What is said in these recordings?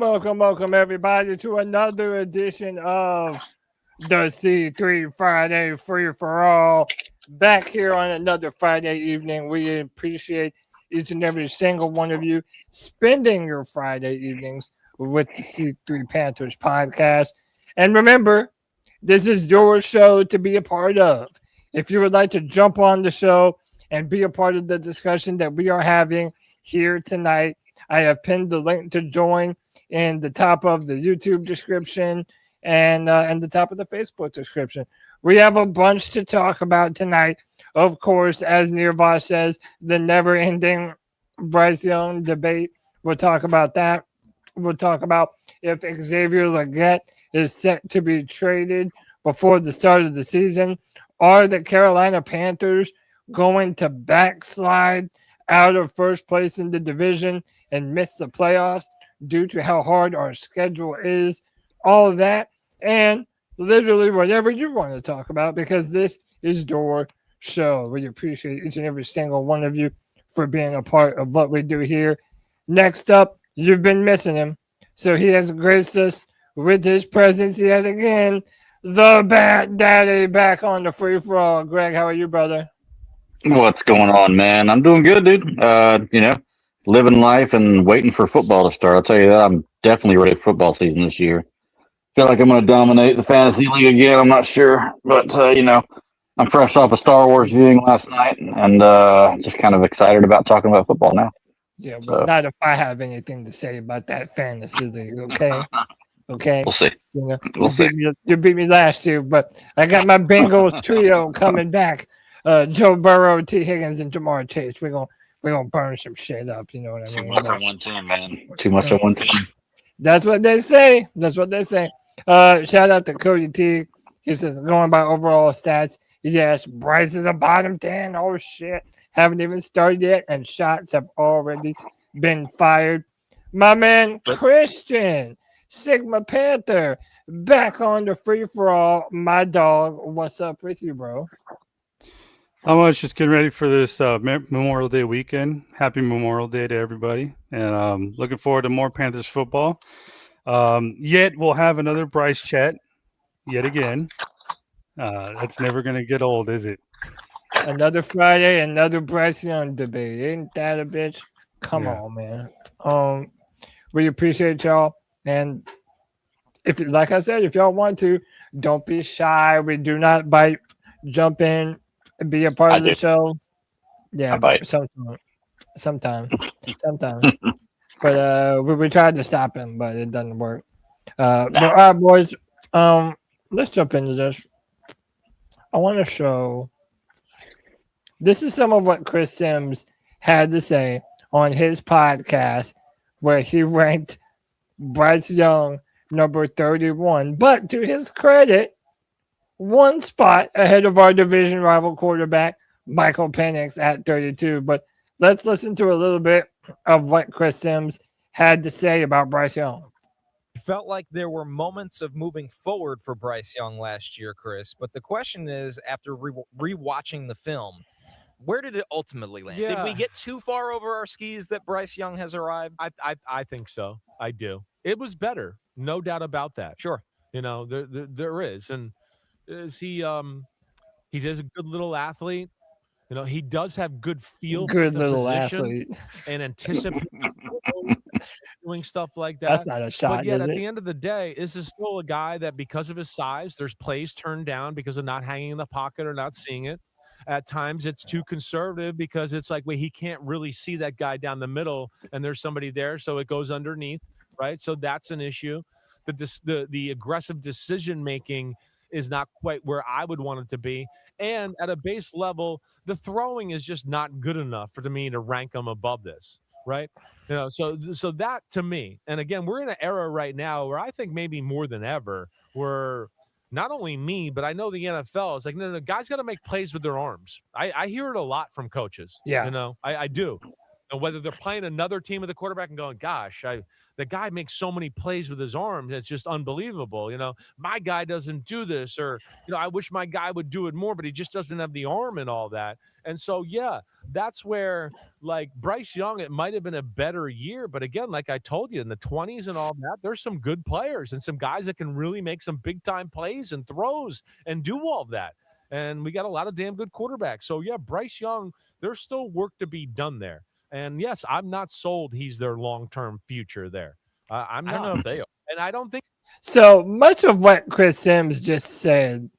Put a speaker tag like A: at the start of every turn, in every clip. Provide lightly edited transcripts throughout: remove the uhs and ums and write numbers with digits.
A: Welcome, everybody, to another edition of the C3 Friday Free for All. Back here on another Friday evening. We appreciate each and every single one of you spending your Friday evenings with the C3 Panthers podcast. And remember, this is your show to be a part of. If you would like to jump on the show and be a part of the discussion that we are having here tonight, I have pinned the link to join in the top of the YouTube description and the top of the Facebook description. We have a bunch to talk about tonight. Of course, as Nirvash says, the never-ending Bryce Young debate. We'll talk about that. We'll talk about if Xavier Legette is set to be traded before the start of the season. Are the Carolina Panthers going to backslide out of first place in the division and miss the playoffs due to how hard our schedule is? All of that and literally whatever you want to talk about, because this is your show. We appreciate each and every single one of you for being a part of what we do here. Next up, you've been missing him, so he has graced us with his presence yet again. The Bat Daddy back on the free for all. Greg, how are you, brother?
B: What's going on, man? I'm doing good, dude. Living life and waiting for football to start. I'll tell you that I'm definitely ready for football season this year. Feel like I'm going to dominate the fantasy league again. I'm not sure, but I'm fresh off a Star Wars viewing last night, and just kind of excited about talking about football now.
A: Yeah, but not if I have anything to say about that fantasy league, okay? Okay.
B: We'll see.
A: You beat me last year, but I got my Bengals trio coming back. Joe Burrow, T. Higgins, and Jamar Chase. We're gonna burn some shit up. You know what I mean?
B: Too much on one team, man. Too much on one team.
A: That's what they say. Shout out to Cody T. He says, going by overall stats, yes, Bryce is a bottom 10. Oh shit. Haven't even started yet, and shots have already been fired. My man Christian Sigma Panther back on the free for all. My dog, what's up with you, bro?
C: I was just getting ready for this Memorial Day weekend. Happy Memorial Day to everybody, and looking forward to more Panthers football. Yet we'll have another Bryce chat yet again. That's never going to get old, is it?
A: Another Friday, another Bryce Young debate. Ain't that a bitch? Come on, man. We appreciate y'all. And if, like I said, if y'all want to, don't be shy. We do not bite. Jump in and be a part of the show. Yeah, sometimes. But we tried to stop him, but it doesn't work. But all right, boys. Let's jump into this. I want to show. This is some of what Chris Sims had to say on his podcast, where he ranked Bryce Young number 31, but to his credit, one spot ahead of our division rival quarterback, Michael Penix, at 32. But let's listen to a little bit of what Chris Sims had to say about Bryce Young.
D: Felt like there were moments of moving forward for Bryce Young last year, Chris. But the question is, after rewatching the film, where did it ultimately land?
E: Yeah.
D: Did we get too far over our skis that Bryce Young has arrived?
E: I think so. I do. It was better, no doubt about that.
D: Sure.
E: There is, and is he's a good little athlete. He does have good feel.
A: Good little athlete.
E: And anticipate doing stuff like that.
A: That's not a shot.
E: But yet,
A: is
E: at
A: it?
E: the end of the day, this is still a guy that, because of his size, there's plays turned down because of not hanging in the pocket or not seeing it. At times, it's too conservative because it's like, wait, he can't really see that guy down the middle, and there's somebody there, so it goes underneath, right? So that's an issue. The aggressive decision making is not quite where I would want it to be, and at a base level, the throwing is just not good enough for me to rank him above this, right? So that to me, and again, we're in an era right now where I think maybe more than ever, where not only me, but I know the NFL is like, no, guys got to make plays with their arms. I hear it a lot from coaches.
A: Yeah.
E: I do. And whether they're playing another team with the quarterback and going, gosh, the guy makes so many plays with his arms. It's just unbelievable. My guy doesn't do this, or, I wish my guy would do it more, but he just doesn't have the arm and all that. And so, yeah, that's where, like, Bryce Young, it might have been a better year. But again, like I told you, in the 20s and all that, there's some good players and some guys that can really make some big time plays and throws and do all that. And we got a lot of damn good quarterbacks. So, yeah, Bryce Young, there's still work to be done there. And yes, I'm not sold he's their long-term future there. I'm not.
D: I don't know if they are.
E: And I don't think
A: So much of what Chris Sims just said,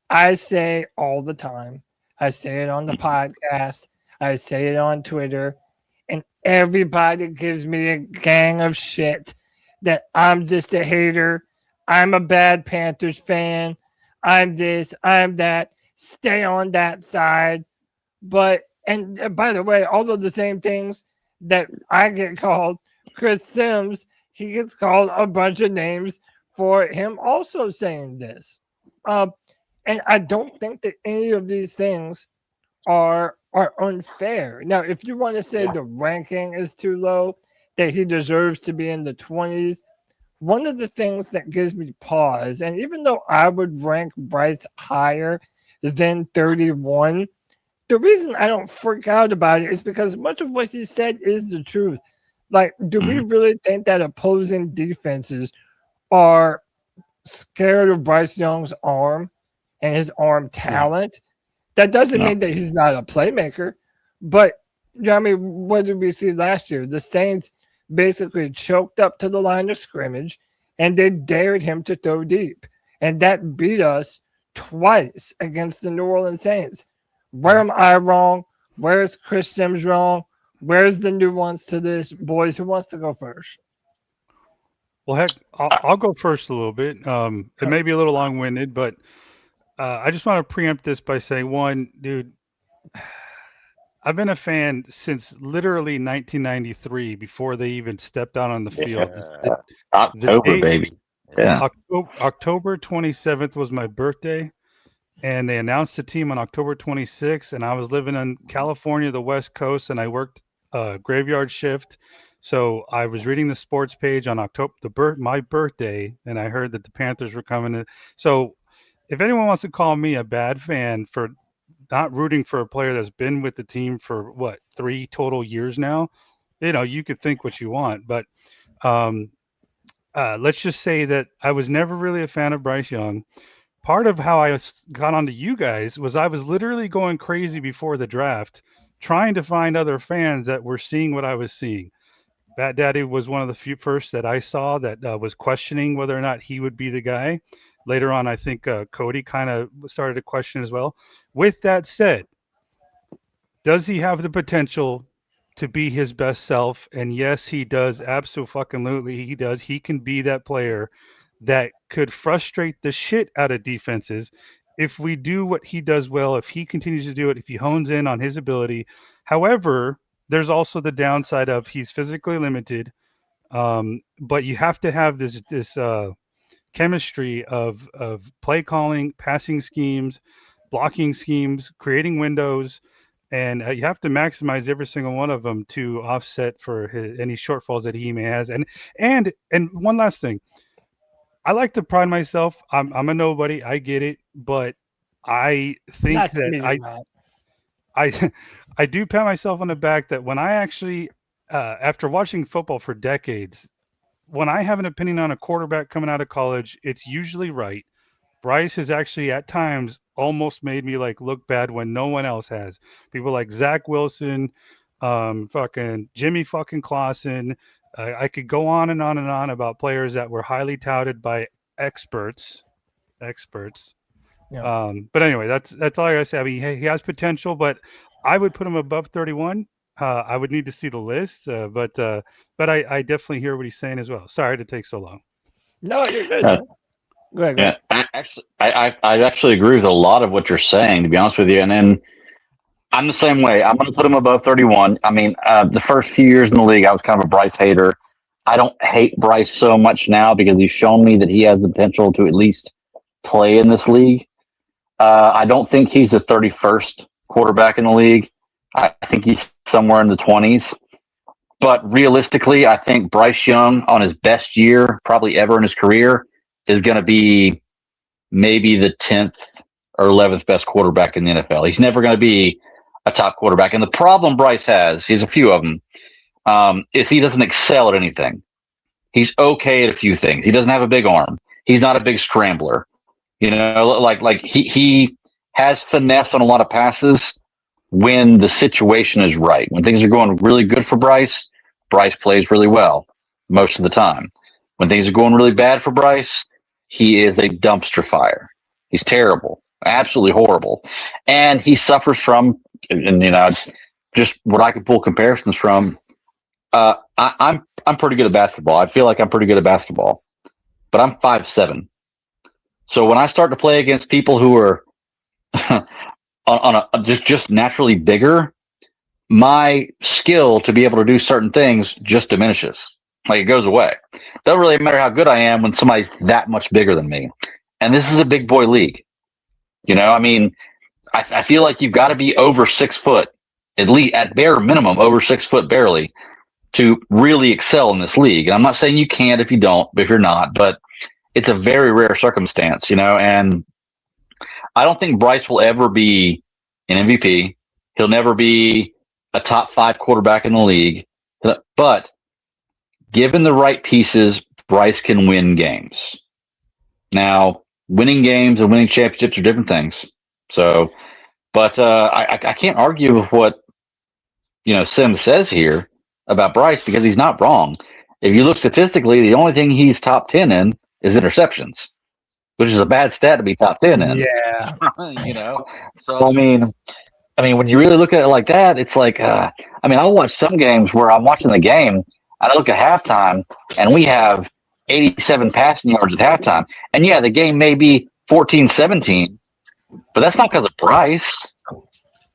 A: I say all the time. I say it on the podcast. I say it on Twitter. And everybody gives me a gang of shit that I'm just a hater. I'm a bad Panthers fan. I'm this, I'm that. Stay on that side. And by the way, all of the same things that I get called, Chris Sims, he gets called a bunch of names for him also saying this. And I don't think that any of these things are unfair. Now, if you want to say the ranking is too low, that he deserves to be in the 20s, one of the things that gives me pause, and even though I would rank Bryce higher than 31, the reason I don't freak out about it is because much of what he said is the truth. Like, do we really think that opposing defenses are scared of Bryce Young's arm and his arm talent? That doesn't mean that he's not a playmaker. But, what did we see last year? The Saints basically choked up to the line of scrimmage, and they dared him to throw deep. And that beat us twice against the New Orleans Saints. Where am I wrong? Where's Chris Sims wrong? Where's the nuance to this? Boys, who wants to go first?
C: Well, heck, I'll go first a little bit. It may be a little long-winded, but I just want to preempt this by saying, one, dude, I've been a fan since literally 1993, before they even stepped out on the field.
B: October, baby. Yeah.
C: October 27th was my birthday, and they announced the team on October 26th, and I was living in California, the West Coast, and I worked graveyard shift. So I was reading the sports page on my birthday, and I heard that the Panthers were coming in. So if anyone wants to call me a bad fan for not rooting for a player that's been with the team for 3 total years now, you could think what you want. But let's just say that I was never really a fan of Bryce Young. Part of how I got onto you guys was I was literally going crazy before the draft, trying to find other fans that were seeing what I was seeing. Bat Daddy was one of the few first that I saw that was questioning whether or not he would be the guy. Later on, I think Cody kind of started to question as well. With that said, does he have the potential to be his best self? And yes, he does. Absolutely, he does. He can be that player that could frustrate the shit out of defenses if we do what he does well, if he continues to do it, if he hones in on his ability. However, there's also the downside of he's physically limited, but you have to have this chemistry of play calling, passing schemes, blocking schemes, creating windows, and you have to maximize every single one of them to offset for any shortfalls that he may has. And one last thing, I like to pride myself. I'm a nobody. I get it, but I think I do pat myself on the back that when I actually, after watching football for decades, when I have an opinion on a quarterback coming out of college, it's usually right. Bryce has actually at times almost made me look bad when no one else has. People like Zach Wilson, fucking Jimmy fucking Clausen. I could go on and on and on about players that were highly touted by experts. Yeah. But anyway, that's all I gotta say. I mean, he has potential, but I would put him above 31. I would need to see the list, but I definitely hear what he's saying as well. Sorry to take so long.
A: No, you're good. Go ahead.
B: Yeah, I actually agree with a lot of what you're saying, to be honest with you. And then I'm the same way. I'm going to put him above 31. I mean, the first few years in the league, I was kind of a Bryce hater. I don't hate Bryce so much now because he's shown me that he has the potential to at least play in this league. I don't think he's the 31st quarterback in the league. I think he's somewhere in the 20s. But realistically, I think Bryce Young on his best year, probably ever in his career, is going to be maybe the 10th or 11th best quarterback in the NFL. He's never going to be a top quarterback. And the problem Bryce has, he's a few of them, is he doesn't excel at anything. He's okay at a few things. He doesn't have a big arm. He's not a big scrambler. You know, like he has finesse on a lot of passes when the situation is right. When things are going really good for Bryce, Bryce plays really well most of the time. When things are going really bad for Bryce, he is a dumpster fire. He's terrible, absolutely horrible. And he suffers from, and you know, it's just what I can pull comparisons from. I'm pretty good at basketball. I feel like I'm pretty good at basketball, but I'm 5'7". So when I start to play against people who are on a just naturally bigger, my skill to be able to do certain things just diminishes. Like it goes away. Doesn't really matter how good I am when somebody's that much bigger than me. And this is a big boy league. You know, I mean, I feel like you've got to be over 6 foot, at least at bare minimum, over 6 foot barely, to really excel in this league. And I'm not saying you can't if you don't, if you're not, but it's a very rare circumstance, you know, and I don't think Bryce will ever be an MVP. He'll never be a top 5 quarterback in the league, but given the right pieces, Bryce can win games. Now, winning games and winning championships are different things. So, but I can't argue with what, you know, Sim says here about Bryce because he's not wrong. If you look statistically, the only thing he's top 10 in is interceptions, which is a bad stat to be top 10 in.
A: Yeah.
B: You know? So, I mean, when you really look at it like that, it's like, I'll watch some games where I'm watching the game and I look at halftime and we have 87 passing yards at halftime. And yeah, the game may be 14-17, but that's not because of Bryce.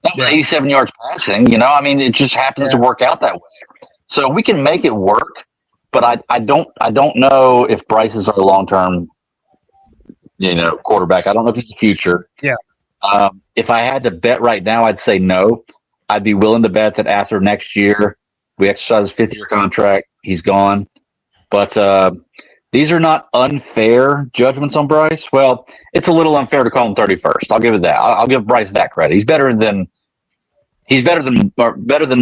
B: Not 87 yards passing, you know? I mean, it just happens to work out that way. So we can make it work, but I don't know if Bryce is our long-term, you know, quarterback. I don't know if he's the future.
A: Yeah.
B: If I had to bet right now, I'd say no. I'd be willing to bet that after next year, we exercise his 5th-year contract, he's gone. But these are not unfair judgments on Bryce. Well, it's a little unfair to call him 31st. I'll give it that. I'll give Bryce that credit. He's better than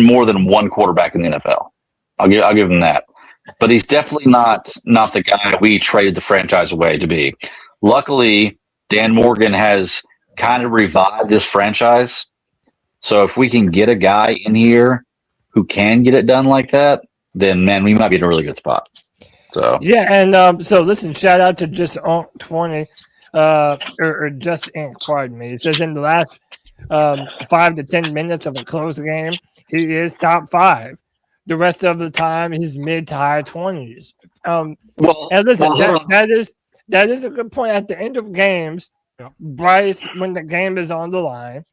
B: more than one quarterback in the NFL. I'll give him that. But he's definitely not the guy we traded the franchise away to be. Luckily, Dan Morgan has kind of revived this franchise. So if we can get a guy in here who can get it done like that, then man, we might be in a really good spot. So
A: yeah, and so listen, shout out to Just 20 or Just Inc. Pardon me. It says in the last 5 to 10 minutes of a close game, he is top 5. The rest of the time, he's mid to high 20s. And listen, that is a good point. At the end of games, Bryce, when the game is on the line,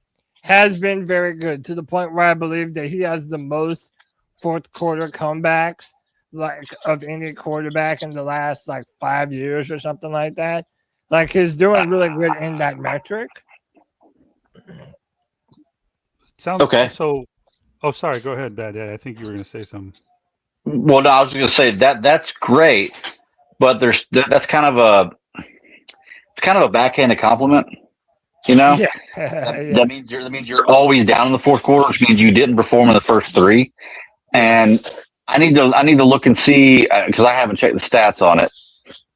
A: has been very good to the point where I believe that he has the most fourth quarter comebacks like of any quarterback in the last like 5 years or something like that. Like he's doing really good in that metric.
C: Sounds
B: okay.
C: So, sorry. Go ahead, Dad. Yeah, I think you were going to say something.
B: Well, no, I was going to say that's great, but that's kind of a backhanded compliment. You know, that means you're always down in the fourth quarter, which means you didn't perform in the first 3. And I need to look and see because I haven't checked the stats on it.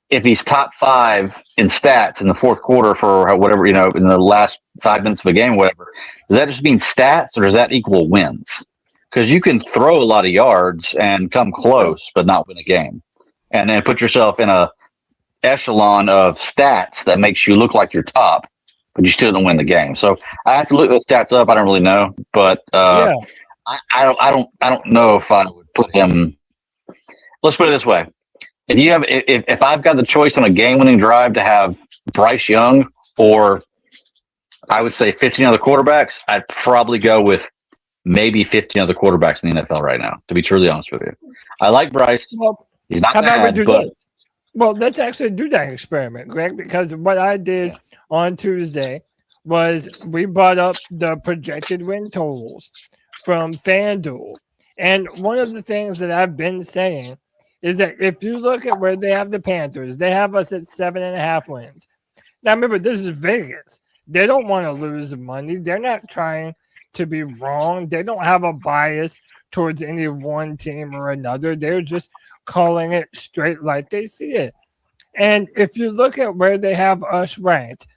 B: If he's top 5 in stats in the fourth quarter for whatever, you know, in the last 5 minutes of a game, or whatever, does that just mean stats or does that equal wins? Because you can throw a lot of yards and come close, but not win a game, and then put yourself in a echelon of stats that makes you look like you're top, but you still don't win the game. So I have to look those stats up. I don't really know, but I don't know if I would put him. Let's put it this way: if I've got the choice on a game-winning drive to have Bryce Young or I would say 15 other quarterbacks, I'd probably go with maybe 15 other quarterbacks in the NFL right now. To be truly honest with you, I like Bryce.
A: Well,
B: he's not
A: how
B: bad,
A: about we do
B: but
A: this? Well, let's actually do that experiment, Greg, because what I did on Tuesday was we brought up the projected win totals from FanDuel. And one of the things that I've been saying is that if you look at where they have the Panthers, they have us at 7.5 wins. Now, remember, this is Vegas. They don't want to lose money. They're not trying to be wrong. They don't have a bias towards any one team or another. They're just calling it straight like they see it. And if you look at where they have us ranked,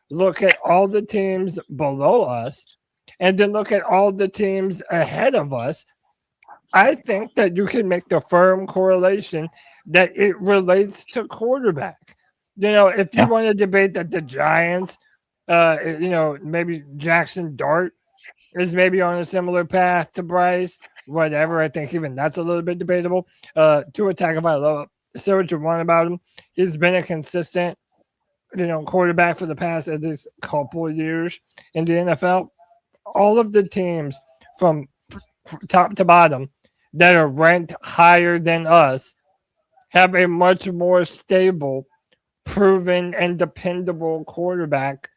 A: look at all the teams below us, and then look at all the teams ahead of us, I think that you can make the firm correlation that it relates to quarterback. If you want to debate that the Giants, maybe Jackson Dart is maybe on a similar path to Bryce, whatever. I think even that's a little bit debatable. Tua Tagovailoa, say what you want about him. He's been a consistent, quarterback for the past at least couple of years in the NFL. All of the teams from top to bottom that are ranked higher than us have a much more stable, proven, and dependable quarterback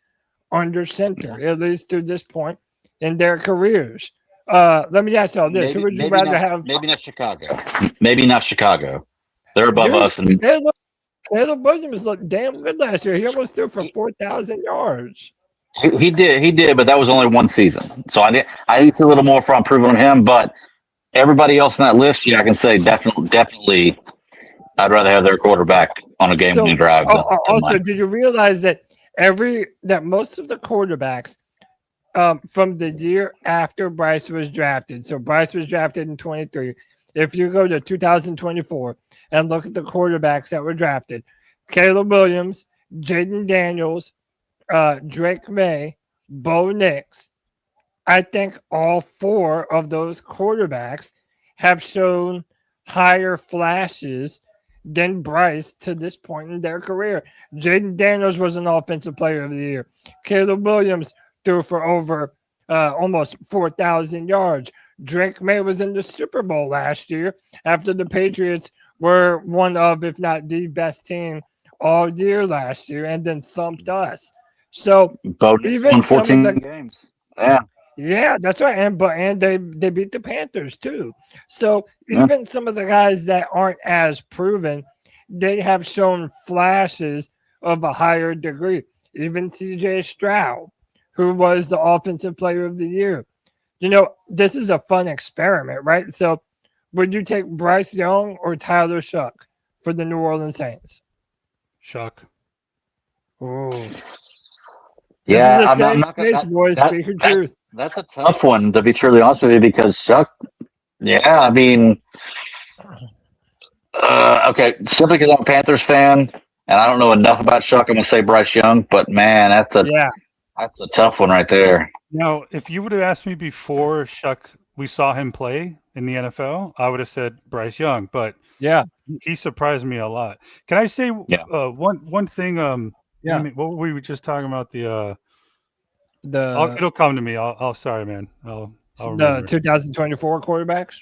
A: under center, at least to this point in their careers. Let me ask you all this. Who would you rather have?
B: Maybe not Chicago. Maybe not Chicago. They're above us. And
A: Caleb Williams looked damn good last year. He almost threw for 4,000 yards.
B: He did, but that was only one season. So I need to see a little more for improvement on him. But everybody else on that list, I can say definitely, I'd rather have their quarterback on a game-winning drive.
A: Also, did you realize that most of the quarterbacks from the year after Bryce was drafted, so Bryce was drafted in 23. If you go to 2024 and look at the quarterbacks that were drafted, Caleb Williams, Jaden Daniels, Drake May, Bo Nix, I think all 4 of those quarterbacks have shown higher flashes than Bryce to this point in their career. Jaden Daniels was an offensive player of the year. Caleb Williams threw for over almost 4,000 yards. Drake May was in the Super Bowl last year after the Patriots were one of, if not the best team all year last year, and then thumped us. So even
B: 14 games.
A: Yeah, that's right. And they beat the Panthers too. So even some of the guys that aren't as proven, they have shown flashes of a higher degree. Even CJ Stroud, who was the offensive player of the year. This is a fun experiment, right? So would you take Bryce Young or Tyler Shuck for the New Orleans Saints?
C: Shuck.
A: Ooh.
B: Yeah,
A: this is a safe space, boys. Speak your truth.
B: That's a tough one, to be truly honest with you, because Shuck, okay, simply because I'm a Panthers fan and I don't know enough about Shuck, I'm going to say Bryce Young, but man, that's a tough one right there.
C: Now, if you would have asked me before Shuck, we saw him play in the NFL, I would have said Bryce Young, but he surprised me a lot. Can I say one thing? What were we just talking about? It'll come to me. Sorry, man. I'll
A: the 2024 quarterbacks.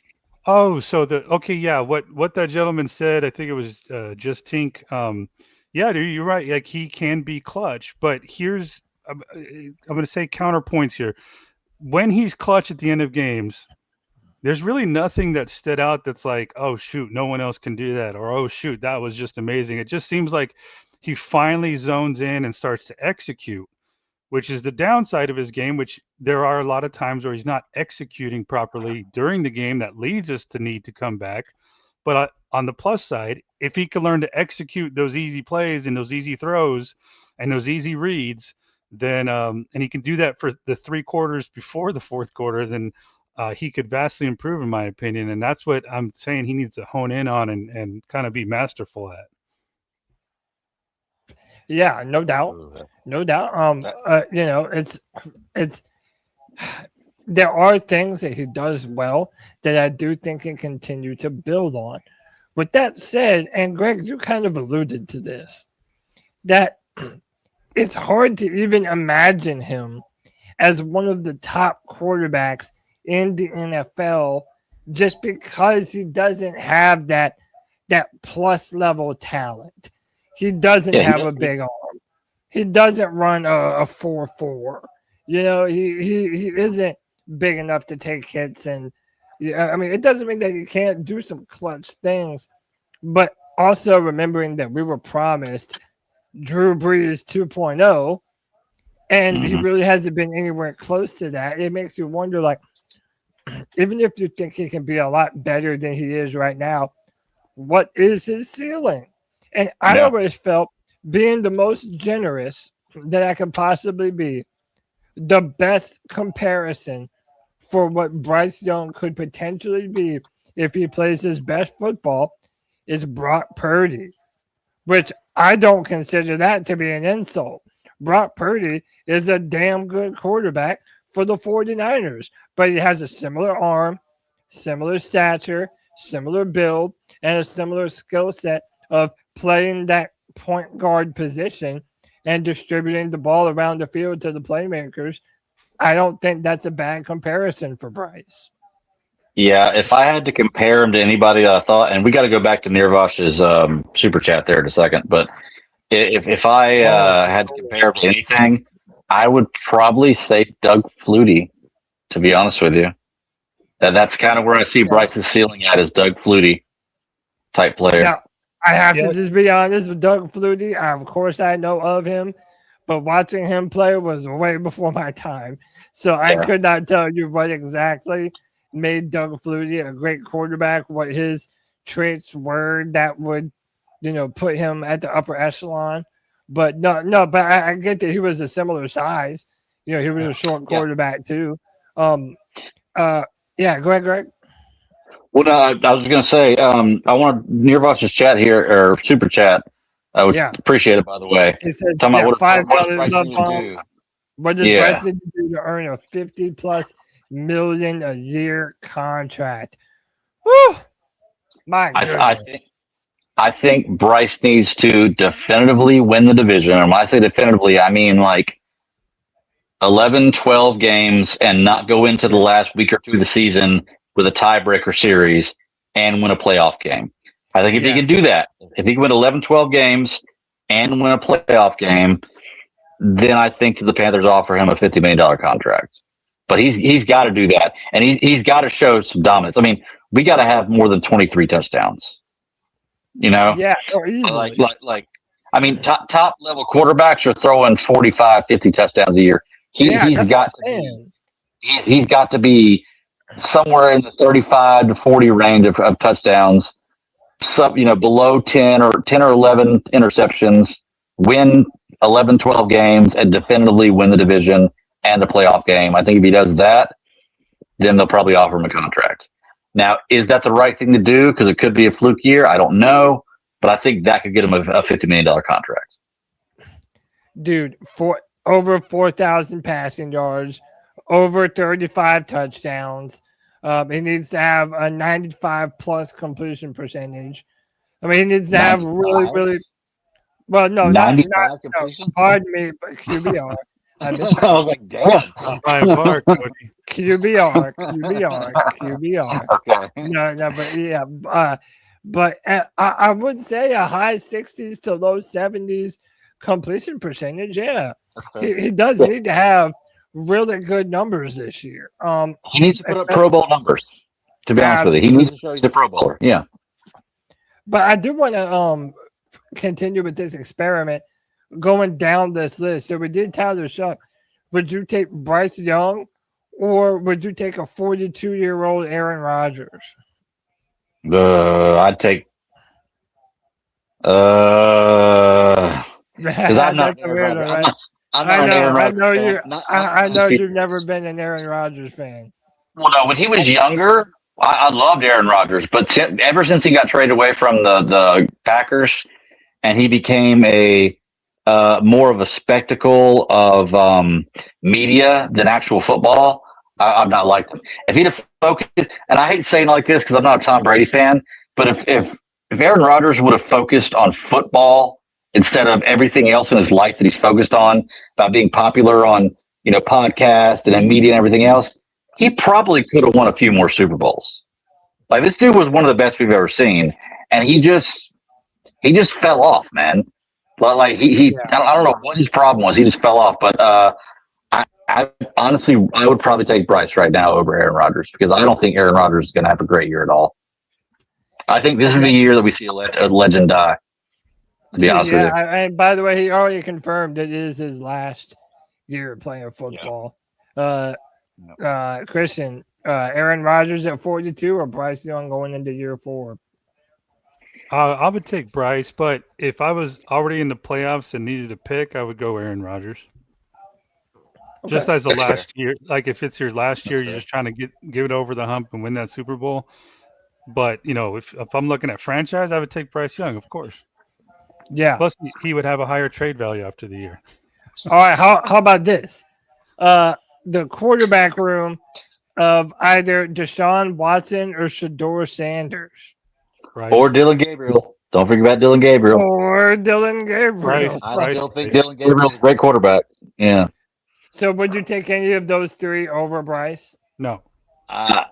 C: Oh, so what that gentleman said, I think it was just Tink. Dude, you're right. Like, he can be clutch, but here's I'm going to say counterpoints here. When he's clutch at the end of games, there's really nothing that stood out that's like, oh shoot, no one else can do that, or oh shoot, that was just amazing. It just seems like he finally zones in and starts to execute, which is the downside of his game, which there are a lot of times where he's not executing properly during the game that leads us to need to come back. But on the plus side, if he can learn to execute those easy plays and those easy throws and those easy reads, then and he can do that for the 3 quarters before the 4th quarter, then he could vastly improve, in my opinion. And that's what I'm saying he needs to hone in on and kind of be masterful at.
A: Yeah, no doubt. No doubt. It's there are things that he does well that I do think he can continue to build on. With that said, and Greg, you kind of alluded to this, that it's hard to even imagine him as one of the top quarterbacks in the NFL just because he doesn't have that plus level talent. He doesn't have a big arm. He doesn't run a 4.4. He isn't big enough to take hits. And I mean, it doesn't mean that he can't do some clutch things, but also remembering that we were promised Drew Brees 2.0, and he really hasn't been anywhere close to that. It makes you wonder, like, even if you think he can be a lot better than he is right now, what is his ceiling? And I always felt, being the most generous that I could possibly be, the best comparison for what Bryce Young could potentially be if he plays his best football is Brock Purdy, which I don't consider that to be an insult. Brock Purdy is a damn good quarterback for the 49ers, but he has a similar arm, similar stature, similar build, and a similar skill set of playing that point guard position and distributing the ball around the field to the playmakers. I don't think that's a bad comparison for Bryce.
B: Yeah, if I had to compare him to anybody that I thought, and we got to go back to Nirvash's super chat there in a second, but if I had to compare him to anything, I would probably say Doug Flutie, to be honest with you. That's kind of where I see Bryce's ceiling at, is Doug Flutie type player.
A: Now, I have to just be honest with Doug Flutie. Of course, I know of him, but watching him play was way before my time. So I could not tell you what exactly made Doug Flutie a great quarterback, what his traits were that would, put him at the upper echelon. But but I get that he was a similar size. He was a short quarterback too. Go ahead, Greg.
B: Well, no, I was going to say, I want Nirvash's chat here, or super chat. I would appreciate it, by the way.
A: He says,
B: what does Bryce
A: need to do to earn a $50+ million a year contract? Woo! My goodness.
B: I think Bryce needs to definitively win the division. And when I say definitively, I mean like 11, 12 games and not go into the last week or two of the season with a tiebreaker series and win a playoff game. I think if he can do that, if he can win 11, 12 games and win a playoff game, then I think the Panthers offer him a $50 million contract. But he's got to do that, and he's got to show some dominance. I mean, we got to have more than 23 touchdowns.
A: Or easily.
B: Like I mean, top level quarterbacks are throwing 45, 50 touchdowns a year. He's got to be somewhere in the 35 to 40 range of touchdowns. Below 10 or 11 interceptions, win 11, 12 games, and definitively win the division and the playoff game. I think if he does that, then they'll probably offer him a contract. Now, is that the right thing to do? Because it could be a fluke year. I don't know. But I think that could get him a $50 million contract.
A: Dude, for over 4,000 passing yards, over 35 touchdowns. He needs to have a 95+ completion percentage. I mean, he needs to have really, well, no, not pardon me, but QBR.
B: I was like, damn.
A: QBR.
B: Okay.
A: But I would say a high 60s to low 70s completion percentage. Yeah, he does need to have really good numbers this year.
B: He needs to put up Pro Bowl numbers. To be honest with you, he needs to show he's a Pro Bowler. Yeah.
A: But I do want to continue with this experiment, going down this list. So we did Tyler Shuck. Would you take Bryce Young, or would you take a 42-year-old Aaron Rodgers?
B: I'd take. Because I'm not.
A: I know you've never been an Aaron Rodgers fan.
B: Well, no, when he was younger, I loved Aaron Rodgers, but ever since he got traded away from the Packers, and he became a more of a spectacle of media than actual football, I've not liked him. If he'd have focused, and I hate saying like this because I'm not a Tom Brady fan, but if Aaron Rodgers would have focused on football instead of everything else in his life that he's focused on, about being popular on podcasts and media and everything else, he probably could have won a few more Super Bowls. Like, this dude was one of the best we've ever seen, and he just fell off, man. Like I don't know what his problem was. He just fell off. But I would probably take Bryce right now over Aaron Rodgers because I don't think Aaron Rodgers is going to have a great year at all. I think this is the year that we see a legend die. To be honest with you.
A: And by the way, he already confirmed it is his last year playing football. Christian, Aaron Rodgers at 42 or Bryce Young going into year 4?
C: I would take Bryce, but if I was already in the playoffs and needed a pick, I would go Aaron Rodgers. Okay. Just as the last year, like if it's your last year, you're just trying to give it over the hump and win that Super Bowl. But if I'm looking at franchise, I would take Bryce Young, of course.
A: Yeah.
C: Plus, he would have a higher trade value after the year.
A: All right. How about this? The quarterback room of either Deshaun Watson or Shedeur Sanders.
C: Right.
B: Or Dylan Gabriel. Don't forget about Dylan Gabriel.
A: Or Dylan Gabriel.
B: I still think Dylan Gabriel's a great quarterback. Yeah.
A: So would you take any of those 3 over Bryce?
C: No.
B: I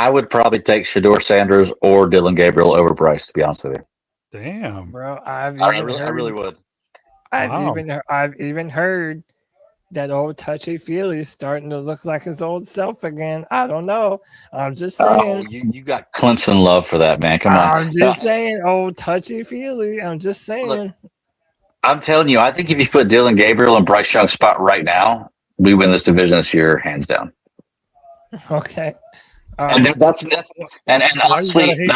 B: would probably take Shedeur Sanders or Dylan Gabriel over Bryce, to be honest with you.
C: Damn.
A: Bro,
B: I really would.
A: I've even heard that old touchy-feely is starting to look like his old self again. I don't know. I'm just saying.
B: Oh, you got Clemson love for that, man. Come on.
A: I'm just saying, old touchy-feely. I'm just saying.
B: Look, I'm telling you, I think if you put Dylan Gabriel and Bryce Young's spot right now, we win this division this year, hands down.
A: Okay.
B: And that's honestly,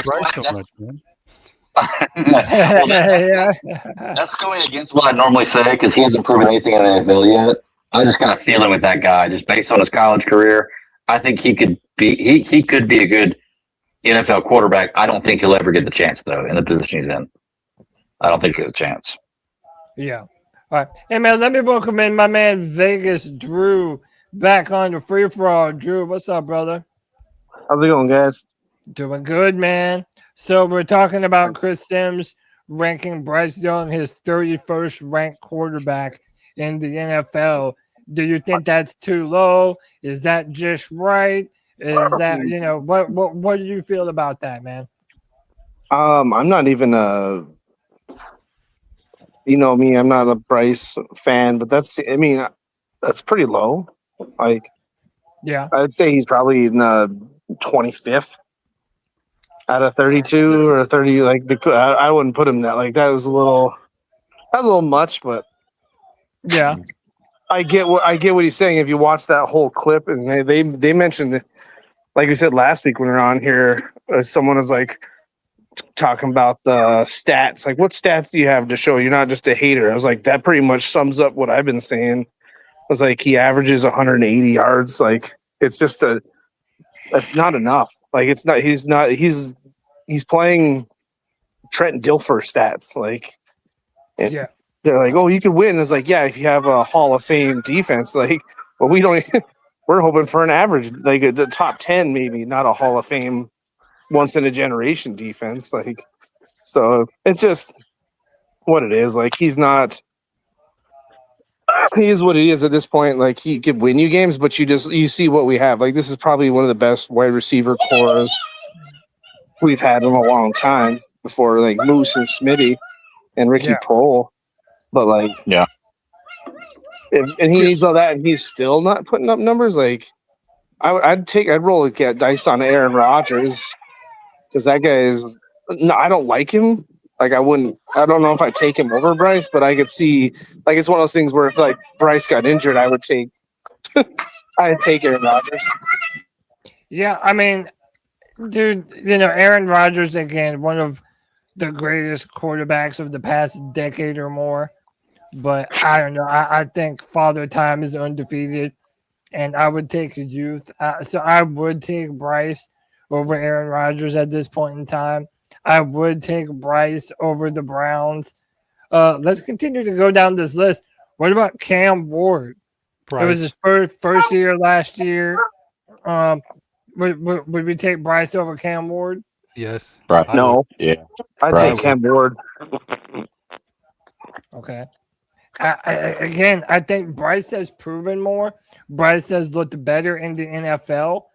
B: that's going against what I normally say because he hasn't proven anything in the NFL yet. I just got a feeling with that guy, just based on his college career. I think he could be a good NFL quarterback. I don't think he'll ever get the chance though in the position he's in. I don't think he'll get a chance.
A: Yeah. All right. Hey man, let me welcome in my man Vegas Drew back on the free for all. Drew, what's up, brother?
F: How's it going, guys?
A: Doing good, man. So we're talking about Chris Sims ranking Bryce Young his 31st ranked quarterback in the NFL. Do you think that's too low? Is that just right? Is that what do you feel about that, man?
F: I'm not even I'm not a Bryce fan, but that's pretty low. Like,
A: yeah,
F: I'd say he's probably in the 25th out of 32 or 30. Like, I wouldn't put him that. Like, that was a little much, but
A: yeah,
F: I get what he's saying. If you watch that whole clip, and they mentioned it, like we said last week when we were on here, someone was like talking about the stats. Like, what stats do you have to show you're not just a hater? I was like, that pretty much sums up what I've been saying. I was like, he averages 180 yards. Like, it's just that's not enough. Like, he's playing Trent Dilfer stats. Like,
A: yeah.
F: They're like, oh, you could win. It's like, yeah, if you have a Hall of Fame defense. Like, well, we don't. We're hoping for an average, like the top 10, maybe, not a Hall of Fame, once in a generation defense. Like, so it's just what it is. Like, he's not. He is what he is at this point. Like, he could win you games, but you see what we have. Like, this is probably one of the best wide receiver cores we've had in a long time before, like Moose and Smitty and Ricky Prohl. But like,
B: yeah,
F: and he needs all that, and he's still not putting up numbers. Like, I'd roll a dice on Aaron Rodgers because that guy is. No, I don't like him. Like, I don't know if I'd take him over Bryce, but I could see, like, it's one of those things where if like Bryce got injured, I would take Aaron Rodgers.
A: Yeah, I mean, dude, Aaron Rodgers, again, one of the greatest quarterbacks of the past decade or more. But I don't know. I think Father Time is undefeated, and I would take a youth. So I would take Bryce over Aaron Rodgers at this point in time. I would take Bryce over the Browns. Let's continue to go down this list. What about Cam Ward? Bryce. It was his first year last year. Would we take Bryce over Cam Ward?
C: Yes.
B: Right.
F: No.
B: Yeah.
F: I'd take Cam Ward.
A: Okay. I think Bryce has proven more. Bryce has looked better in the NFL,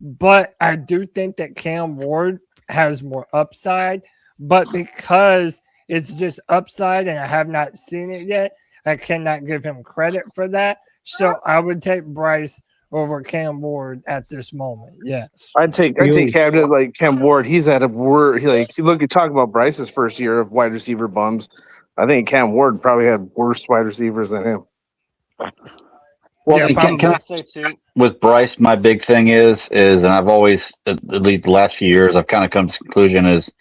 A: but I do think that Cam Ward has more upside. But because it's just upside and I have not seen it yet, I cannot give him credit for that So I would take Bryce over Cam Ward at this moment. Yes.
F: I'd take Cam like Cam Ward. He's at a word. You talk about Bryce's first year of wide receiver bums. I think Cam Ward probably had worse wide receivers than him.
B: Well,
A: Yeah,
B: can I say too, with Bryce, my big thing is, and I've always, at least the last few years, I've kind of come to the conclusion is,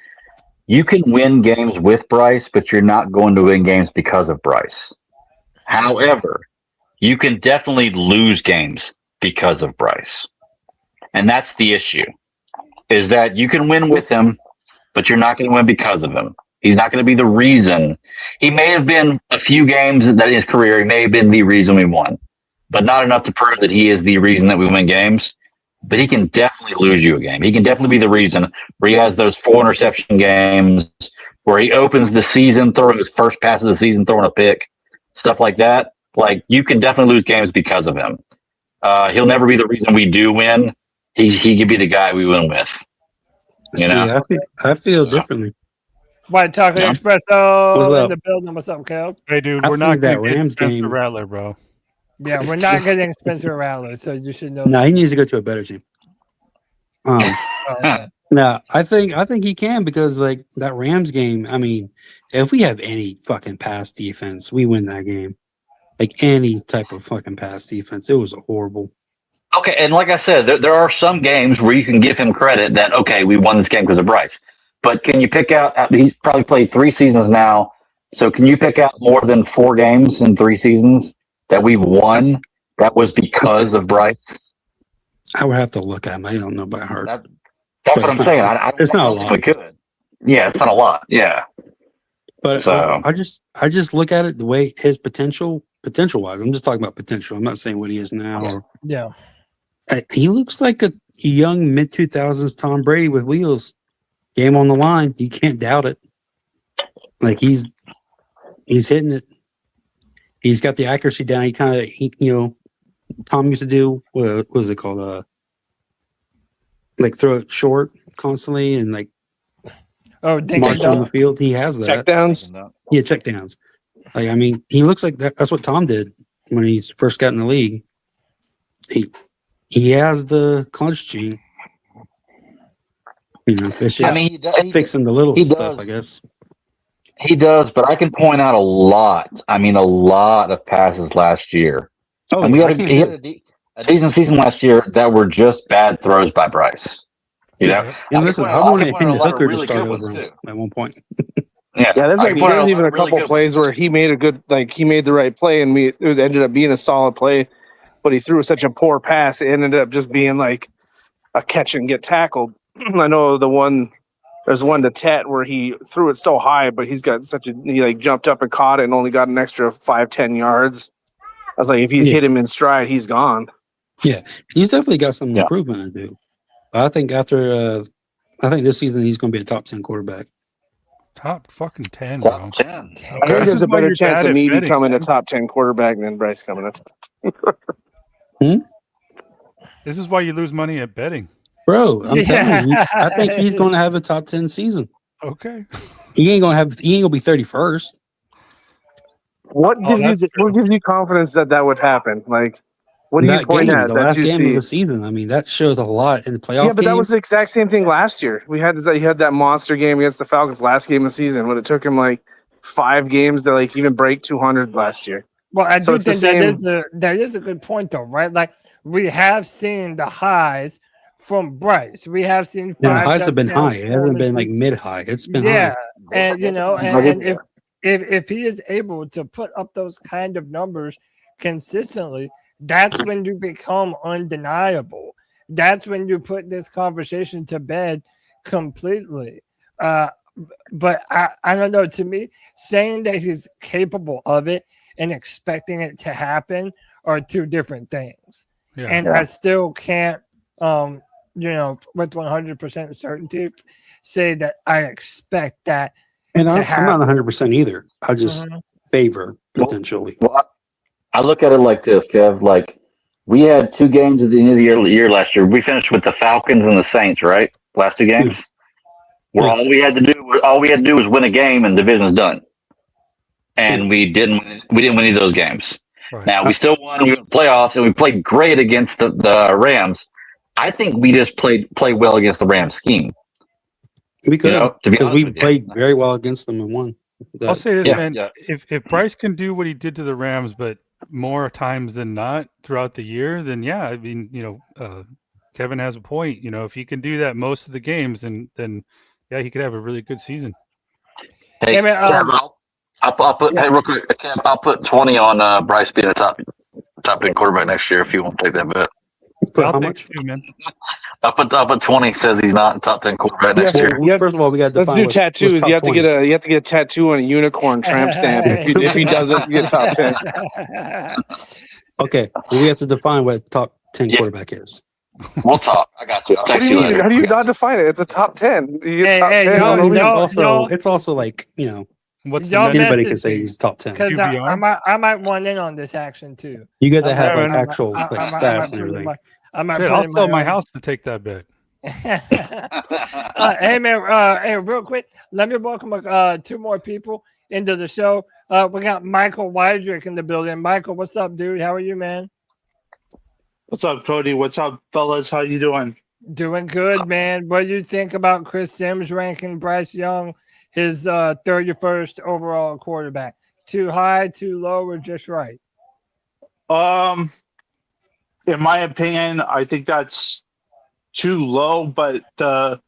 B: you can win games with Bryce, but you're not going to win games because of Bryce. However, you can definitely lose games because of Bryce. And that's the issue, is that you can win with him, but you're not going to win because of him. He's not going to be the reason. He may have been a few games that in his career, he may have been the reason we won, but not enough to prove that he is the reason that we win games. But he can definitely lose you a game. He can definitely be the reason where he has those 4 interception games, where he opens the season throwing his first pass of the season, throwing a pick, stuff like that. Like, you can definitely lose games because of him. He'll never be the reason we do win. He could be the guy we win with. You know?
G: I feel differently.
A: White Chocolate
G: Yeah.
A: Espresso
G: What's
A: in
G: up?
A: the building. What's up, Kev?
C: Hey, dude,
G: I
C: we're
G: think
C: not
G: that
C: going to get
G: Rams
C: Spencer
G: game-
C: Rattler, bro.
A: Yeah, we're not getting Spencer Rattler, so you should know.
G: No, he needs to go to a better team.
A: Oh, okay.
G: No, I think he can, because like that Rams game, I mean, if we have any fucking pass defense, we win that game. Like any type of fucking pass defense, it was horrible.
B: Okay, and like I said, there are some games where you can give him credit that, okay, we won this game because of Bryce. But can you pick out, he's probably played 3 seasons now, so can you pick out more than 4 games in 3 seasons that we've won that was because of Bryce?
G: I would have to look at him. I don't know by heart.
B: That's
G: But
B: what
G: it's
B: I'm saying.
G: not- it's not a lot.
B: We could. Yeah, it's not a lot. Yeah.
G: But
B: So-
G: I just look at it the way his potential wise. I'm just talking about potential. I'm not saying what he is now. Or,
A: Yeah.
G: he looks like a young mid 2000s Tom Brady with wheels. Game on the line. You can't doubt it. Like he's hitting it. He's got the accuracy down. He kind of, Tom used to do, what was it called? Like throw it short constantly and like
A: Oh, ding
G: march on the
A: dong.
G: field. He has that.
F: Check downs.
G: Yeah, check downs. Like, I mean, he looks like that. That's what Tom did when he first got in the league. He has the clutch gene. It's just fixing the little stuff, I guess.
B: He does, but I can point out a lot of passes last year.
G: Oh,
B: And
G: yeah,
B: he had a decent season last year that were just bad throws by Bryce. You know?
G: And listen, I
B: can
G: wanted
B: point out a lot of
G: Hooker to
B: really
G: start
B: good ones,
G: over him
B: too.
G: at one point.
B: Yeah,
F: Yeah,
B: I can point out
F: there's even a
B: lot of really
F: couple
B: good
F: plays
B: ones.
F: where he made the right play, and it ended up being a solid play, but he threw such a poor pass, it ended up just being like a catch and get tackled. I know there's one to Tet where he threw it so high, but he jumped up and caught it and only got an extra 5-10 yards. I was like, if he hit him in stride, he's gone.
G: Yeah, he's definitely got some
B: Yeah.
G: improvement to do. But I think I think this season he's going to be a top 10 quarterback.
C: Top fucking 10, bro.
B: Top 10.
F: I think
C: This
F: there's
C: is
F: a
C: why
F: better
C: you're
F: chance
C: bad
F: of
C: at
F: me
C: betting,
F: becoming
C: man.
F: a top 10 quarterback than Bryce coming at.
C: This is why you lose money at betting.
G: Bro, I'm
A: Yeah.
G: telling you, I think he's going to have a top 10 season.
C: Okay.
G: He ain't going to be 31st.
F: What
C: Oh,
F: gives
C: that's
F: what gives you confidence that would happen? Like, what do you
G: That
F: point
G: game,
F: at
G: the
F: that
G: last
F: you
G: game
F: see?
G: of the season. I mean, that shows a lot in the playoff
F: Yeah, but that
G: game.
F: was the exact same thing last year. He had that monster game against the Falcons last game of the season when it took him like 5 games to like even break 200 last year.
A: Well, I
F: So
A: do
F: it's the
A: think
F: same-
A: that is a good point, though, right? Like, we have seen the highs from Bryce. We have seen
G: And the
A: 5
G: highs have been
A: touchdown
G: high. It hasn't been like
A: performances.
G: mid-high. It's been
A: Yeah,
G: high.
A: and and if he is able to put up those kind of numbers consistently, that's when you become undeniable. That's when you put this conversation to bed completely. But I don't know. To me, saying that he's capable of it and expecting it to happen are 2 different things.
C: Yeah.
A: And I still can't, with 100% certainty, say that I expect that.
G: And
A: to
G: I'm
A: happen.
G: not 100% either. I just
A: Mhm.
G: favor potentially.
B: Well, I look at it like this, Kev. Like, we had 2 games at the end of the year last year. We finished with the Falcons and the Saints, right? Last 2 games. Where all we had to do was win a game and the division's done. And we didn't win any of those games.
C: Right.
B: Now, we still won playoffs, and we played great against the Rams. I think we just play well against the Rams scheme.
G: We could,
B: to be
G: because
B: honest
G: we
B: with you.
G: played very well against them and won.
C: I'll say this,
B: Yeah,
C: man.
B: yeah.
C: If Bryce can do what he did to the Rams, but more times than not throughout the year, then yeah, I mean, Kevin has a point. If he can do that most of the games, then yeah, he could have a really good season.
B: Hey,
A: Hey, man,
B: Kev, I'll put hey, real quick, Kev, I'll put 20 on Bryce being a top 10 quarterback next year if you want to take that bet.
G: Put
C: I'll
G: how
C: take
G: much?
C: it too, man.
B: I'll put 20. Says he's not top 10 quarterback next year.
G: Well, first of all, we got to
F: Let's
G: define
F: do
G: what's
F: tattoos.
G: top
F: You have to
G: 20.
F: get a tattoo on a unicorn tramp stamp if he doesn't get top 10.
G: Okay, well, we have to define what top 10
B: Yeah.
G: quarterback is.
B: We'll talk. I got you. I'll
F: What do
B: text
F: you
B: you
F: mean?
B: later.
F: How do you not define it? It's a top 10. You get
A: Hey,
F: top
A: hey,
F: 10.
A: y'all-
F: on a
G: It's
F: reason.
A: y'all-
G: also like,
C: What's
A: Y'all
C: the next?
G: anybody
A: messed
G: can
A: it,
G: say he's top 10.
A: because
C: QBR?
A: I might want in on this action too.
G: You got to
A: I
G: have
A: might-
G: like
C: man.
G: actual
A: I-
G: like
A: I might- I
G: stats
A: might
G: and
A: put in
G: everything.
A: I might
C: Shit,
A: put
C: I'll
A: in
C: sell my
A: own-
C: house to take that bet.
A: Hey man, hey, real quick, let me welcome two more people into the show. We got Michael Wydrick in the building. Michael, what's up, dude? How are you, man?
H: What's up, Cody? What's up, fellas? How you doing?
A: Doing good, man. What do you think about Chris Sims ranking Bryce Young his 31st overall quarterback? Too high, too low, or just right?
H: In my opinion, I think that's too low, but the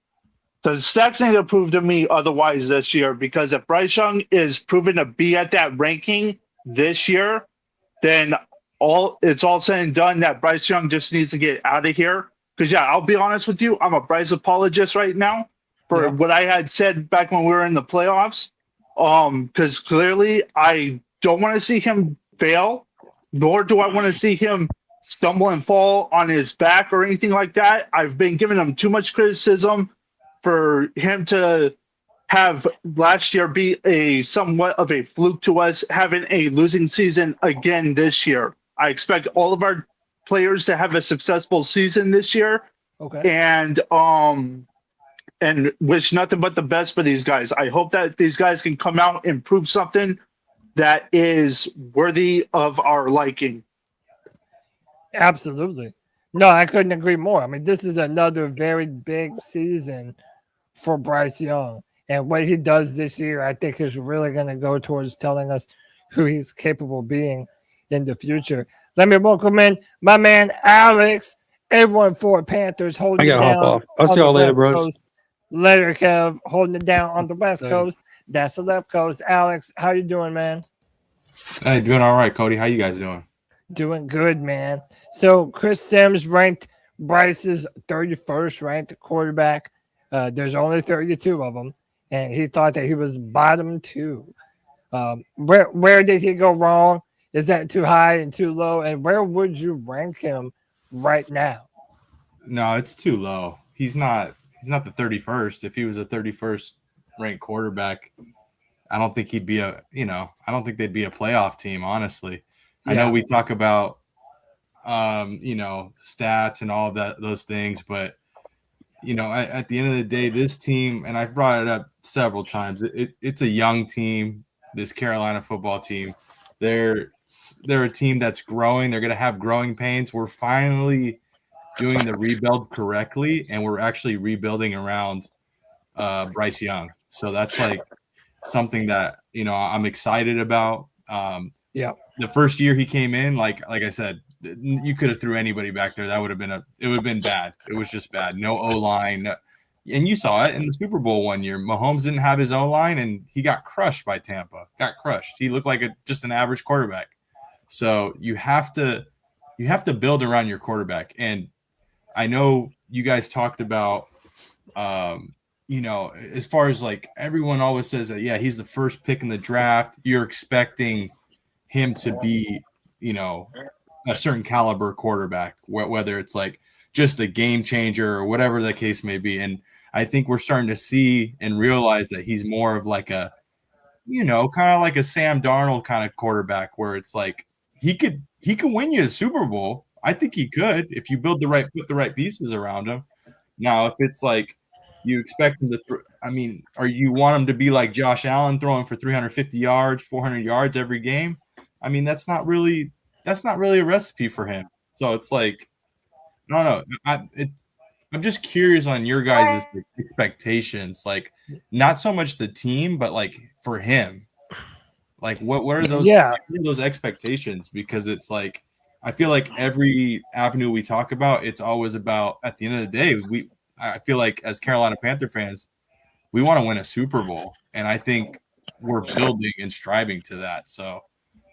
H: stats need to prove to me otherwise this year, because if Bryce Young is proven to be at that ranking this year, then it's all said and done that Bryce Young just needs to get out of here. Because yeah, I'll be honest with you, I'm a Bryce apologist right now for what I had said back when we were in the playoffs. Because clearly I don't want to see him fail, nor do I want to see him stumble and fall on his back or anything like that. I've been giving him too much criticism for him to have last year be a somewhat of a fluke to us having a losing season again this year. I expect all of our players to have a successful season this year.
A: Okay.
H: And wish nothing but the best for these guys. I hope that these guys can come out and prove something that is worthy of our liking.
A: Absolutely. No, I couldn't agree more. I mean, this is another very big season for Bryce Young. And what he does this year, I think, is really going to go towards telling us who he's capable of being in the future. Let me welcome in my man, Alex, 814 Panthers, holding
G: I
A: it
G: gotta
A: down.
G: hop off. I'll
A: on
G: see
A: the
G: y'all later,
A: West
G: bros.
A: Coast. Later, Kev, holding it down on the West
I: Later.
A: Coast. That's the left coast. Alex, how you doing, man?
I: Hey, doing all right, Cody. How you guys doing?
A: Doing good, man. So Chris Sims ranked Bryce's 31st ranked quarterback. There's only 32 of them, and he thought that he was bottom two. Where did he go wrong? Is that too high and too low? And where would you rank him right now?
I: No, it's too low. He's not the 31st. If he was a 31st ranked quarterback, I don't think he'd be I don't think they'd be a playoff team, honestly. I know we talk about stats and all of those things, but at the end of the day, this team, and I've brought it up several times, it's a young team, this Carolina football team. They're a team that's growing. They're going to have growing pains. We're finally doing the rebuild correctly, and we're actually rebuilding around Bryce Young. So that's like something that I'm excited about. The first year he came in, like I said, you could have threw anybody back there. That would have been bad. It was just bad. No O-line. And you saw it in the Super Bowl one year. Mahomes didn't have his O-line, and he got crushed by Tampa. Got crushed. He looked like just an average quarterback. So you have to build around your quarterback. And I know you guys talked about, as far as like everyone always says that, yeah, he's the first pick in the draft. You're expecting him to be, a certain caliber quarterback, whether it's like just a game changer or whatever the case may be. And I think we're starting to see and realize that he's more of like a, kind of like a Sam Darnold kind of quarterback, where it's like he could win you a Super Bowl. I think he could if you put the right pieces around him. Now, if it's like you expect him to, or you want him to be like Josh Allen throwing for 350 yards, 400 yards every game, that's not really that's not really a recipe for him. So it's like, I don't know. I'm just curious on your guys' expectations. Like, not so much the team, but like for him. Like, what are those expectations? Because it's like, I feel like every avenue we talk about, it's always about, at the end of the day, I feel like as Carolina Panther fans, we want to win a Super Bowl, and I think we're building and striving to that. So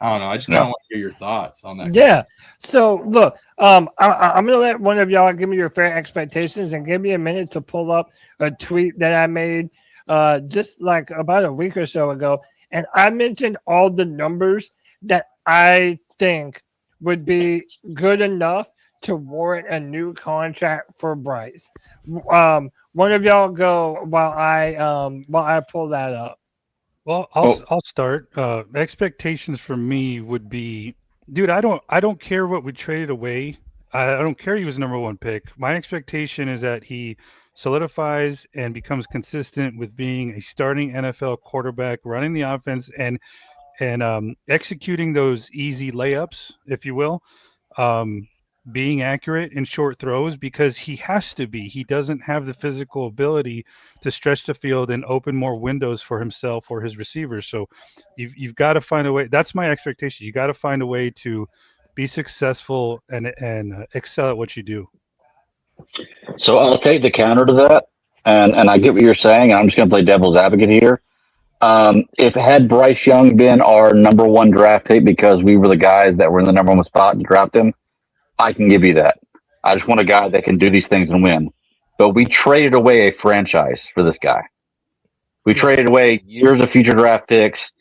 I: I don't know. I just kind of want to hear your thoughts on that.
A: Yeah. So look, I'm gonna let one of y'all give me your fair expectations and give me a minute to pull up a tweet that I made just like about a week or so ago, and I mentioned all the numbers that I think would be good enough to warrant a new contract for Bryce. One of y'all go while I pull that up.
C: Well, I'll start. Expectations for me would be, dude, I don't care what we traded away. I don't care he was number one pick. My expectation is that he solidifies and becomes consistent with being a starting NFL quarterback, running the offense and executing those easy layups, if you will. Being accurate in short throws, because he has to be. He doesn't have the physical ability to stretch the field and open more windows for himself or his receivers. So you've got to find a way. That's my expectation. You got to find a way to be successful and excel at what you do.
B: So I'll take the counter to that, and I get what you're saying, and I'm just going to play devil's advocate here. If had Bryce Young been our number one draft pick because we were the guys that were in the number one spot and draft him, I can give you that. I just want a guy that can do these things and win. But we traded away a franchise for this guy. We traded away years of future draft picks.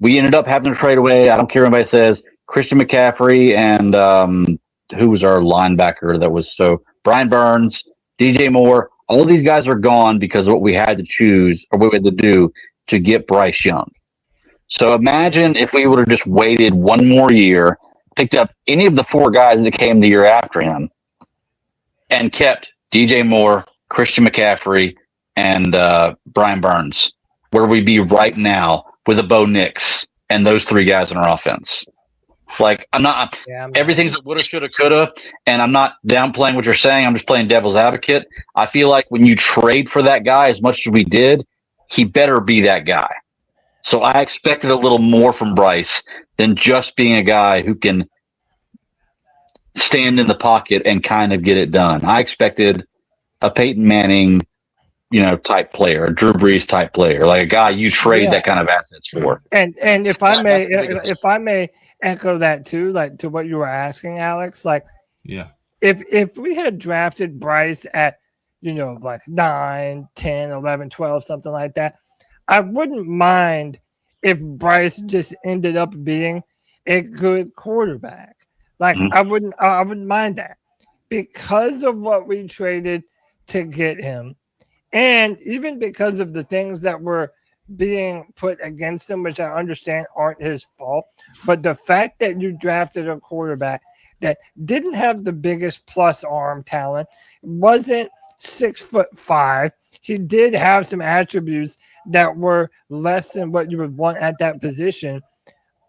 B: We ended up having to trade away, I don't care what anybody says, Christian McCaffrey and who was our linebacker that was Brian Burns, DJ Moore. All these guys are gone because of what we had to choose or what we had to do to get Bryce Young. So imagine if we would have just waited one more year, picked up any of the four guys that came the year after him, and kept DJ Moore, Christian McCaffrey, and Brian Burns, where we'd be right now with a Bo Nix and those three guys in our offense. Like, everything's a woulda, shoulda, coulda, and I'm not downplaying what you're saying. I'm just playing devil's advocate. I feel like when you trade for that guy as much as we did, he better be that guy. So I expected a little more from Bryce than just being a guy who can stand in the pocket and kind of get it done. I expected a Peyton Manning, type player, a Drew Brees type player, like a guy you trade that kind of assets for.
A: And if I may echo that too, like to what you were asking, Alex, like if we had drafted Bryce at like 9, 10, 11, 12, something like that, I wouldn't mind if Bryce just ended up being a good quarterback. Like I wouldn't mind that because of what we traded to get him. And even because of the things that were being put against him, which I understand aren't his fault, but the fact that you drafted a quarterback that didn't have the biggest plus arm talent, wasn't 6'5", he did have some attributes that were less than what you would want at that position.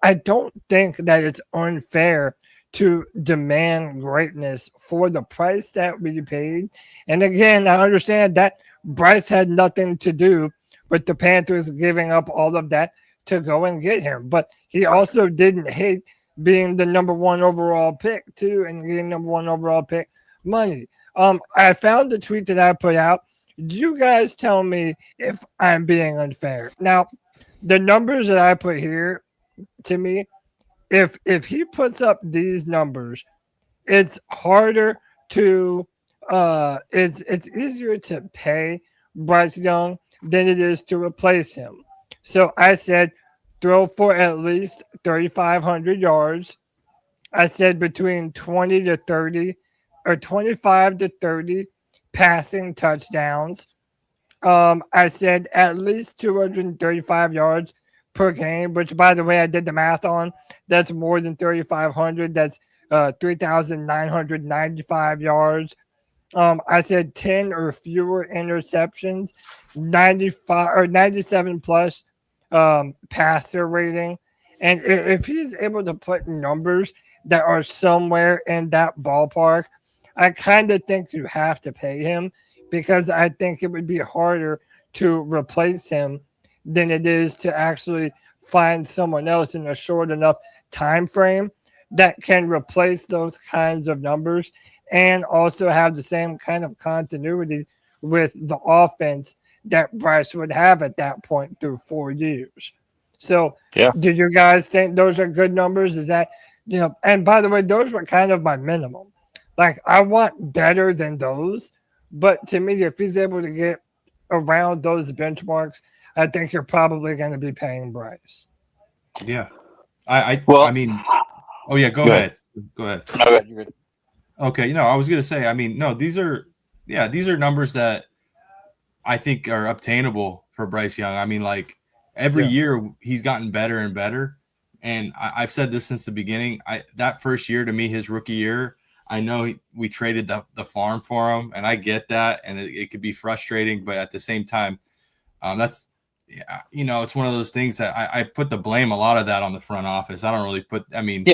A: I don't think that it's unfair to demand greatness for the price that we paid. And again, I understand that Bryce had nothing to do with the Panthers giving up all of that to go and get him. But he also didn't hate being the number one overall pick too, and getting number one overall pick money. I found the tweet that I put out. You guys tell me if I'm being unfair. Now, the numbers that I put here, to me, if he puts up these numbers, it's harder to it's easier to pay Bryce Young than it is to replace him. So I said throw for at least 3,500 yards. I said between 20 to 30 or 25 to 30 passing touchdowns. I said at least 235 yards per game, which, by the way, I did the math on. That's more than 3,500. That's 3,995 yards. I said 10 or fewer interceptions, 95 or 97 plus passer rating. And if he's able to put numbers that are somewhere in that ballpark, I kind of think you have to pay him because I think it would be harder to replace him than it is to actually find someone else in a short enough time frame that can replace those kinds of numbers and also have the same kind of continuity with the offense that Bryce would have at that point through 4 years. So,
B: Yeah.
A: did you guys think those are good numbers? Is that, and by the way, those were kind of my minimum. Like, I want better than those, but to me, if he's able to get around those benchmarks, I think you're probably going to be paying Bryce.
I: Yeah.
B: Well,
I: I mean, oh yeah, go ahead. Go ahead.
B: No, go ahead. You're good.
I: Okay, I was gonna say, I mean, no, these are numbers that I think are obtainable for Bryce Young. I mean, like every year he's gotten better and better. And I've said this since the beginning. That first year to me, his rookie year, I know we traded the farm for him, and I get that, and it could be frustrating, but at the same time, that's it's one of those things that I put the blame a lot of that on the front office. I don't really put. I mean,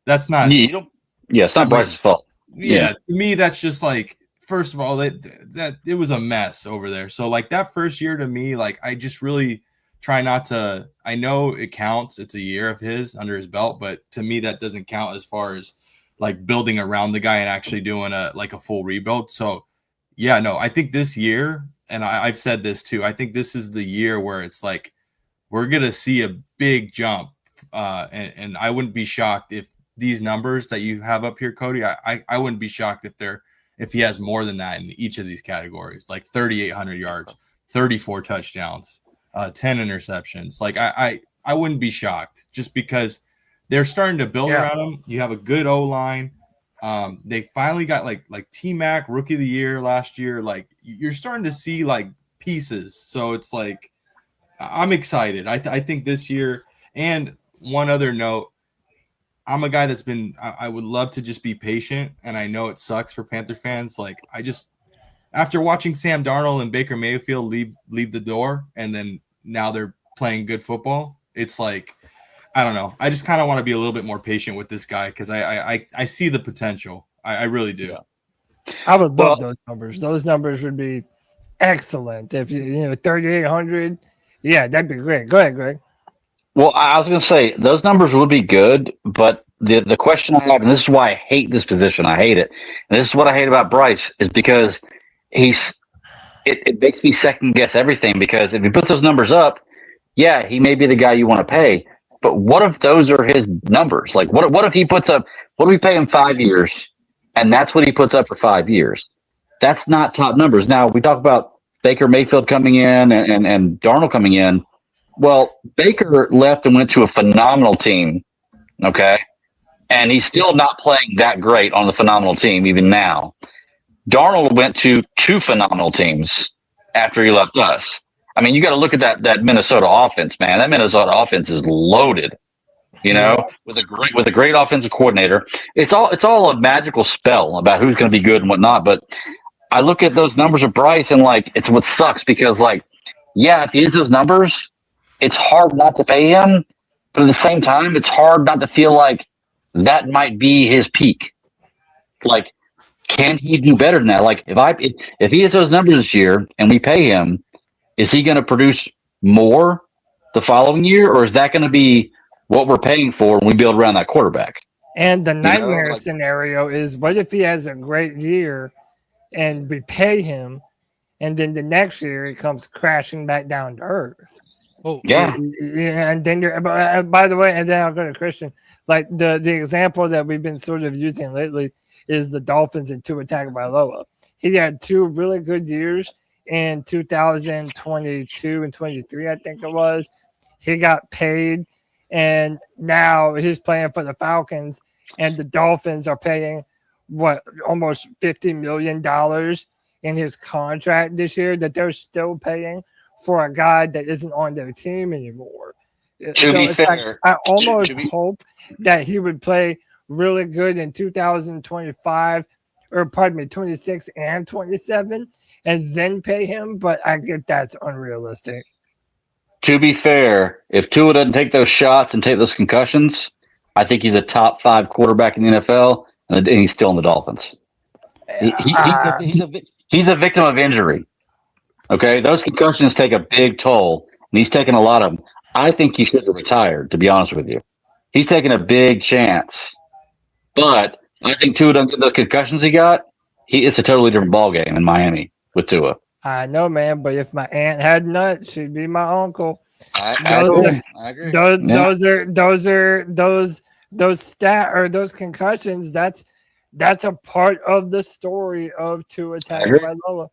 I: that's not.
B: It's not Bryce's fault.
I: Yeah, to me, that's just like, first of all, that it was a mess over there. So like that first year to me, like I just really try not to. I know it counts. It's a year of his under his belt, but to me that doesn't count as far as like building around the guy and actually doing a full rebuild. So yeah, no, I think this year, and I've said this too, I think this is the year where it's like we're gonna see a big jump, and I wouldn't be shocked if these numbers that you have up here, Cody, I wouldn't be shocked if he has more than that in each of these categories, like 3,800 yards, 34 touchdowns, 10 interceptions. Like I wouldn't be shocked just because they're starting to build around him. You have a good O-line. They finally got like T-Mac, rookie of the year last year. Like you're starting to see like pieces. So it's like, I'm excited. I think this year, and one other note, I'm a guy that's I would love to just be patient, and I know it sucks for Panther fans. Like after watching Sam Darnold and Baker Mayfield leave the door, and then now they're playing good football, it's like, I don't know. I just kind of want to be a little bit more patient with this guy because I see the potential. I really do.
A: I would love those numbers. Those numbers would be excellent. If 3,800, yeah, that'd be great. Go ahead, Greg.
B: Well, I was going to say those numbers would be good, but the question I have, and this is why I hate this position, I hate it, and this is what I hate about Bryce, is because it makes me second guess everything. Because if he puts those numbers up, yeah, he may be the guy you want to pay, but what if those are his numbers? Like, what if he puts up? What if we pay him 5 years, and that's what he puts up for 5 years? That's not top numbers. Now we talk about Baker Mayfield coming in and Darnold coming in. Well, Baker left and went to a phenomenal team, okay? And he's still not playing that great on the phenomenal team even now. Darnold went to 2 phenomenal teams after he left us. I mean, you got to look at that Minnesota offense, man. That Minnesota offense is loaded, with a great offensive coordinator. It's all a magical spell about who's going to be good and whatnot. But I look at those numbers of Bryce and like, it's what sucks because like, yeah, if he hits those numbers, it's hard not to pay him, but at the same time, it's hard not to feel like that might be his peak. Like, can he do better than that? Like, if he hits those numbers this year and we pay him, is he going to produce more the following year, or is that going to be what we're paying for when we build around that quarterback?
A: And the nightmare scenario is, what if he has a great year and we pay him, and then the next year he comes crashing back down to earth?
C: Oh
B: yeah,
A: and then by the way, and then I'll go to Christian. Like the example that we've been sort of using lately is the Dolphins and Tua Tagovailoa. He had 2 really good years in 2022 and 23, I think it was. He got paid, and now he's playing for the Falcons, and the Dolphins are paying almost $50 million in his contract this year that they're still paying for a guy that isn't on their team anymore.
B: To be fair,
A: I almost hope that he would play really good in 2025, or pardon me, 26 and 27, and then pay him. But I get that's unrealistic.
B: To be fair, if Tua doesn't take those shots and take those concussions, I think he's a top 5 quarterback in the NFL, and he's still in the Dolphins. He's a victim of injury. Okay, those concussions take a big toll, and he's taken a lot of them. I think he should have retired, to be honest with you. He's taking a big chance. But I think Tua doesn't get the concussions he got. It's a totally different ballgame in Miami with Tua.
A: I know, man, but if my aunt had nuts, she'd be my uncle.
B: I agree.
A: Those concussions, that's a part of the story of Tua Tagovailoa.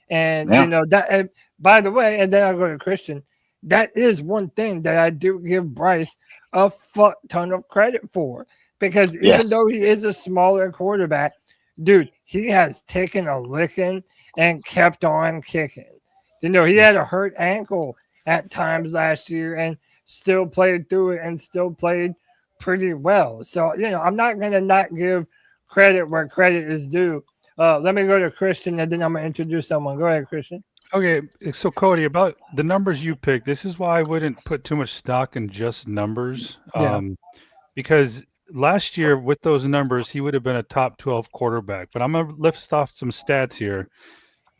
A: And you know that. And by the way, and then I'll go to Christian. That is one thing that I do give Bryce a fuck ton of credit for, because even though he is a smaller quarterback, dude, he has taken a licking and kept on kicking. You know, he had a hurt ankle at times last year and still played through it and still played pretty well. So, you know, I'm not going to not give credit where credit is due. Let me go to Christian, and then I'm going to introduce someone. Go ahead, Christian.
C: Okay, so Cody, about the numbers you picked, this is why I wouldn't put too much stock in just numbers. Because last year with those numbers, he would have been a top 12 quarterback. But I'm going to lift off some stats here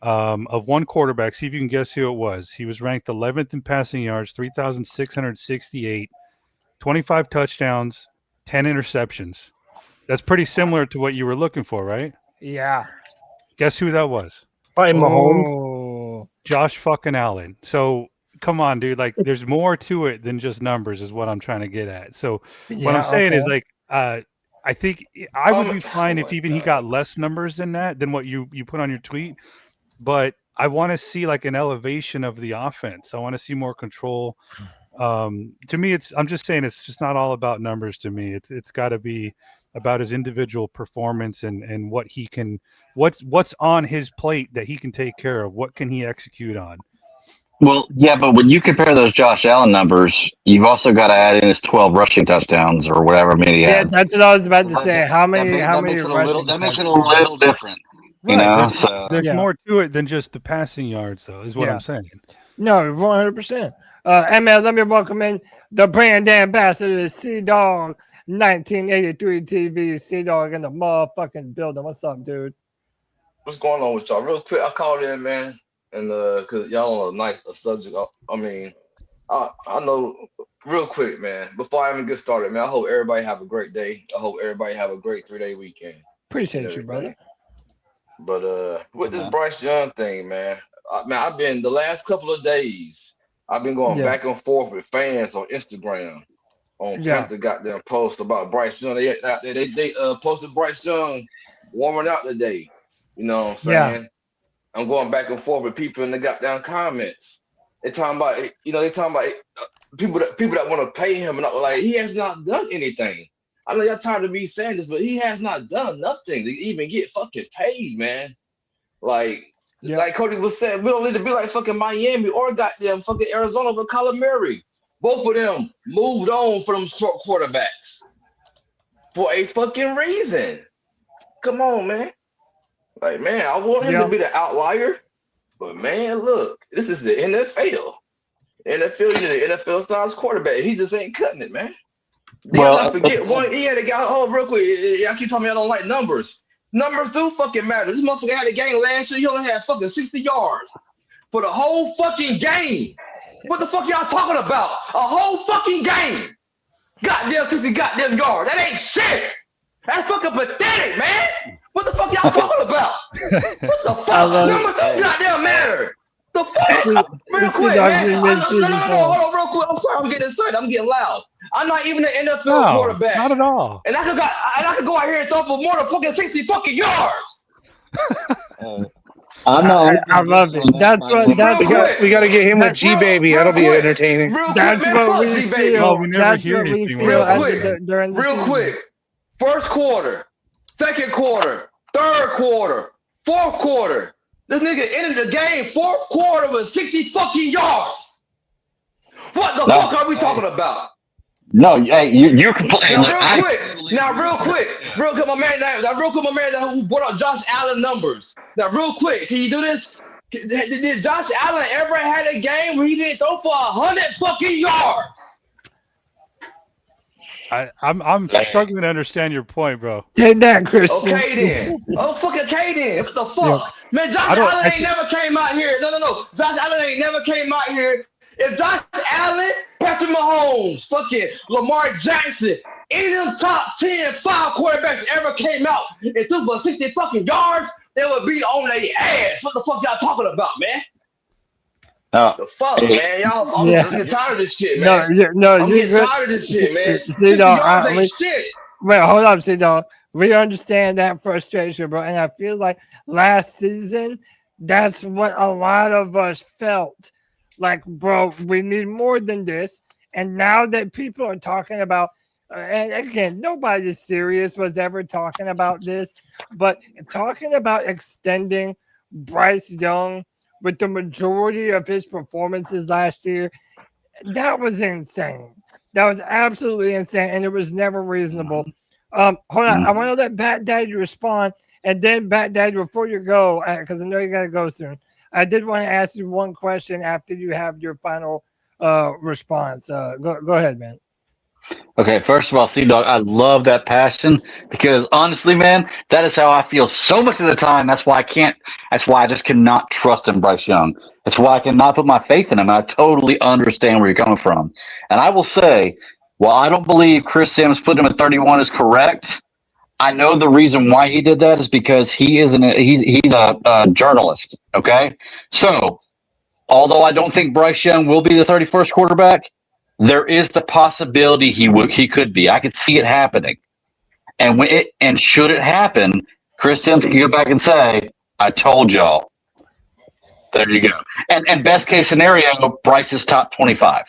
C: of one quarterback. See if you can guess who it was. He was ranked 11th in passing yards, 3,668, 25 touchdowns, 10 interceptions. That's pretty similar to what you were looking for, right?
A: Yeah.
C: Guess who that was?
F: Probably Mahomes.
C: Josh fucking Allen. So come on, dude. Like, there's more to it than just numbers, is what I'm trying to get at. So what I'm saying is, like, I think I would be fine if even he got less numbers than that, than what you put on your tweet. But I want to see like an elevation of the offense. I want to see more control. To me, I'm just saying it's just not all about numbers. To me, it's got to be about his individual performance and what he can, what's on his plate that he can take care of. What can he execute on?
B: Well, yeah, but when you compare those Josh Allen numbers, you've also got to add in his 12 rushing touchdowns or whatever many he had.
A: That's what I was about to say. How many
B: That makes it a little different.
C: Right,
B: you know, so
C: there's more to it than just the passing yards, though, is what I'm saying.
A: No, 100%. And man, let me welcome in the brand ambassador, C-Dog, 1983 TV, C-Dog in the motherfucking building. What's up, dude?
J: What's going on with y'all? Real quick, I called in, man, and because y'all on a subject. I mean, I know real quick, man. Before I even get started, man, I hope everybody have a great day. I hope everybody have a great 3-day weekend.
A: Appreciate you, brother.
J: But with this Bryce Young thing, man, I've been the last couple of days. I've been going back and forth with fans on Instagram on Panther goddamn post about Bryce Young. They posted Bryce Young warming out today. You know what I'm saying? I'm going back and forth with people in the goddamn comments. They talking about people that want to pay him, and like he has not done anything. I know y'all tired of me saying this, but he has not done nothing to even get fucking paid, man. Like Cody was saying, we don't need to be like fucking Miami or goddamn fucking Arizona with Kyler Murray. Both of them moved on from them short quarterbacks for a fucking reason. Come on, man. Like, man, I want him to be the outlier, but man, look, this is the NFL. NFL, the NFL size quarterback. He just ain't cutting it, man. I forget one. He had a guy. Oh, real quick. I keep telling me I don't like numbers. Numbers do fucking matter. This motherfucker had a game last year. He only had fucking 60 yards for the whole fucking game. What the fuck y'all talking about? A whole fucking game. Goddamn 60 goddamn yards. That ain't shit. That's fucking pathetic, man. What the fuck y'all talking about? What the fuck? Numbers do goddamn matter. The fuck? Real quick, man. Hold on, real quick. I'm sorry. I'm getting excited. I'm getting loud. I'm not even an NFL quarterback.
C: Not at all.
J: And I could go out here and throw for more than fucking 60 fucking yards.
A: I love it. That's what.
F: We got to get him with G Baby. That'll be entertaining.
A: That's what we feel. That's what we feel.
J: Real quick. First quarter, second quarter, third quarter, fourth quarter. This nigga ended the game fourth quarter with 60 fucking yards. What the fuck are we talking about?
B: No, hey, you're complaining.
J: Real quick, my man who brought up Josh Allen numbers. Now, real quick, can you do this? Did Josh Allen ever had a game where he didn't throw for 100 fucking yards?
C: I'm struggling to understand your point, bro.
A: Take that, Christian.
J: Okay then. Oh fucking okay then. What the fuck? Man, Josh Allen ain't never came out here. No. Josh Allen ain't never came out here. If Josh Allen, Patrick Mahomes, fucking Lamar Jackson, any of them top 10 5 quarterbacks ever came out and threw for 60 fucking yards, they would be on their ass. What the fuck y'all talking about, man? The fuck, man? Y'all, I'm getting tired of this shit, man. I'm getting tired of this shit, man.
A: See, dog,
J: shit.
A: Wait, hold up, see, dog. We understand that frustration, bro. And I feel like last season, that's what a lot of us felt. Like, bro, we need more than this. And now that people are talking about, and again, nobody serious was ever talking about this, but talking about extending Bryce Young with the majority of his performances last year, that was insane. That was absolutely insane, and it was never reasonable. Hold on, I want to let Bat Daddy respond, and then Bat Daddy, before you go, because I know you got to go soon, I did want to ask you one question after you have your final response. Go ahead, man.
B: Okay, first of all, C-Dog, I love that passion because honestly, man, that is how I feel so much of the time. That's why I just cannot trust in Bryce Young. That's why I cannot put my faith in him. I totally understand where you're coming from. And I will say, while I don't believe Chris Sims putting him at 31 is correct, I know the reason why he did that is because he's a journalist, okay? So, although I don't think Bryce Young will be the 31st quarterback, there is the possibility he could be. I could see it happening. And should it happen, Chris Sims can go back and say, I told y'all. There you go. And best case scenario, Bryce is top 25.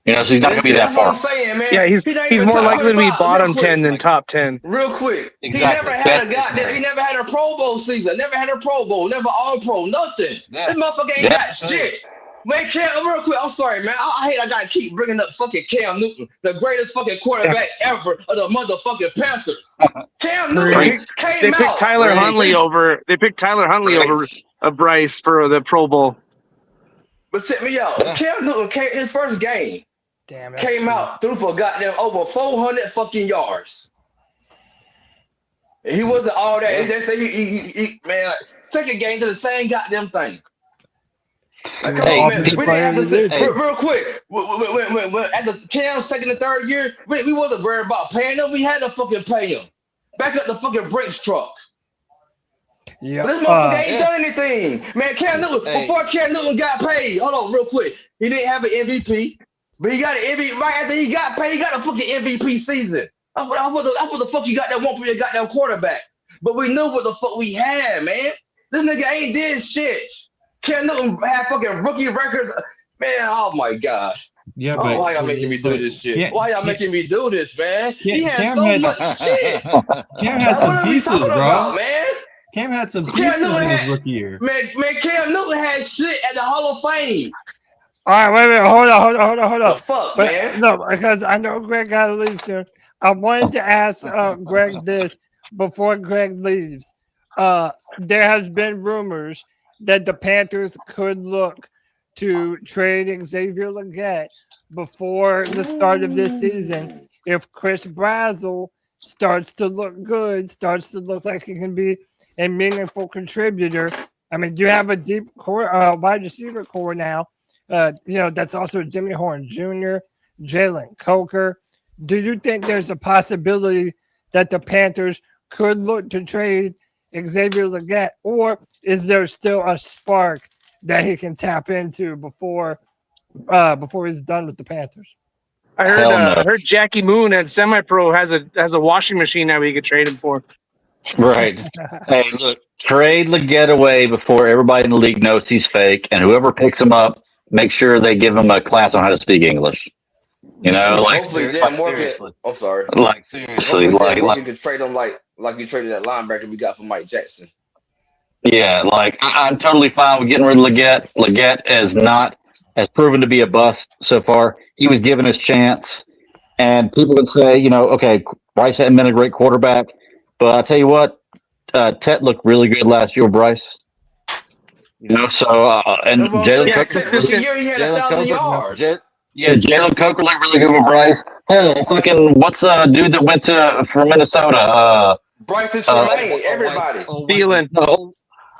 B: You know, so he's not going to be that far.
J: That's what I'm saying, man.
F: Yeah, he's more likely to be bottom 10 than top 10.
J: Real quick.
B: Exactly.
J: He never had a Pro Bowl season. Never had a Pro Bowl. Never All-Pro. Nothing.
B: Yeah.
J: This motherfucker ain't got shit. Man, real quick, I'm sorry, man. I hate I gotta keep bringing up fucking Cam Newton, the greatest fucking quarterback ever of the motherfucking Panthers. Cam Newton came out.
F: They picked Tyler Huntley over Bryce for the Pro Bowl.
J: But check me out.
B: Yeah.
J: Cam Newton his first game. Came out, threw for goddamn over 400 fucking yards. And he wasn't all that. They say he man, second game to the same goddamn thing. Like, come on, man. We didn't have to real quick. When at the Cam's second and third year, we wasn't worried about paying them. We had to fucking pay him. Back up the fucking brakes truck.
A: Yeah.
J: This motherfucker ain't done anything. Man, Cam Newton, before Cam Newton got paid, hold on real quick. He didn't have an MVP, but he got an MVP right after he got paid. He got a fucking MVP season. I what the fuck you got that one for your goddamn quarterback. But we knew what the fuck we had, man. This nigga ain't did shit. Cam Newton had fucking rookie records. Man, oh my gosh.
I: Yeah, but
J: why y'all making me do this shit? Why y'all making me do this, man? He had so much shit.
I: Cam had some pieces, bro.
J: About, man?
I: Cam had some pieces in his rookie year.
J: Man, Cam Newton had shit at the Hall of Fame.
A: All right, wait, hold on.
J: The fuck, man?
A: No, because I know Greg got to leave soon. I wanted to ask Greg this before Greg leaves. There has been rumors that the Panthers could look to trade Xavier Legette before the start of this season if Chris Brazzell starts to look good, starts to look like he can be a meaningful contributor. I mean, you have a deep core, wide receiver core now. That's also Jimmy Horn Jr., Jalen Coker. Do you think there's a possibility that the Panthers could look to trade Xavier Legette, or is there still a spark that he can tap into before he's done with the Panthers?
F: I heard Jackie Moon at Semi-Pro has a washing machine now we could trade him for.
B: Right. Hey, look, trade Legette away before everybody in the league knows he's fake, and whoever picks him up, make sure they give him a class on how to speak English. You know,
J: seriously. I'm sorry.
B: Like seriously, like
J: you could trade him like you traded that linebacker we got from Mike Jackson.
B: Yeah, like I'm totally fine with getting rid of Legette. Legette has proven to be a bust so far. He was given his chance, and people would say, okay, Bryce hadn't been a great quarterback, but I tell you what, Tet looked really good last year with Bryce. So and Jalen Coker.
J: He had 1,000 yards.
B: Jalen Coker looked really good with Bryce. Hell, fucking what's dude that went for Minnesota?
J: Bryce and Tremaine, everybody.
F: Thielen.
B: No,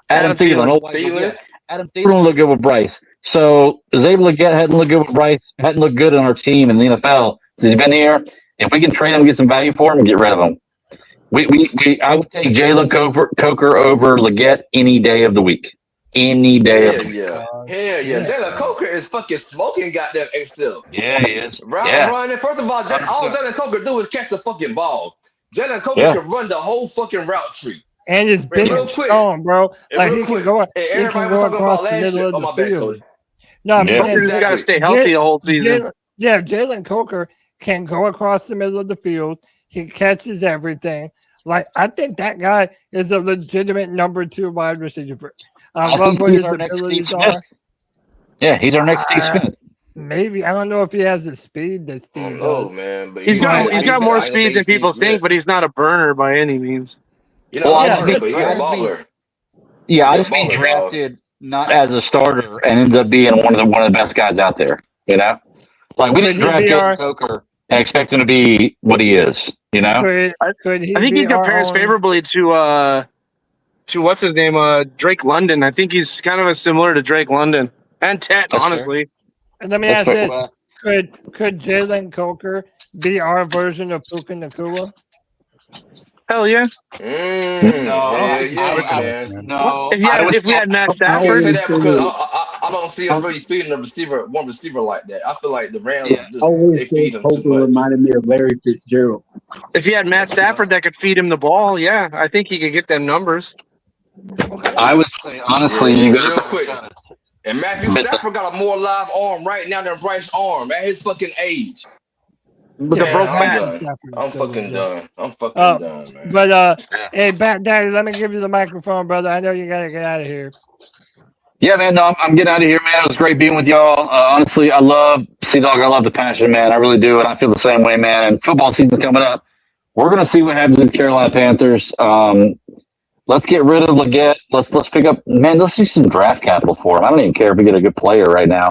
B: Adam
F: Adam
B: Thielen. Oh,
J: Thielen.
B: Adam Thielen looked good with Bryce. So Xavier Legette hadn't looked good with Bryce. Hadn't looked good on our team in the NFL since he's been here. If we can trade him, get some value for him, and get rid of him. I would take Jalen Coker over Legette any day of the week. Any day of the week.
J: Hell yeah. Jalen Coker is fucking smoking goddamn Excel.
B: Yeah, he is.
J: Running. First of all, all Jalen Coker do is catch the fucking ball. Jalen Coker can run the whole fucking route tree.
A: And it's big and strong, bro. Like he can go across the middle of the field. No, I'm saying
F: he's got to stay healthy the whole season.
A: Jalen Coker can go across the middle of the field. He catches everything. Like, I think that guy is a legitimate number 2 wide receiver. I love what his abilities are.
B: Yeah, he's our next Steve Smith.
A: Maybe. I don't know if he has the speed that Steve does.
J: Man, but
F: he's got more speed than people think, but he's not a burner by any means.
J: You know, I just
B: mean drafted not as a starter and ends up being one of the best guys out there. You know, like we didn't draft Jalen Coker and expect him to be what he is. You know,
F: I think he compares favorably to what's his name, Drake London. I think he's kind of similar to Drake London and Tet, honestly.
A: Fair. And let me ask this: Could Jalen Coker be our version of Puka Nacua?
F: Hell yeah.
B: No.
F: If we had Matt Stafford,
J: I because I don't see him really feeding one receiver like that. I feel like the Rams they feed him too much.
G: Reminded me of Larry Fitzgerald.
F: If you had Matt Stafford that could feed him the ball, yeah, I think he could get them numbers.
B: I would say honestly,
J: real quick. And Matthew Stafford got a more live arm right now than Bryce arm at his fucking age.
F: With the broke back.
J: I'm fucking done. Done, man.
A: But hey, Bat Daddy, let me give you the microphone, brother. I know you gotta get out of here.
B: Yeah, man. No, I'm getting out of here, man. It was great being with y'all. Honestly, I love Sea-Dog. I love the passion, man. I really do, and I feel the same way, man. And football season's coming up. We're gonna see what happens with the Carolina Panthers. Let's get rid of Legette. Let's pick up, man. Let's do some draft capital for him. I don't even care if we get a good player right now.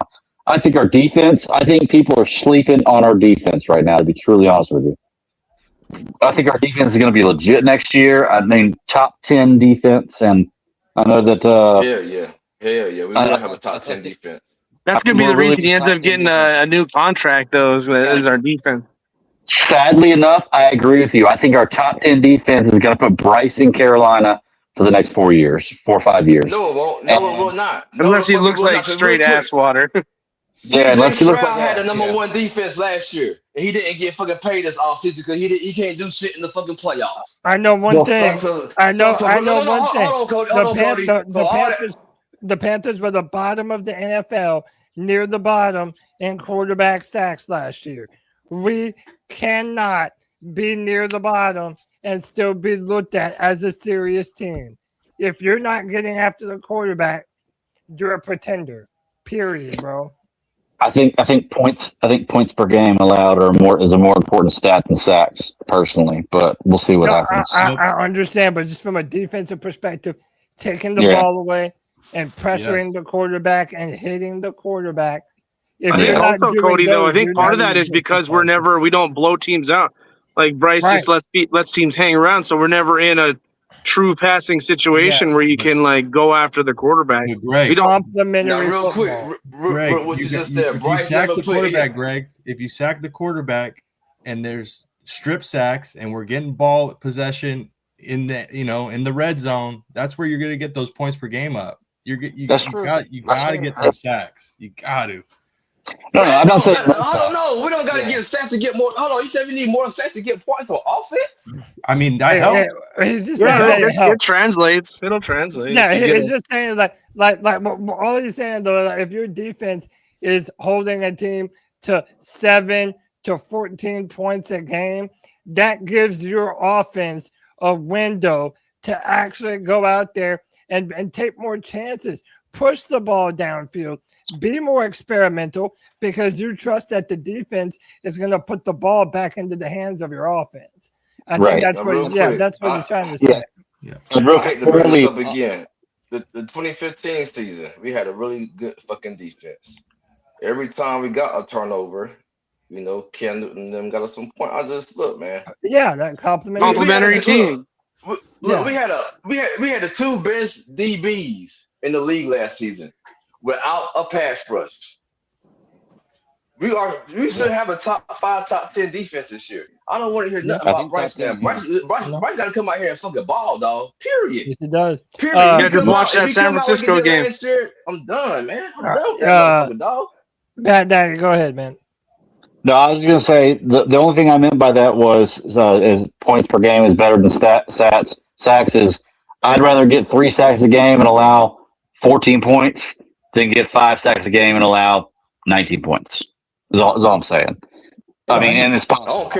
B: I think our defense. I think people are sleeping on our defense right now. To be truly honest with you, I think our defense is going to be legit next year. I mean, top 10 defense, and I know that.
J: Yeah. We will have a top 10 defense.
F: That's going to be the reason he ends up getting a new contract, though, is our defense.
B: Sadly enough, I agree with you. I think our top 10 defense is going to put Bryce in Carolina for the next 4 or 5 years.
J: No, it won't. No, it will not.
F: Unless he looks like straight ass water.
B: Yeah, unless he looks like
J: had the number 1 defense last year, and he didn't get fucking paid this offseason because he can't do shit in the fucking playoffs.
A: I know one thing. I know one thing.
J: Hold on, Cody.
A: The Panthers were the bottom of the NFL, near the bottom in quarterback sacks last year. We cannot be near the bottom and still be looked at as a serious team. If you're not getting after the quarterback, you're a pretender. Period, bro.
B: I think points per game allowed is a more important stat than sacks, personally. But we'll see what happens.
A: I understand, but just from a defensive perspective, taking the ball away and pressuring the quarterback and hitting the quarterback.
F: I think also, Cody, though, I think part of that is because we don't blow teams out. Like Bryce just lets teams hang around, so we're never in a true passing situation where you can go after the quarterback.
I: Greg,
A: we don't complimentary.
J: Real quick,
I: Greg,
J: what you just
I: said.
J: If you
I: sack the quarterback, Greg, if you sack the quarterback and there's strip sacks and we're getting ball possession in the in the red zone, that's where you're going to get those points per game up. You got to get some sacks. You got to.
B: No, I'm not saying.
J: I don't know. We don't got to get sacks to get more. Hold on, you said we need more sacks to get points on offense.
I: I mean, that helps.
F: It translates. It'll translate.
A: Yeah, it's just saying like all he's saying though. If your defense is holding a team to 7 to 14 points a game, that gives your offense a window to actually go out there and take more chances, push the ball downfield. Be more experimental because you trust that the defense is going to put the ball back into the hands of your offense. I think that's what he's trying to say.
J: Yeah. I hate to bring this up again. The 2015 season, we had a really good fucking defense. Every time we got a turnover, Cam Newton and them got us some point. I just look, man.
A: Yeah, that
F: Complimentary team.
J: Look, we had the two best DBs in the league last season without a pass rush. We should have a top 5, top 10 defense this year. I don't want to hear nothing about Bryce now. Bryce got to come out here and fucking ball, dog. Period.
A: Yes, it does.
F: You got to watch that San Francisco game.
J: Year, I'm done, man. I'm done with that motherfucker, dog.
A: Bad Daddy, go ahead, man.
B: No, I was going to say the only thing I meant by that was is points per game is better than sacks. Is I'd rather get 3 sacks a game and allow 14 points than get 5 sacks a game and allow 19 points. Is all I'm saying. I mean, and it's possible.
J: I don't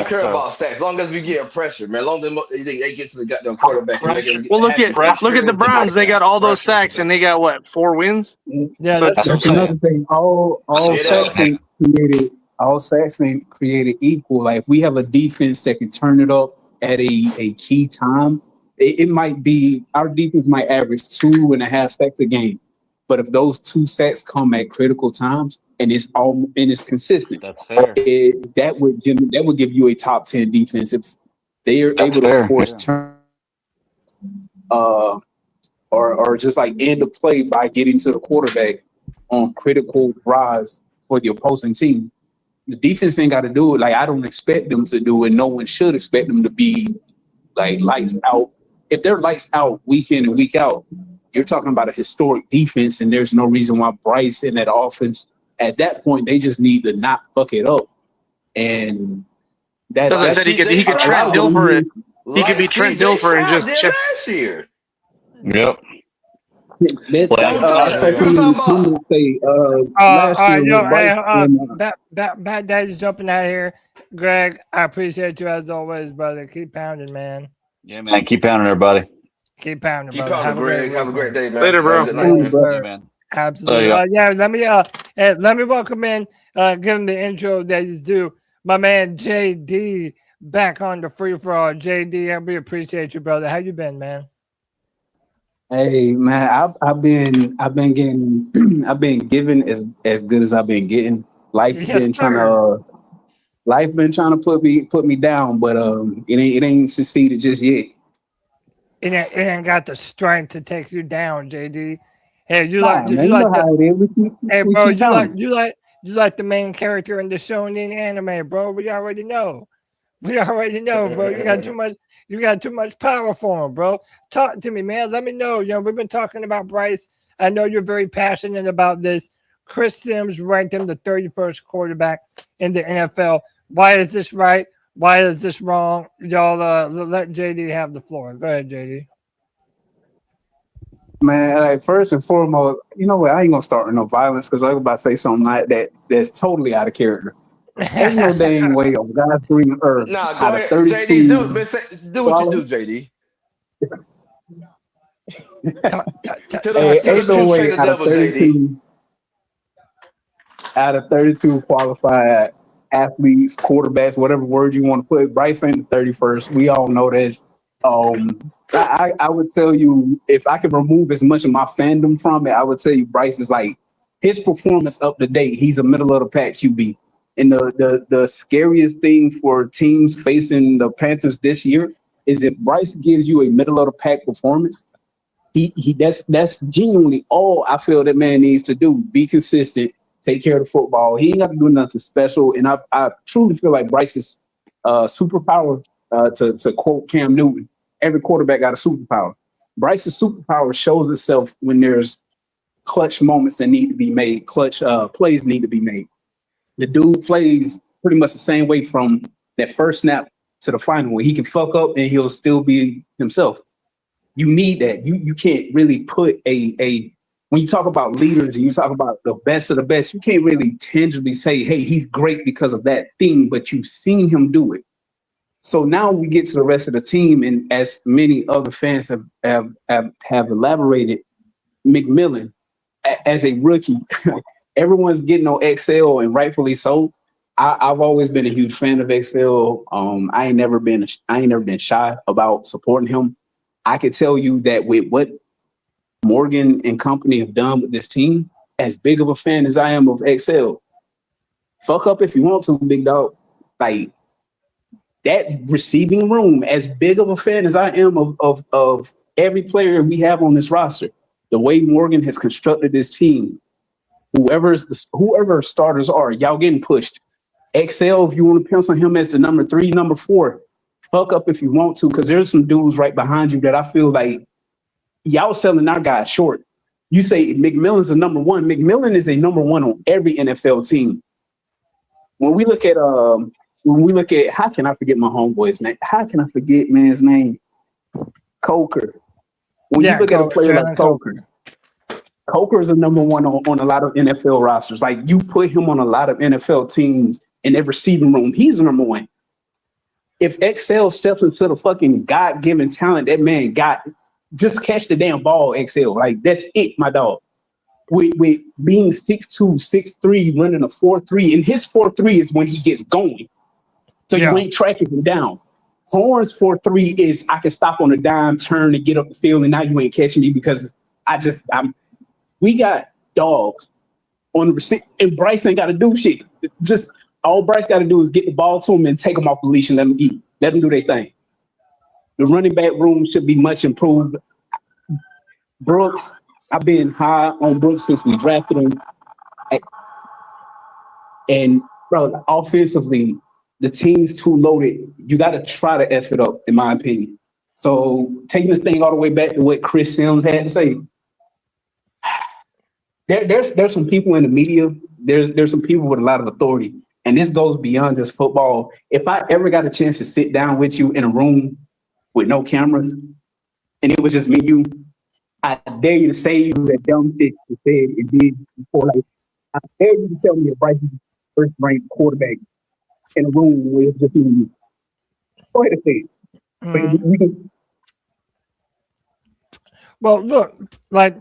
J: care about sacks. As long as we get pressure, man. As long as they get to the goddamn quarterback.
F: Well, look at the Browns. They got all those sacks, and they got what, 4 wins?
A: Yeah,
F: so
K: that's another thing. All sacks ain't created equal. Like if we have a defense that can turn it up at a key time, it might be our defense might average 2.5 sacks a game. But if those 2 sacks come at critical times and it's consistent,
B: that's fair.
K: That would give you a top 10 defense if they are able to force turn, or just like end the play by getting to the quarterback on critical drives for the opposing team. The defense ain't got to do it. Like I don't expect them to do it. No one should expect them to be like lights out. If they're lights out week in and week out, you're talking about a historic defense, and there's no reason why Bryce in that offense, at that point, they just need to not fuck it up. And that's
F: I said he could Trent Dilfer it. He could be Trent Dilfer and just chip.
J: Last year.
B: Yep.
A: Bad Daddy's jumping out here. Greg, I appreciate you as always, brother. Keep pounding, man.
B: Yeah, man. Keep pounding, everybody.
A: Keep pounding,
J: Keep
A: brother.
J: pounding, Greg. Have a great day, man.
F: Later, bro.
B: Man.
A: Absolutely. Let me welcome in, give him the intro that he's due. My man JD back on the free for all. JD, we appreciate you, brother. How you been, man?
K: Hey man, I've been giving as good as I've been getting. Life been trying to put me down, but it ain't succeeded just yet.
A: It ain't got the strength to take you down, JD. Hey, you like the main character in the shonen anime, bro. We already know, bro. You got too much power for him, bro. Talk to me, man. Let me know. We've been talking about Bryce. I know you're very passionate about this. Chris Sims ranked him the 31st quarterback in the NFL. Why is this right? Why is this wrong? Y'all let JD have the floor. Go ahead, JD.
K: Man, like first and foremost, you know what? I ain't gonna start with no violence because I was about to say something like that that's totally out of character. Ain't no dang way on God's green earth.
J: Nah, go ahead, JD. Do what you do, JD.
K: Ain't no way out of 32 qualified athletes, quarterbacks, whatever word you want to put. Bryce ain't the 31st. We all know that. I would tell you, if I could remove as much of my fandom from it, I would tell you Bryce is like his performance up to date. He's a middle of the pack QB. And the scariest thing for teams facing the Panthers this year is if Bryce gives you a middle of the pack performance, that's genuinely all I feel that man needs to do. Be consistent, take care of the football. He ain't got to do nothing special. And I truly feel like Bryce's superpower, to quote Cam Newton, every quarterback got a superpower. Bryce's superpower shows itself when there's clutch moments that need to be made, clutch plays need to be made. The dude plays pretty much the same way from that first snap to the final, where he can fuck up and he'll still be himself. You need that. You can't really put when you talk about leaders and you talk about the best of the best, you can't really tangibly say, hey, he's great because of that thing, but you've seen him do it. So now we get to the rest of the team, and as many other fans have elaborated, McMillan as a rookie, everyone's getting on XL, and rightfully so. I've always been a huge fan of XL. I ain't never been shy about supporting him. I could tell you that with what Morgan and company have done with this team, as big of a fan as I am of XL, Fuck up if you want to, big dog. Like that receiving room, as big of a fan as I am of every player we have on this roster, the way Morgan has constructed this team, whoever starters are, y'all getting pushed. XL, if you want to pencil him as the number 3, number 4, fuck up if you want to, because there's some dudes right behind you that I feel like y'all selling our guys short. You say McMillan's a number 1. McMillan is a number 1 on every NFL team. When we look at how can I forget my homeboy's name? How can I forget man's name? Coker. When you look at a player like Coker, Coker is a number 1 on a lot of NFL rosters. Like you put him on a lot of NFL teams in their receiving room, he's number 1. If XL steps into the fucking God-given talent that man got, just catch the damn ball, XL. Like that's it, my dog. With being 6'2", 6'3", running a 4.3, and his 4.3 is when he gets going. So you ain't tracking him down. Horn's 4.3 is I can stop on a dime, turn, and get up the field, and now you ain't catching me because we got dogs on the receipt, and Bryce ain't got to do shit. Just all Bryce got to do is get the ball to him and take him off the leash and let him eat. Let them do their thing. The running back room should be much improved. Brooks, I've been high on Brooks since we drafted him. And, bro, offensively, the team's too loaded. You got to try to F it up, in my opinion. So taking this thing all the way back to what Chris Sims had to say, there's some people in the media, there's some people with a lot of authority, and this goes beyond just football. If I ever got a chance to sit down with you in a room with no cameras, and it was just me and you, I dare you to say that dumb shit you said and did before. Like, I dare you to tell me that Bryce is the first-ranked quarterback in a room where it's just me and you. Go ahead and say it.
A: Mm-hmm. Well, look, like,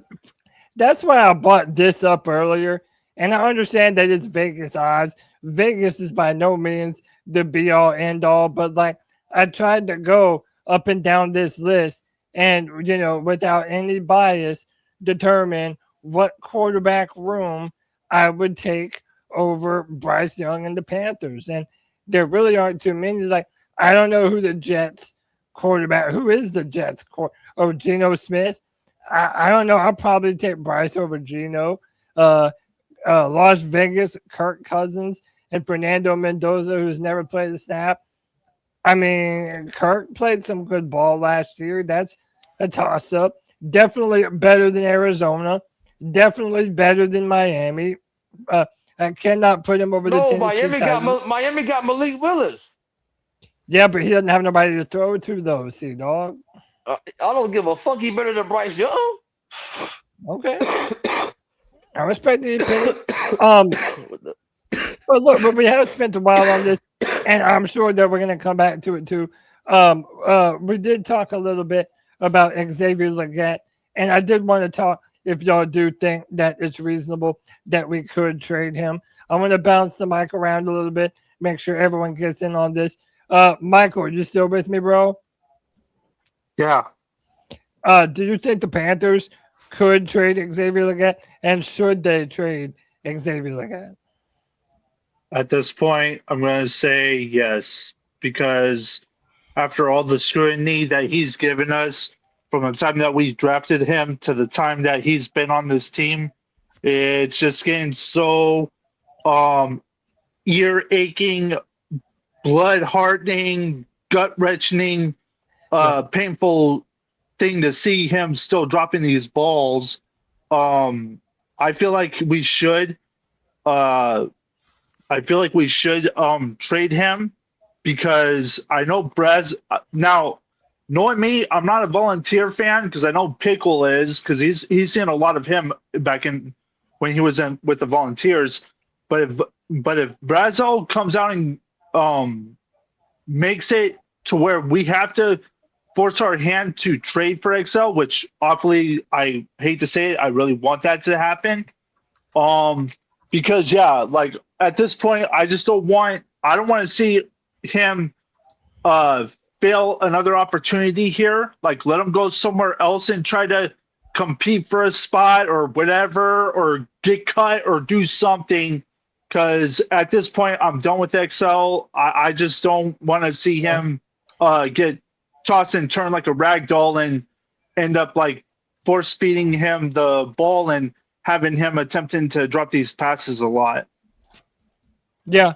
A: that's why I brought this up earlier, and I understand that it's Vegas odds. Vegas is by no means the be-all, end-all, but, like, I tried to go up and down this list and, you know, without any bias, determine what quarterback room I would take over Bryce Young and the Panthers. And there really aren't too many. Like, I don't know who the Jets quarterback, who is the Jets quarterback? Geno Smith? I don't know. I'll probably take Bryce over Geno. Las Vegas, Kirk Cousins, and Fernando Mendoza, who's never played a snap. I mean, Kirk played some good ball last year. That's a toss-up. Definitely better than Arizona. Definitely better than Miami. I cannot put him over the Tennessee Titans.
J: Miami got Malik Willis.
A: Yeah, but he doesn't have nobody to throw it to, though, see, dog.
J: I don't give a fuck. He better than Bryce Young.
A: Okay. I respect the opinion. But we have spent a while on this, and I'm sure that we're going to come back to it, too. We did talk a little bit about Xavier Legette, and I did want to talk if y'all do think that it's reasonable that we could trade him. I'm going to bounce the mic around a little bit, make sure everyone gets in on this. Michael, are you still with me, bro?
H: Yeah.
A: Do you think the Panthers could trade Xavier Legette, and should they trade Xavier Legette?
H: At this point, I'm going to say yes, because after all the scrutiny that he's given us from the time that we drafted him to the time that he's been on this team, it's just getting so ear-aching, blood-hardening, gut-wrenching, painful thing to see him still dropping these balls. I feel like we should trade him, because I know Brez now. Knowing me, I'm not a Volunteer fan, because I know Pickle is, because he's seen a lot of him back in when he was in with the Volunteers. But if Brazo comes out and makes it to where we have to force our hand to trade for XL, which awfully, I hate to say it, I really want that to happen. Because like at this point, I don't want to see him fail another opportunity here. Like, let him go somewhere else and try to compete for a spot or whatever, or get cut or do something. because at this point I'm done with Excel. I just don't want to see him get tossed and turned like a rag doll and end up like force feeding him the ball and having him attempting to drop these passes a lot.
A: Yeah.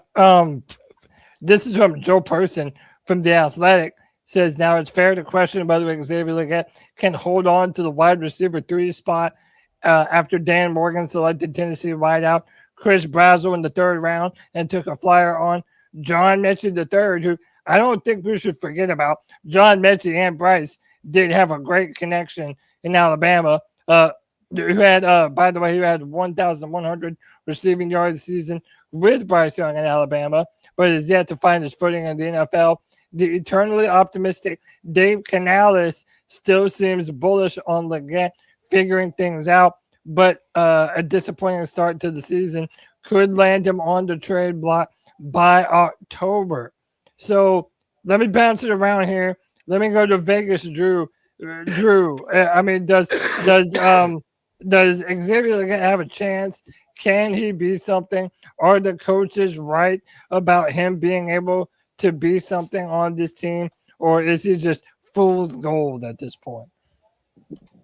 A: This is from Joe Person from The Athletic. Says, now it's fair to question whether Xavier Legette can hold on to the wide receiver 3 spot after Dan Morgan selected Tennessee wideout Chris Brazzell in the 3rd round and took a flyer on John Mechie III, who I don't think we should forget about. John Mechie and Bryce did have a great connection in Alabama. Who had, by the way, who had 1,100 receiving yards season with Bryce Young in Alabama, but is yet to find his footing in the NFL. The eternally optimistic Dave Canales still seems bullish on Legette figuring things out, but a disappointing start to the season could land him on the trade block by October. So let me bounce it around here. Let me go to Vegas, Drew. I mean, does Xavier Legette have a chance? Can he be something? Are the coaches right about him being able to be something on this team, or is he just fool's gold at this point?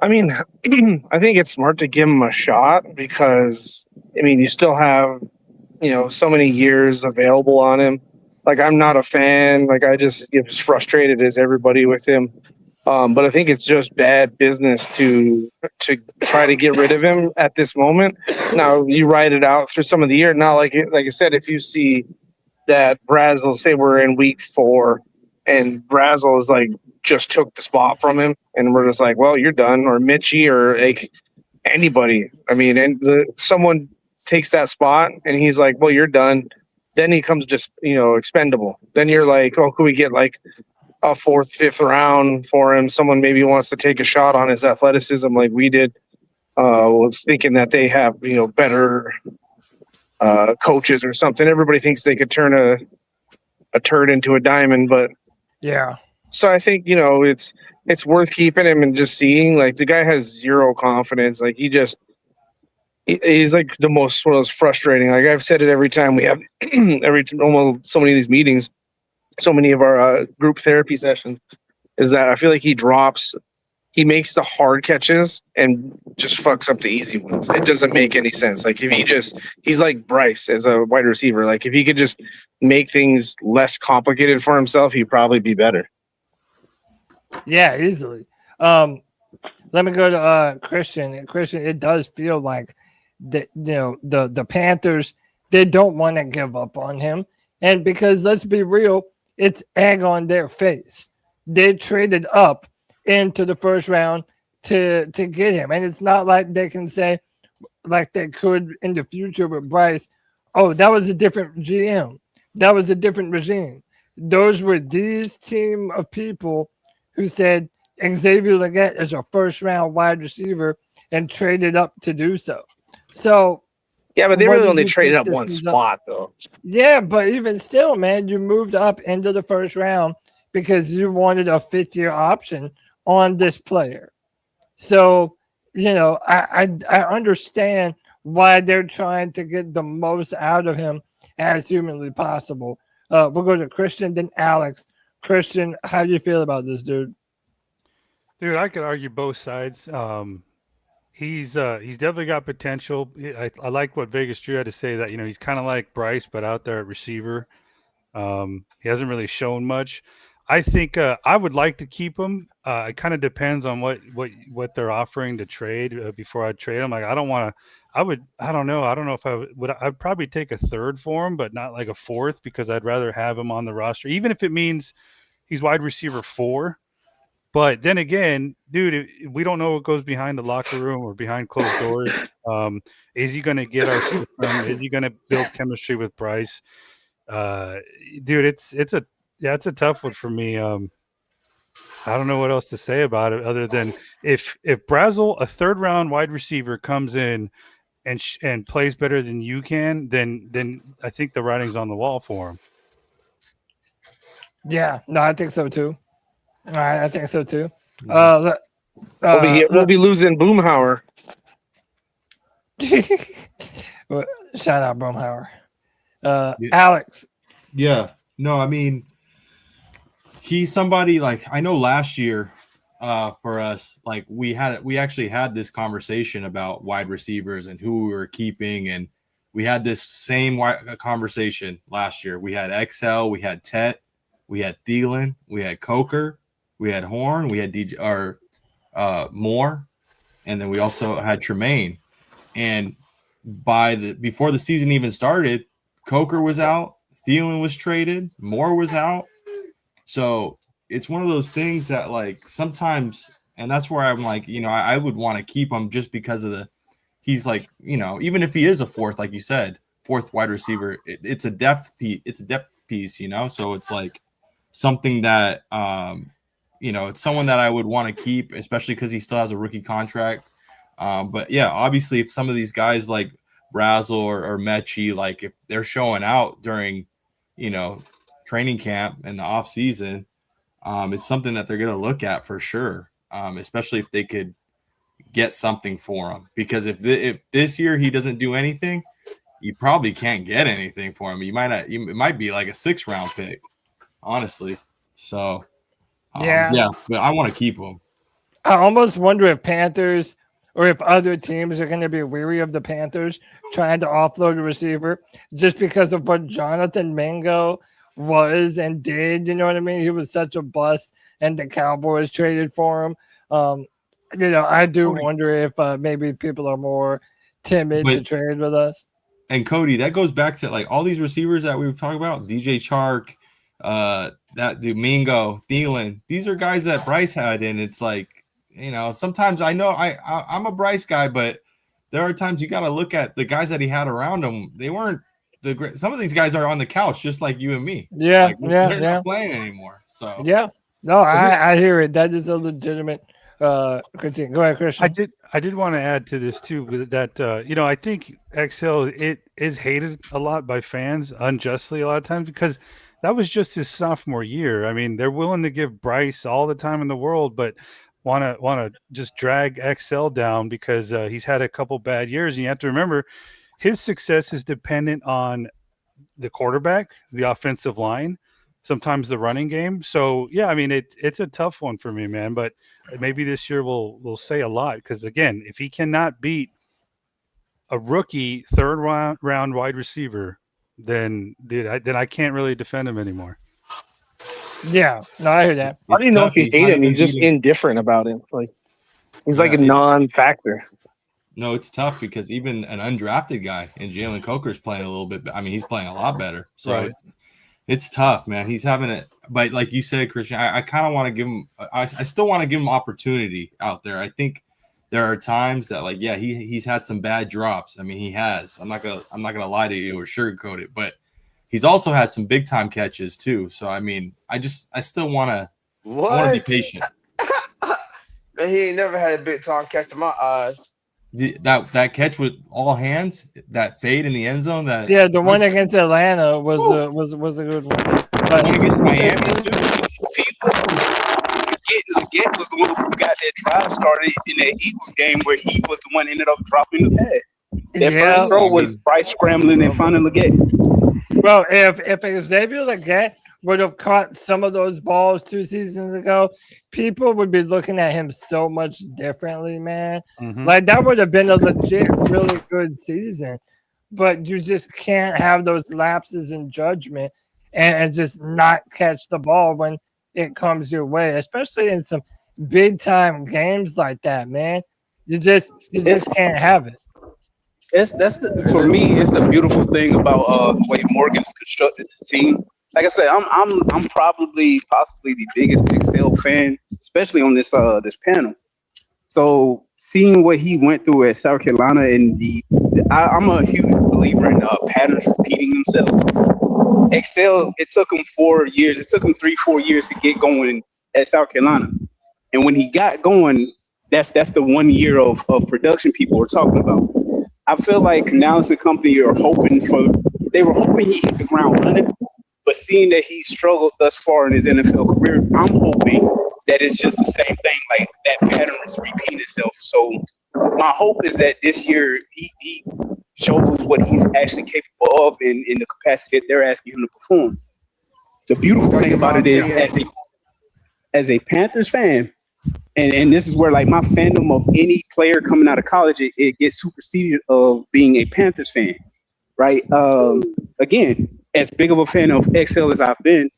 F: I mean, I think it's smart to give him a shot because, I mean, you still have, so many years available on him. Like, I'm not a fan. Like, I just get as frustrated as everybody with him. But I think it's just bad business to try to get rid of him at this moment. Now, you ride it out through some of the year. Now, like I said, if you see that Brazzell, say we're in week 4 and Brazzell is like just took the spot from him and we're just like, well, you're done, or Mitchie or like anybody. I mean, and someone takes that spot and he's like, well, you're done. Then he comes just, expendable. Then you're like, oh, could we get like a 4th, 5th round for him? Someone maybe wants to take a shot on his athleticism like we did. Was thinking that they have, better coaches or something. Everybody thinks they could turn a turd into a diamond, but
A: yeah.
F: So I think, it's worth keeping him and just seeing. Like, the guy has zero confidence. Like, he's like the most frustrating. Like, I've said it every time we have almost so many of these meetings, so many of our group therapy sessions, is that I feel like he makes the hard catches and just fucks up the easy ones. It doesn't make any sense. Like, he's like Bryce as a wide receiver. Like, if he could just make things less complicated for himself, he'd probably be better.
A: Yeah, easily. Let me go to Christian. And Christian, it does feel like that, the Panthers, they don't want to give up on him. And because, let's be real, it's egg on their face. They traded up into the 1st round to get him. And it's not like they can say, like they could in the future with Bryce, oh, that was a different GM. That was a different regime. Those were these team of people who said Xavier Legette is a 1st round wide receiver and traded up to do so. So,
F: yeah, but they really only traded up one spot, though.
A: Yeah, but even still, man, you moved up into the 1st round because you wanted a 5th-year option on this player. So, I understand why they're trying to get the most out of him as humanly possible. We'll go to Christian, then Alex. Christian, how do you feel about this dude?
C: Dude, I could argue both sides. He's definitely got potential. I like what Vegas Drew had to say, that he's kind of like Bryce, but out there at receiver. He hasn't really shown much. I think I would like to keep him. It kind of depends on what they're offering to trade before I trade him. Like, I don't know if I would. I'd probably take a 3rd for him, but not like a 4th, because I'd rather have him on the roster, even if it means he's wide receiver 4. But then again, dude, we don't know what goes behind the locker room or behind closed doors. Is he going to get our system? Is he going to build chemistry with Bryce? Dude, it's a tough one for me. I don't know what else to say about it other than if Brazzell, a 3rd round wide receiver, comes in and plays better than you can, then I think the writing's on the wall for him.
A: Yeah, no, I think so too. I think so too.
F: We'll be losing Boomhauer.
A: Shout out Boomhauer. Alex.
I: Yeah. No, I mean, he's somebody like I know last year for us, like we actually had this conversation about wide receivers and who we were keeping, and we had this same conversation last year. We had XL, we had Tet, we had Thielen, we had Coker, we had Horn, we had DJ or Moore, and then we also had Tremaine. And before the season even started, Coker was out, Thielen was traded, Moore was out. So it's one of those things that like sometimes, and that's where I'm like, I would want to keep him just because of he's like, even if he is a fourth, like you said, fourth wide receiver, it's a depth piece. It's a depth piece, So it's like something that, it's someone that I would want to keep, especially because he still has a rookie contract. But yeah, obviously, if some of these guys like Brazel or Mechie, like if they're showing out during, training camp and the off season, it's something that they're going to look at for sure. Especially if they could get something for him, because if this year he doesn't do anything, you probably can't get anything for him. You might not. It might be like a 6th round pick, honestly. So yeah, but I want to keep him.
A: I almost wonder if Panthers or if other teams are going to be weary of the Panthers trying to offload a receiver just because of what Jonathan Mingo was and did. You know what I mean? He was such a bust, and the Cowboys traded for him. I do wonder if maybe people are more timid to trade with us.
I: And Cody, that goes back to like all these receivers that we were talking about, DJ Chark, that dude Mingo, Thielen. These are guys that Bryce had, and it's like, sometimes I know I'm a Bryce guy, but there are times you got to look at the guys that he had around him. They weren't the great. Some of these guys are on the couch just like you and me.
A: Yeah,
I: like, they're not playing anymore. So
A: yeah, no, I hear it. That is a legitimate critique. Go ahead, Christian.
C: I did want to add to this too, with that I think XL it is hated a lot by fans unjustly a lot of times, because that was just his sophomore year. I mean, they're willing to give Bryce all the time in the world, but want to just drag XL down because he's had a couple bad years. And you have to remember, his success is dependent on the quarterback, the offensive line, sometimes the running game. So yeah, I mean it's a tough one for me, man. But maybe this year will say a lot, because again, if he cannot beat a rookie 3rd round wide receiver, then I can't really defend him anymore.
A: Yeah, no, I hear that.
F: I don't even know if he hate him. He's just indifferent about it. Like he's like a non-factor.
I: No, it's tough because even an undrafted guy and Jalen Coker's playing a little bit. I mean, he's playing a lot better. So it's tough, man. He's having it, but like you said, Christian, I kind of want to give him. I still want to give him opportunity out there. I think there are times that, like, yeah, he's had some bad drops. I mean, he has. I'm not gonna lie to you or sugarcoat it, but he's also had some big time catches too. So I mean, I still want to be patient.
J: Man, he ain't never had a big time catch in my eyes.
I: That catch with all hands, that fade in the end zone.
A: The one against Atlanta was a good one. But
I: one against Miami too.
L: Legette was the one who got that drive started in that Eagles game where he was the one who ended up dropping the pad. That first throw was Bryce scrambling and finding Legette.
A: Well, if Xavier Legette would have caught some of those balls 2 seasons ago, people would be looking at him so much differently, man. Mm-hmm. Like that would have been a legit, really good season. But you just can't have those lapses in judgment and just not catch the ball when it comes your way, especially in some big time games like that, man. You just can't have it.
L: For me, it's the beautiful thing about the way Morgan's constructed his team. Like I said, I'm possibly the biggest XL fan, especially on this panel. So seeing what he went through at South Carolina, and I'm a huge believer in patterns repeating themselves. XL, it took him 4 years. It took him 3-4 years to get going at South Carolina, and when he got going, that's the 1 year of production people were talking about. I feel like Canales and company were hoping he hit the ground running. But seeing that he struggled thus far in his NFL career, I'm hoping that it's just the same thing, like that pattern is repeating itself. So my hope is that this year he shows what he's actually capable of in the capacity that they're asking him to perform. The beautiful thing about it is, as a Panthers fan, and this is where like my fandom of any player coming out of college, it gets superseded of being a Panthers fan, right? Again, as big of a fan of XL as I've been,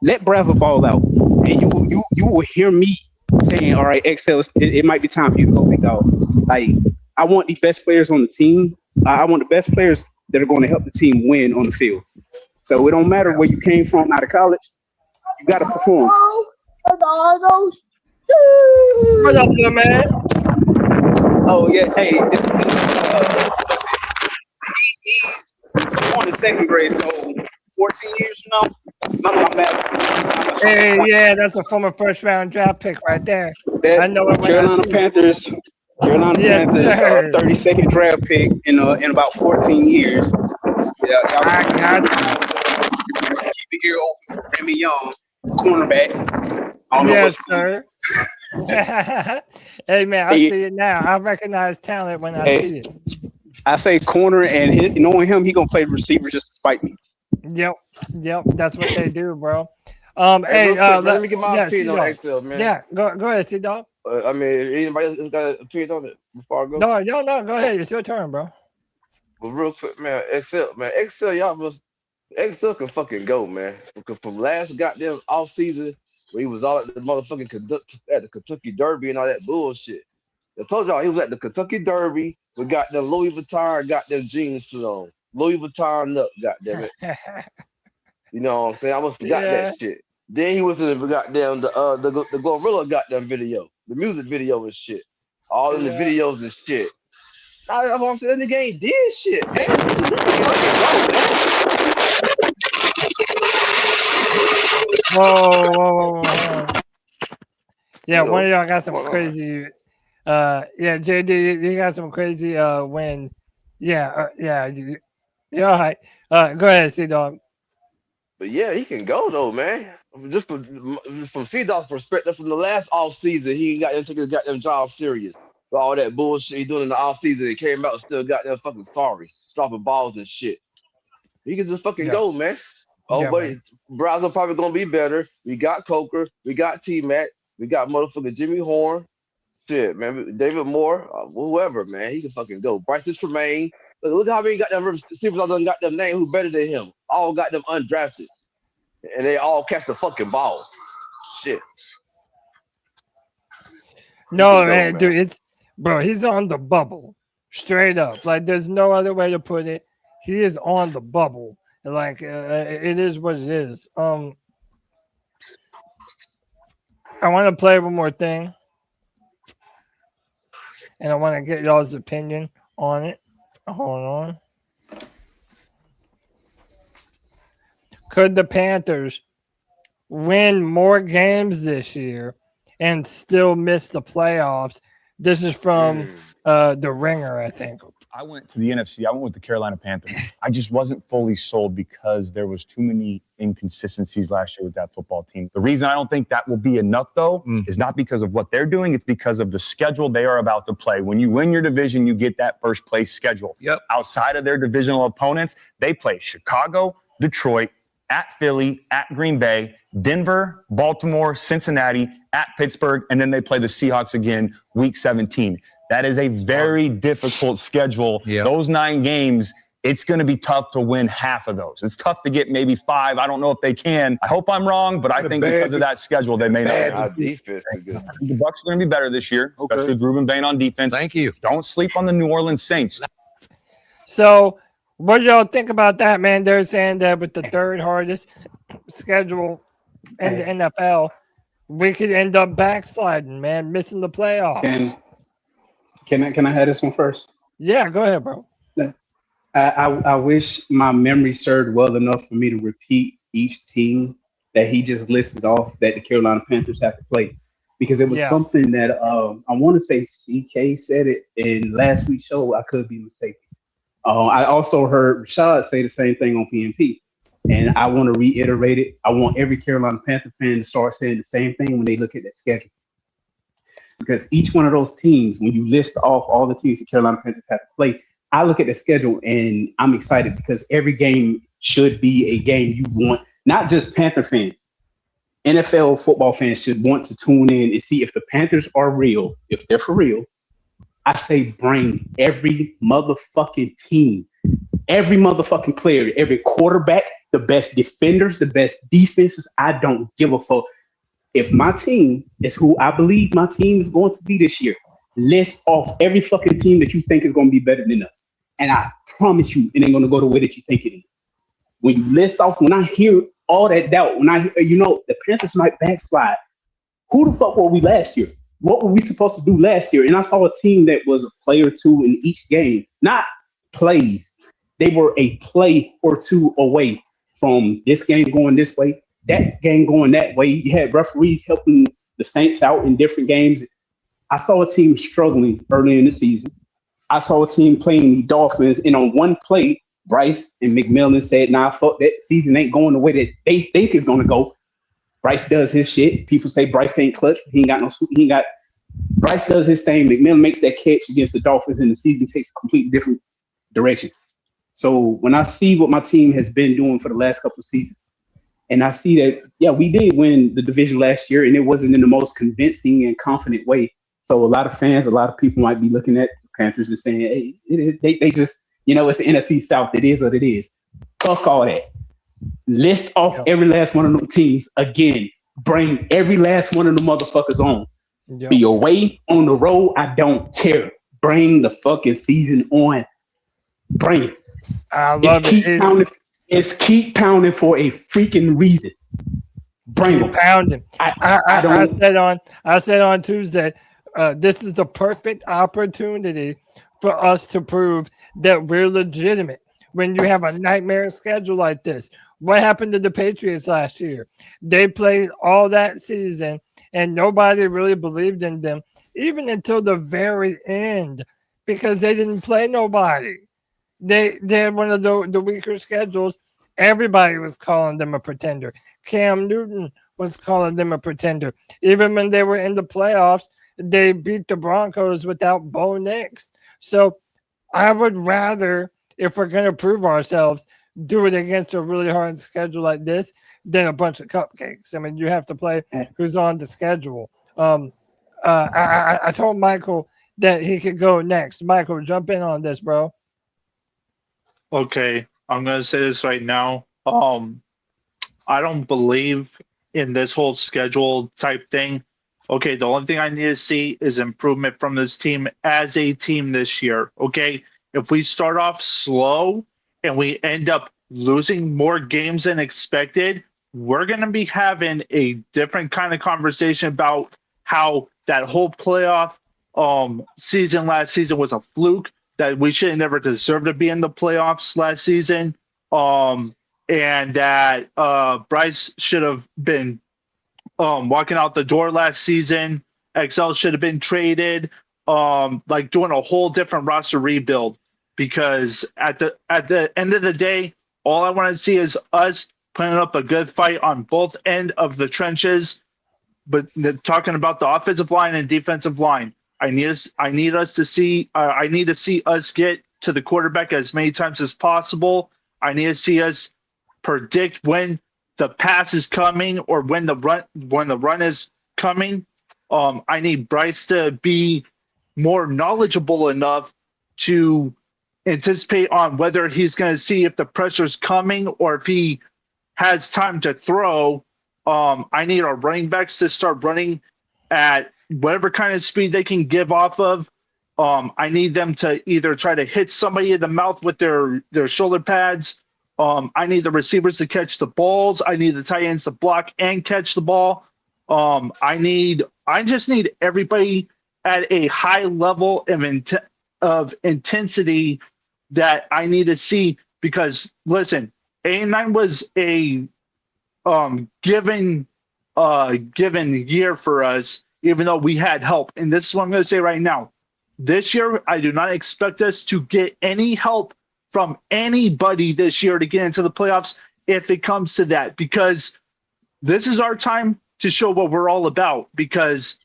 L: let Brazzle ball out, and you will hear me saying, all right, XL, it might be time for you to go big dog. Like, I want the best players on the team. I want the best players that are going to help the team win on the field. So it don't matter where you came from out of college. You got to perform.
A: What up, little man?
L: Oh, yeah. Hey, he's going to second grade, so 14 years from now, my bad.
A: Hey, yeah, that's a former first-round draft pick right there. I know it.
L: Carolina Panthers, 32nd draft pick in about 14 years. Yeah,
A: I got
L: keep the ear open for Remy Young, cornerback.
A: Yes, sir. Hey, man, I see it now. I recognize talent when I see it.
L: I say corner, and knowing him, he gonna play receiver just to spite me.
A: Yep, that's what they do, bro.
J: Hey, let me get my opinion on XL, man.
A: Yeah, go ahead, C-Dog.
J: I mean, anybody else got an opinion on it before I go?
A: No, go ahead. It's your turn, bro.
J: Well, real quick, man, XL, XL can fucking go, man. Because from last goddamn off season, where he was all at the motherfucking at the Kentucky Derby and all that bullshit. I told y'all he was at the Kentucky Derby with goddamn Louis Vuitton, goddamn jeans on. Louis Vuitton up, goddamn it. You know what I'm saying? I almost forgot that shit. Then he was in the goddamn the Gorilla goddamn video, the music video and shit. All in the videos and shit. That's what I'm saying. The game did shit, man.
A: Whoa. Yeah, one of y'all got some crazy. Yeah, JD, you got some crazy. When, yeah. You're all right. Go ahead, C-Dog.
J: But yeah, he can go though, man. Just from C-Dog's perspective, from the last off season, he got to take his goddamn job serious. With all that bullshit he doing in the off season, he came out and still got them fucking sorry, dropping balls and shit. He can just fucking go, man. Oh, but Brazzle probably gonna be better. We got Coker, we got T-Mac, we got motherfucking Jimmy Horn. Shit, man, David Moore, whoever, man, he can fucking go. Bryce Tremaine. Look how many got them receivers all done got them name who better than him. All got them undrafted. And they all catch the fucking ball. Shit.
A: No, man, dude, he's on the bubble. Straight up. Like, there's no other way to put it. He is on the bubble. Like, it is what it is. I want to play one more thing. And I want to get y'all's opinion on it. Hold on. Could the Panthers win more games this year and still miss the playoffs? This is from The Ringer, I think.
M: I went to the NFC. I went with the Carolina Panthers. I just wasn't fully sold because there was too many inconsistencies last year with that football team. The reason I don't think that will be enough, though, is not because of what they're doing. It's because of the schedule they are about to play. When you win your division, you get that first place schedule.
N: Yep.
M: Outside of their divisional opponents, they play Chicago, Detroit, at Philly, at Green Bay, Denver, Baltimore, Cincinnati, at Pittsburgh, and then they play the Seahawks again week 17. That is a very difficult schedule.
N: Yep.
M: Those 9 games, it's going to be tough to win half of those. It's tough to get maybe 5. I don't know if they can. I hope I'm wrong, but I think because of that schedule, they may not.
J: Defense is good.
M: The Bucs are going to be better this year, especially with Ruben Bain on defense.
N: Thank you.
M: Don't sleep on the New Orleans Saints.
A: So, what do y'all think about that, man? They're saying that with the third hardest schedule in the NFL, we could end up backsliding, man, missing the playoffs.
L: Can I have this one first?
A: Yeah, go ahead, bro.
L: I wish my memory served well enough for me to repeat each team that he just listed off that the Carolina Panthers have to play, because it was something that I want to say CK said it in last week's show. I could be mistaken. I also heard Rashad say the same thing on PNP, and I want to reiterate it. I want every Carolina Panther fan to start saying the same thing when they look at that schedule. Because each one of those teams, when you list off all the teams the Carolina Panthers have to play, I look at the schedule and I'm excited because every game should be a game you want. Not just Panther fans. NFL football fans should want to tune in and see if the Panthers are real, if they're for real. I say bring every motherfucking team, every motherfucking player, every quarterback, the best defenders, the best defenses. I don't give a fuck. If my team is who I believe my team is going to be this year, list off every fucking team that you think is going to be better than us. And I promise you, it ain't going to go the way that you think it is. When you list off, when I hear all that doubt, when I hear, the Panthers might backslide. Who the fuck were we last year? What were we supposed to do last year? And I saw a team that was a play or two in each game, not plays. They were a play or two away from this game going this way, that game going that way. You had referees helping the Saints out in different games. I saw a team struggling early in the season. I saw a team playing the Dolphins, and on one play, Bryce and McMillan said, nah, fuck that season ain't going the way that they think it's going to go. Bryce does his shit. People say Bryce ain't clutch. He ain't got no suit. Bryce does his thing. McMillan makes that catch against the Dolphins, and the season takes a completely different direction. So when I see what my team has been doing for the last couple of seasons, and I see that, yeah, we did win the division last year, and it wasn't in the most convincing and confident way. So a lot of fans, a lot of people might be looking at the Panthers and saying, hey, they just, it's the NFC South. It is what it is. Fuck all that. List off every last one of them teams again. Bring every last one of the motherfuckers on. Yep. Be away on the road. I don't care. Bring the fucking season on. Bring it.
A: I love it.
L: It's keep pounding for a freaking reason. Bring it.
A: Pounding. I said on Tuesday, this is the perfect opportunity for us to prove that we're legitimate. When you have a nightmare schedule like this, what happened to the Patriots last year? They played all that season, and nobody really believed in them, even until the very end, because they didn't play nobody. They had one of the weaker schedules. Everybody was calling them a pretender. Cam Newton was calling them a pretender. Even when they were in the playoffs, they beat the Broncos without Bo Nix. So I would rather, if we're going to prove ourselves, do it against a really hard schedule like this than a bunch of cupcakes. I mean, you have to play who's on the schedule. I told Michael that he could go next. Michael, jump in on this, bro.
H: Okay, I'm going to say this right now. I don't believe in this whole schedule type thing. Okay, the only thing I need to see is improvement from this team as a team this year. Okay, if we start off slow and we end up losing more games than expected, we're going to be having a different kind of conversation about how that whole playoff season last season was a fluke, that we should have never deserved to be in the playoffs last season, and that Bryce should have been walking out the door last season. XL should have been traded, like doing a whole different roster rebuild. Because at the end of the day, all I want to see is us putting up a good fight on both end of the trenches. But talking about the offensive line and defensive line, I need to see us get to the quarterback as many times as possible. I need to see us predict when the pass is coming or when the run is coming. I need Bryce to be more knowledgeable enough to anticipate on whether he's going to see if the pressure's coming or if he has time to throw. I need our running backs to start running at whatever kind of speed they can give off of. I need them to either try to hit somebody in the mouth with their shoulder pads. I need the receivers to catch the balls. I need the tight ends to block and catch the ball. I just need everybody at a high level of intensity that I need to see, because listen, 8-9 was a given year for us, even though we had help. And this is what I'm going to say right now. This year, I do not expect us to get any help from anybody this year to get into the playoffs if it comes to that, because this is our time to show what we're all about. Because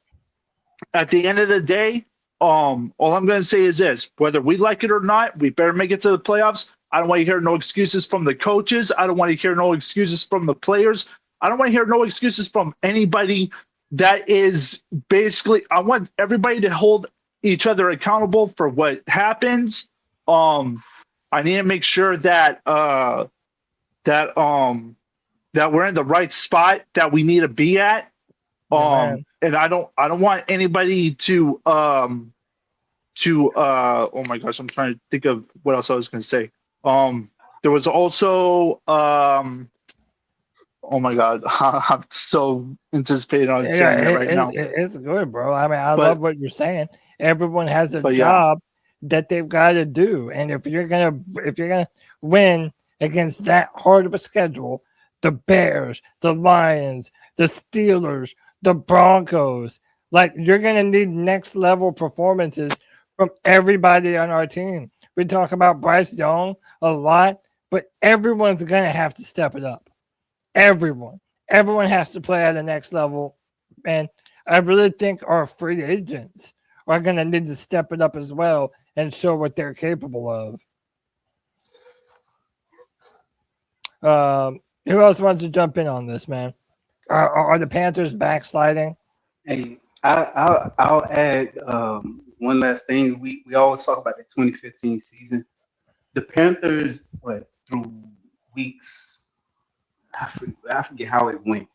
H: at the end of the day, All I'm going to say is this: whether we like it or not, we better make it to the playoffs. I don't want to hear no excuses from the coaches. I don't want to hear no excuses from the players. I don't want to hear no excuses from anybody that is basically. I want everybody to hold each other accountable for what happens. I need to make sure that that we're in the right spot that we need to be at. And I don't want anybody to oh my gosh, I'm trying to think of what else I was going to say. There was also oh my God, I'm so anticipating on saying it right now.
A: It's good, bro. I mean, I love what you're saying. Everyone has a job that they've got to do, and if you're gonna win against that hard of a schedule, the Bears, the Lions, the Steelers, the Broncos, like you're gonna need next level performances from everybody on our team. We talk about Bryce Young a lot, but everyone's gonna have to step it up. Everyone has to play at the next level, and I really think our free agents are going to need to step it up as well and show what they're capable of. Who else wants to jump in on this, man? Are the Panthers backsliding?
L: Hey, I'll add one last thing. We always talk about the 2015 season. The Panthers, through weeks, I forget how it went.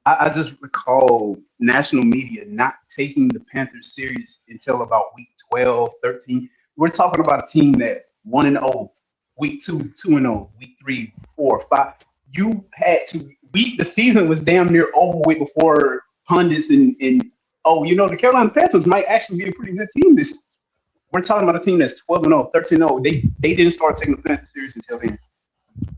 L: I just recall national media not taking the Panthers serious until about week 12, 13. We're talking about a team that's 1-0, week 2, 2-0, week 3, 4, 5. You had to the season was damn near over with before pundits and the Carolina Panthers might actually be a pretty good team this year. We're talking about a team that's 12-0, 13-0. They didn't start taking the Panthers serious until then.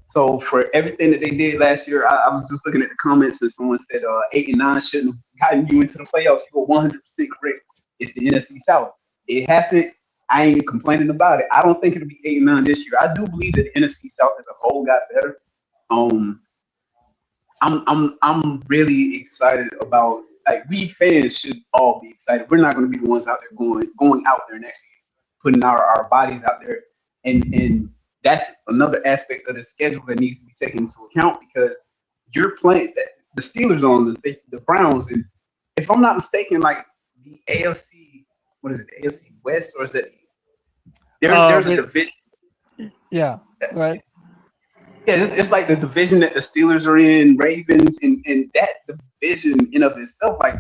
L: So for everything that they did last year, I was just looking at the comments and someone said 8 and 9 shouldn't have gotten you into the playoffs. You were 100% correct. It's the NFC South. It happened. I ain't complaining about it. I don't think it'll be 8 and 9 this year. I do believe that the NFC South as a whole got better. I'm really excited about, like, we fans should all be excited. We're not going to be the ones out there going out there next year, putting our bodies out there, and that's another aspect of the schedule that needs to be taken into account because you're playing the Steelers on the Browns, and if I'm not mistaken, like the AFC, what is it, the AFC West, or is that there's a division? Yeah, right. Yeah, it's like the division that the Steelers are in, Ravens, and that division in of itself. Like,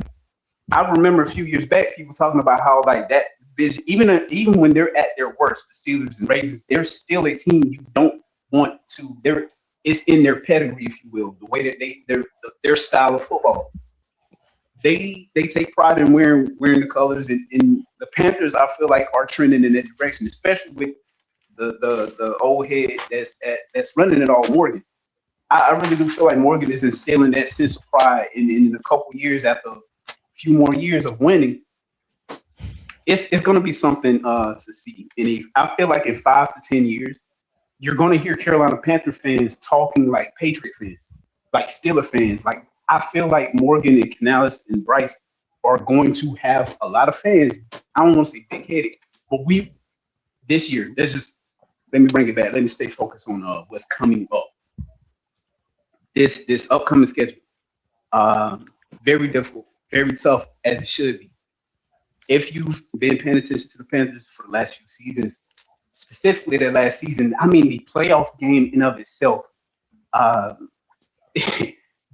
L: I remember a few years back, people talking about how like that division, even when they're at their worst, the Steelers and Ravens, they're still a team you don't want to. It's in their pedigree, if you will, the way that their style of football. They take pride in wearing the colors, and the Panthers, I feel like, are trending in that direction, especially with the old head that's running it all, Morgan. I really do feel like Morgan is instilling that sense of pride in a couple years after a few more years of winning. It's going to be something to see. And I feel like in 5 to 10 years, you're going to hear Carolina Panther fans talking like Patriot fans, like Steeler fans. Like, I feel like Morgan and Canales and Bryce are going to have a lot of fans. I don't want to say big-headed, but this year, let me bring it back. Let me stay focused on what's coming up. This upcoming schedule, very difficult, very tough, as it should be. If you've been paying attention to the Panthers for the last few seasons, specifically their last season, I mean, the playoff game in of itself,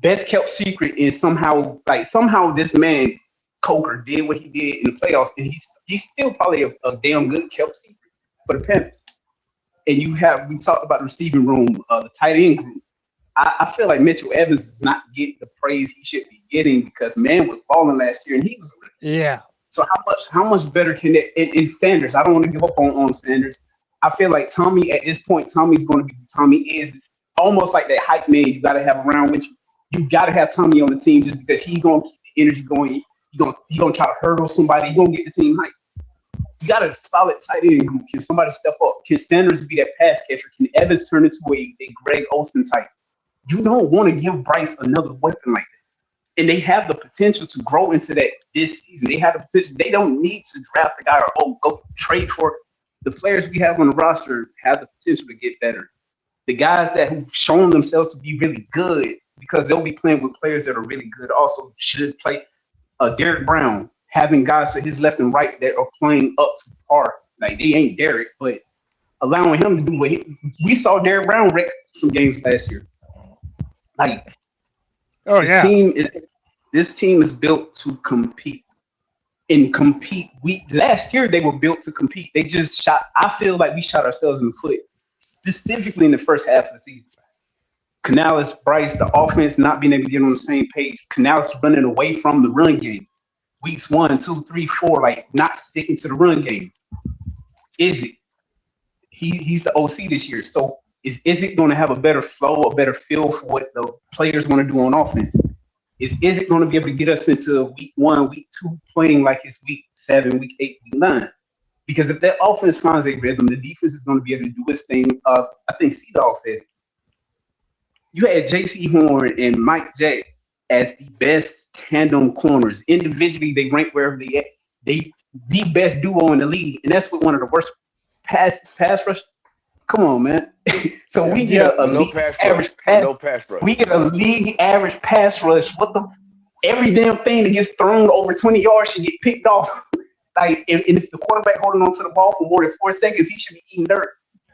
L: best kept secret is somehow this man Coker did what he did in the playoffs, and he's still probably a damn good kept secret for the Panthers. And we talked about the receiving room, the tight end group. I feel like Mitchell Evans does not get the praise he should be getting because man was balling last year and he was a rookie. Yeah. So how much better can that in Sanders? I don't want to give up on Sanders. I feel like Tommy at this point, Tommy's going to be Tommy is almost like that hype man you got to have around with you. You got to have Tommy on the team just because he's going to keep the energy going. He's going to try to hurdle somebody. He's going to get the team hype. You got a solid tight end group. Can somebody step up? Can Sanders be that pass catcher? Can Evans turn into a Greg Olsen type? You don't want to give Bryce another weapon like that. and they have the potential to grow into that this season. They have the potential. They don't need to draft the guy or go trade for it. The players we have on the roster have the potential to get better. The guys that have shown themselves to be really good, because they'll be playing with players that are really good, also should play. Derek Brown, having guys to his left and right that are playing up to par. Like, they ain't Derek, but allowing him to do what we saw Derek Brown wreck some games last year. Like, this team is built to compete. Last year they were built to compete. They just shot. I feel like we shot ourselves in the foot, specifically in the first half of the season. Canales, Bryce, the offense not being able to get on the same page. Canales running away from the run game. Weeks 1, 2, 3, 4, like not sticking to the run game. Is it? He's the OC this year. So is it going to have a better flow, a better feel for what the players want to do on offense? Is it going to be able to get us into week 1, week 2, playing like it's week 7, week 8, week 9? Because if that offense finds a rhythm, the defense is going to be able to do its thing. I think C-Dog said you had J.C. Horn and Mike Jack as the best tandem corners. Individually, they rank wherever they at. They the best duo in the league, and that's with one of the worst pass rush. Come on, man. So we get a league average pass rush. We get a league average pass rush. What the? Every damn thing that gets thrown over 20 yards should get picked off. Like, if the quarterback holding on to the ball for more than 4 seconds, he should be eating dirt.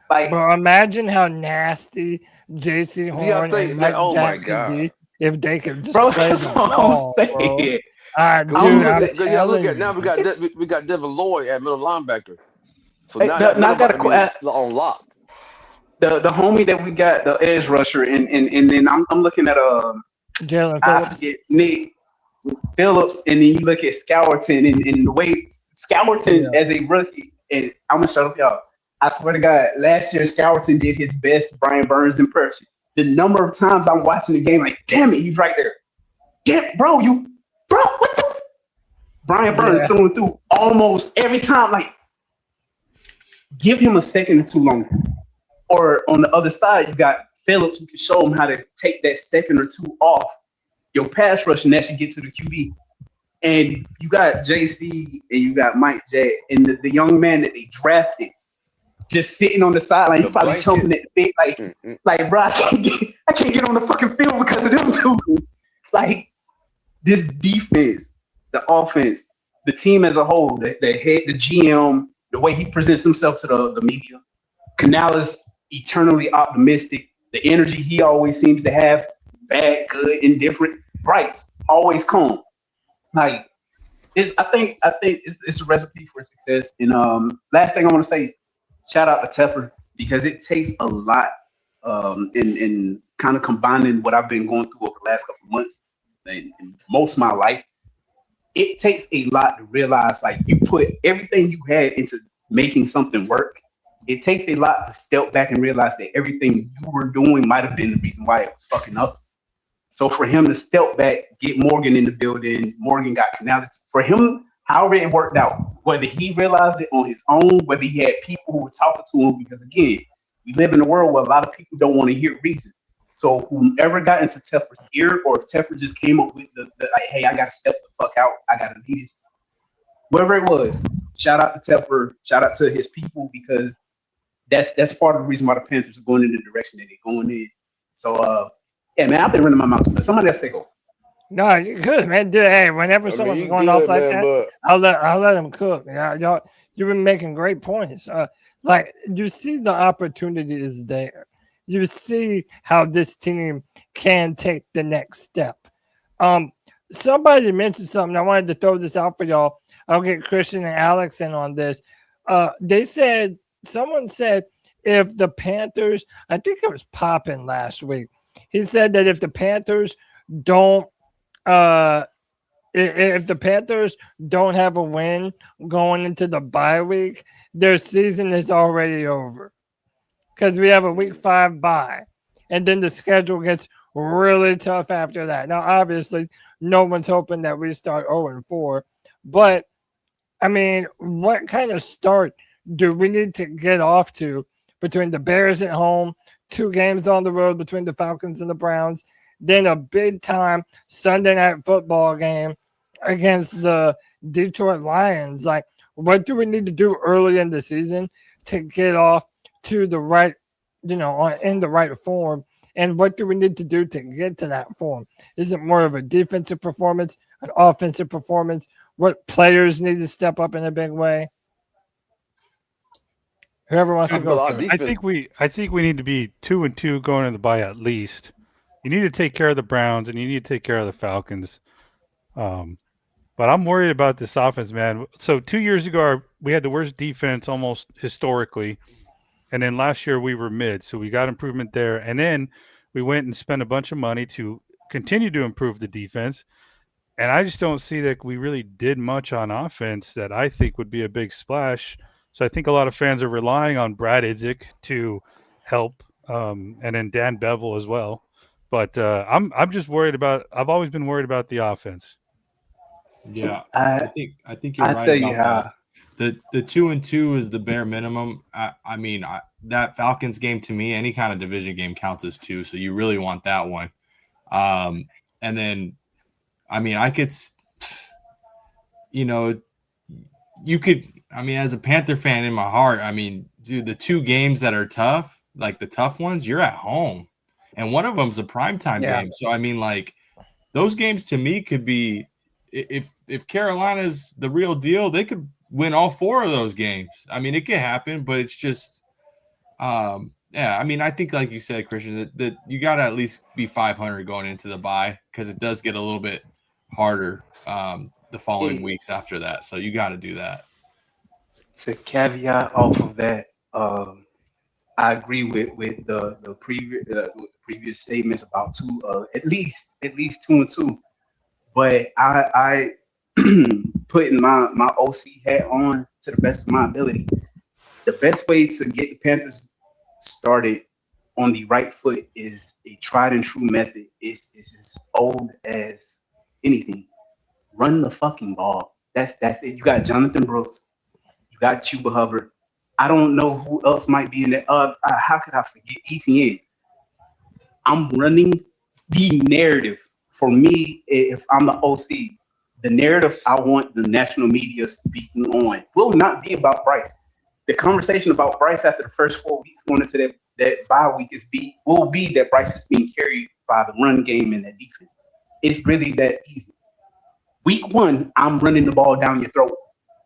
L: Like,
A: bro, imagine how nasty J.C. Horn and Mike Jack could be if they could just play the ball, bro.
J: Now we got Devin Lloyd at middle linebacker. So
L: hey,
J: now
L: I got
J: on lock.
L: The homie that we got, the edge rusher, and then I'm looking at
A: Jalen Phillips.
L: Nick Phillips, and then you look at Scourton and the way Scourton as a rookie, and I'm gonna shut up, y'all. I swear to God, last year Scourton did his best Brian Burns impression. The number of times I'm watching the game, like, damn it, he's right there. Damn, bro, what the? Brian Burns through almost every time. Like, give him a second or too long. Or on the other side, you got Phillips who can show him how to take that second or two off your pass rush and that should get to the QB. And you got JC and you got Mike J and the young man that they drafted just sitting on the sideline. He's probably chomping at the bit like, bro, I can't get on the fucking field because of them two. Like, this defense, the offense, the team as a whole, the head, the GM, the way he presents himself to the media. Canales, eternally optimistic. The energy he always seems to have, bad, good, indifferent. Bryce, always calm. Like, I think it's a recipe for success. And last thing I want to say, shout out to Tepper, because it takes a lot in kind of combining what I've been going through over the last couple of months and most of my life. It takes a lot to realize, like, you put everything you had into making something work. It takes a lot to step back and realize that everything you were doing might have been the reason why it was fucking up. So for him to step back, get Morgan in the building, Morgan got Canales. For him, however it worked out, whether he realized it on his own, whether he had people who were talking to him, because again, we live in a world where a lot of people don't want to hear reason. So whoever got into Tepper's ear, or if Tepper just came up with the like, hey, I got to step the fuck out, I got to lead this. Whatever it was, shout out to Tepper, shout out to his people, because that's part of the reason why the Panthers are going in the direction that they're going in. So, yeah, man, I've been running my mouth. Somebody else say go.
A: No, you're good, man. Dude, hey, whenever someone's going off like that, I'll let them cook. Y'all, you've been making great points. Like, you see the opportunity is there. You see how this team can take the next step. Somebody mentioned something. I wanted to throw this out for y'all. I'll get Christian and Alex in on this. Someone said if the Panthers, I think it was Poppin last week, he said that if the Panthers don't have a win going into the bye week, their season is already over. Because we have a week 5 bye. And then the schedule gets really tough after that. Now, obviously, no one's hoping that we start 0-4. But, I mean, what kind of start do we need to get off to between the Bears at home, 2 games on the road between the Falcons and the Browns, then a big time Sunday night football game against the Detroit Lions. Like, what do we need to do early in the season to get off to the right, in the right form? And what do we need to do to get to that form? Is it more of a defensive performance, an offensive performance? What players need to step up in a big way? Whoever wants to go.
C: I think we need to be 2-2 going into the bye at least. You need to take care of the Browns and you need to take care of the Falcons. But I'm worried about this offense, man. So 2 years ago, we had the worst defense almost historically. And then last year we were mid. So we got improvement there. And then we went and spent a bunch of money to continue to improve the defense. And I just don't see that we really did much on offense that I think would be a big splash. So I think a lot of fans are relying on Brad Idzik to help, and then Dan Bevel as well. But I'm just worried about. I've always been worried about the offense.
I: Yeah, I think you're right about that. The 2-2 is the bare minimum. I mean, that Falcons game, to me, any kind of division game counts as 2. So you really want that one. And then, I mean, you could. I mean, as a Panther fan in my heart, I mean, dude, the 2 games that are tough, like the tough ones, you're at home. And one of them's a primetime game. So, I mean, like, those games to me could be if Carolina's the real deal, they could win all 4 of those games. I mean, it could happen, but it's just I mean, I think like you said, Christian, that you got to at least be 500 going into the bye because it does get a little bit harder the following weeks after that. So you got to do that.
L: To caveat off of that, I agree with the previous statements about at least 2-2. But I putting my OC hat on to the best of my ability. The best way to get the Panthers started on the right foot is a tried and true method. It's as old as anything. Run the fucking ball. That's it. You got Jonathan Brooks. Got Chuba Hubbard. I don't know who else might be in there. How could I forget ETN? I'm running the narrative. For me, if I'm the OC, the narrative I want the national media speaking on will not be about Bryce. The conversation about Bryce after the first 4 weeks going into that bye week will be that Bryce is being carried by the run game and that defense. It's really that easy. Week 1, I'm running the ball down your throat.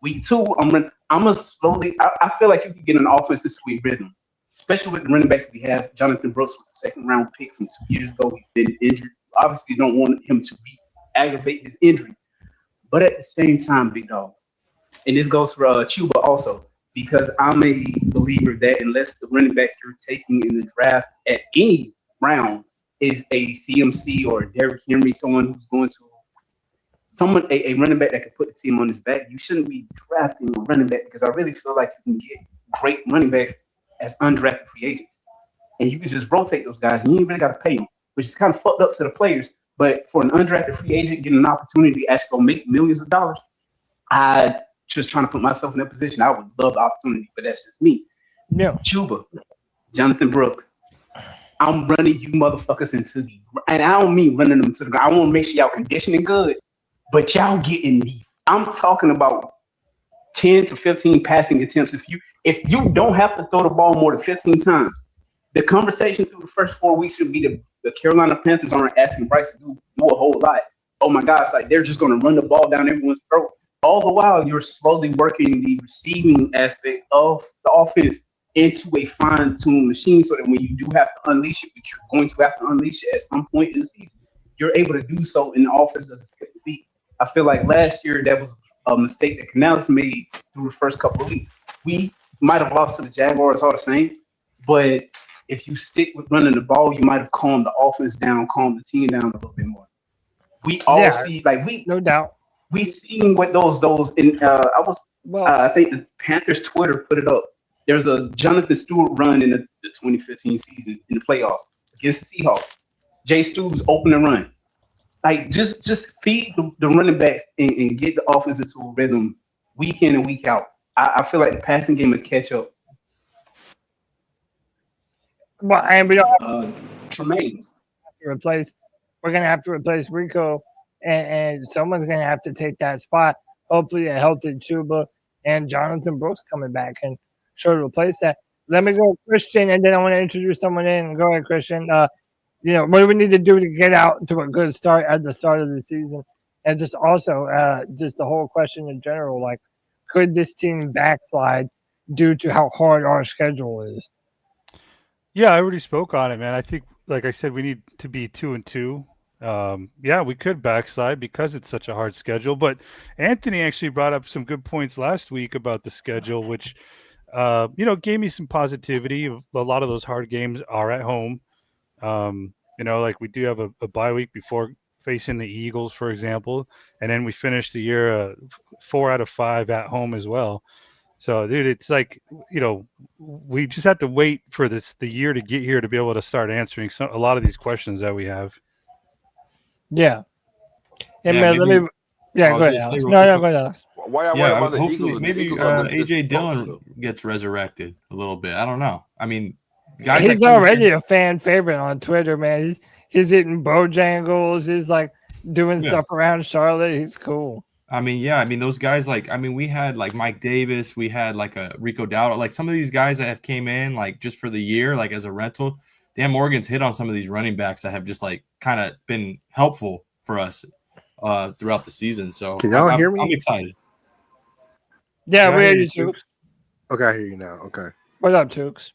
L: Week 2, I'm gonna slowly. I feel like you can get an offense into a rhythm, especially with the running backs we have. Jonathan Brooks was a 2nd-round pick from 2 years ago. He's been injured. Obviously, you don't want him to aggravate his injury, but at the same time, big dog, and this goes for Chuba also, because I'm a believer that unless the running back you're taking in the draft at any round is a CMC or a Derrick Henry, someone who's going to a running back that can put the team on his back, you shouldn't be drafting a running back because I really feel like you can get great running backs as undrafted free agents. And you can just rotate those guys and you ain't really got to pay them, which is kind of fucked up to the players. But for an undrafted free agent getting an opportunity to actually go make millions of dollars, I just trying to put myself in that position. I would love the opportunity, but that's just me.
A: No.
L: Chuba, Jonathan Brooks, I'm running you motherfuckers into the – and I don't mean running them to the ground. I want to make sure y'all conditioning good. But y'all getting I'm talking about 10 to 15 passing attempts. If you don't have to throw the ball more than 15 times, the conversation through the first 4 weeks should be the Carolina Panthers aren't asking Bryce to do a whole lot. Oh my gosh, like they're just going to run the ball down everyone's throat. All the while you're slowly working the receiving aspect of the offense into a fine-tuned machine so that when you do have to unleash it, which you're going to have to unleash it at some point in the season, you're able to do so and the offense doesn't skip the beat. I feel like last year that was a mistake that Canales made through the first couple of weeks. We might have lost to the Jaguars all the same, but if you stick with running the ball, you might have calmed the offense down, calmed the team down a little bit more. We all see,
A: no doubt.
L: We seen what those and I think the Panthers Twitter put it up. There's a Jonathan Stewart run in the 2015 season in the playoffs against the Seahawks. Jay Stu's open and run. Like just feed the running backs and get the offense into a rhythm week in and week out. I feel like the passing game will catch up.
A: Well, and we don't
L: Tremaine
A: replace we're going to have to replace Rico, and someone's going to have to take that spot. Hopefully, a healthy Chuba and Jonathan Brooks coming back and sure to replace that. Let me go, Christian, and then I want to introduce someone in. Go ahead, Christian. What do we need to do to get out to a good start at the start of the season? And just also, just the whole question in general, like, could this team backslide due to how hard our schedule is?
C: Yeah, I already spoke on it, man. I think, like I said, we need to be 2-2. Yeah, we could backslide because it's such a hard schedule. But Anthony actually brought up some good points last week about the schedule, which, gave me some positivity. A lot of those hard games are at home. Like we do have a bye week before facing the Eagles, for example, and then we finish the year 4 out of 5 at home as well. So, dude, it's like, we just have to wait for the year to get here to be able to start answering a lot of these questions that we have.
A: Yeah. And
I: Yeah,
A: man,
I: maybe-
A: go ahead, Alex. No, go ahead, Alex.
N: Why y'all worried about the
I: hopefully
N: Eagles?
I: maybe
N: The Eagles are
I: AJ
N: dysfunctional.
I: Dillon gets resurrected a little bit. I don't know. I mean, guys,
A: He's
I: like
A: already a fan favorite on Twitter, man. He's eating Bojangles. He's like doing stuff around Charlotte. He's cool.
I: I mean, those guys, we had like Mike Davis, we had like a Rico Dowdle, like some of these guys that have came in like just for the year, like as a rental. Dan Morgan's hit on some of these running backs that have just like kind of been helpful for us throughout the season. So
O: can y'all hear me?
I: I'm excited.
A: Yeah, we hear you, Tukes.
O: Okay, I hear you now. Okay.
A: What up, Tukes?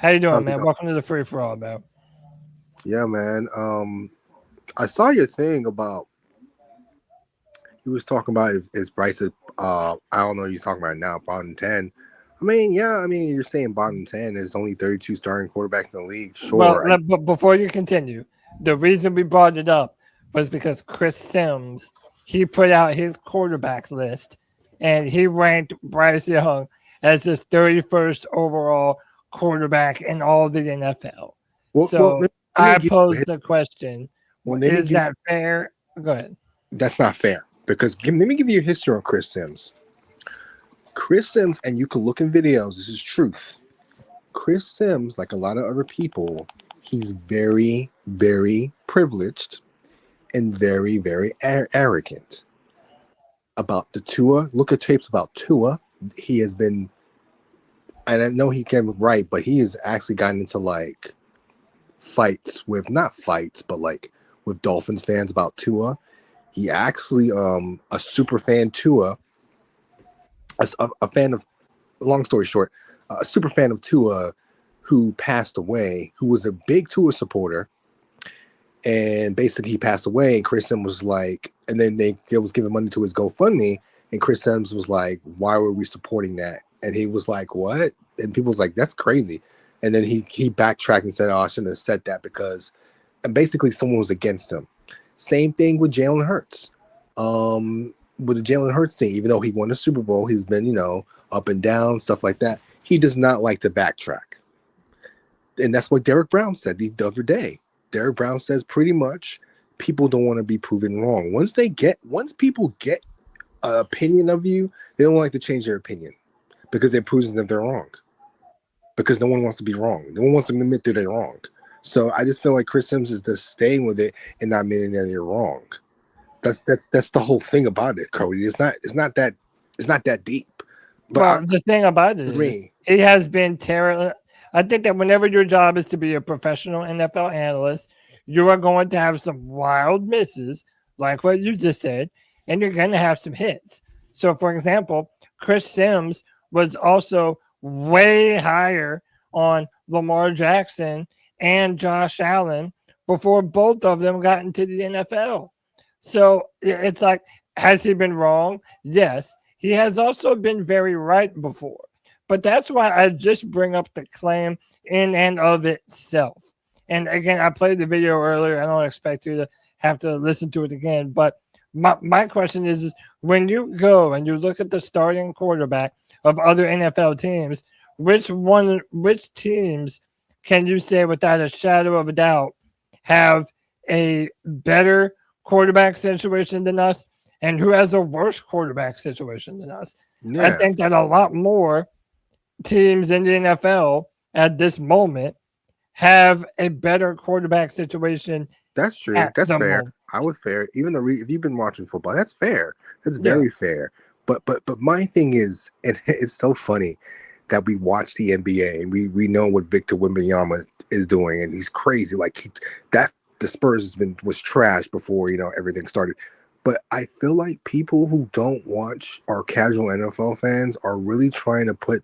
A: How you doing,
O: How's it
A: man?
O: going?
A: Welcome to the Free for All, man.
O: Yeah, man. I saw your thing about he was talking about is Bryce. I don't know. He's talking about it now. Bottom 10. I mean, you're saying bottom 10 is only 32 starting quarterbacks in the league. Sure.
A: Well, but before you continue, the reason we brought it up was because Chris Sims, he put out his quarterback list, and he ranked Bryce Young as his 31st overall quarterback in all of the NFL. I posed the question, is that fair? Go ahead.
O: That's not fair because let me give you a history on Chris Sims. Chris Sims, and you can look in videos, this is truth. Chris Sims, like a lot of other people, he's very, very privileged and very, very arrogant about the Tua. Look at tapes about Tua. He has been, and I know he came right, but he has actually gotten into like fights with, not fights, but like with Dolphins fans about Tua. He actually, a super fan Tua, a fan of, long story short, a super fan of Tua who passed away, who was a big Tua supporter. And basically he passed away, and Chris Sims was like, and then they was giving money to his GoFundMe, and Chris Sims was like, why were we supporting that? And he was like, what? And people was like, that's crazy. And then he backtracked and said, oh, I shouldn't have said that because, and basically someone was against him. Same thing with Jalen Hurts. With the Jalen Hurts thing, even though he won the Super Bowl, he's been, up and down, stuff like that. He does not like to backtrack. And that's what Derek Brown said the other day. Derek Brown says pretty much people don't want to be proven wrong. Once people get an opinion of you, they don't like to change their opinion because it proves that they're wrong. Because no one wants to be wrong. No one wants to admit that they're wrong. So I just feel like Chris Sims is just staying with it and not admitting that they're wrong. That's the whole thing about it, Cody. It's not that deep. But
A: the thing about it is, he has been terrible. I think that whenever your job is to be a professional NFL analyst, you are going to have some wild misses, like what you just said, and you're going to have some hits. So, for example, Chris Sims was also way higher on Lamar Jackson and Josh Allen before both of them got into the NFL. So it's like, has he been wrong? Yes. He has also been very right before. But that's why I just bring up the claim in and of itself. And again, I played the video earlier. I don't expect you to have to listen to it again. But my question is when you go and you look at the starting quarterback of other NFL teams, which teams can you say without a shadow of a doubt have a better quarterback situation than us, and who has a worse quarterback situation than us? Yeah. I think that a lot more teams in the NFL at this moment have a better quarterback situation.
O: That's true.
A: At
O: That's
A: the
O: fair.
A: moment.
O: I was fair. Even though if you've been watching football, that's fair. That's
A: Yeah.
O: very fair. But my thing is, and it's so funny that we watch the NBA and we know what Victor Wembanyama is doing, and he's crazy. Like the Spurs was trash before everything started. But I feel like people who don't watch or casual NFL fans are really trying to put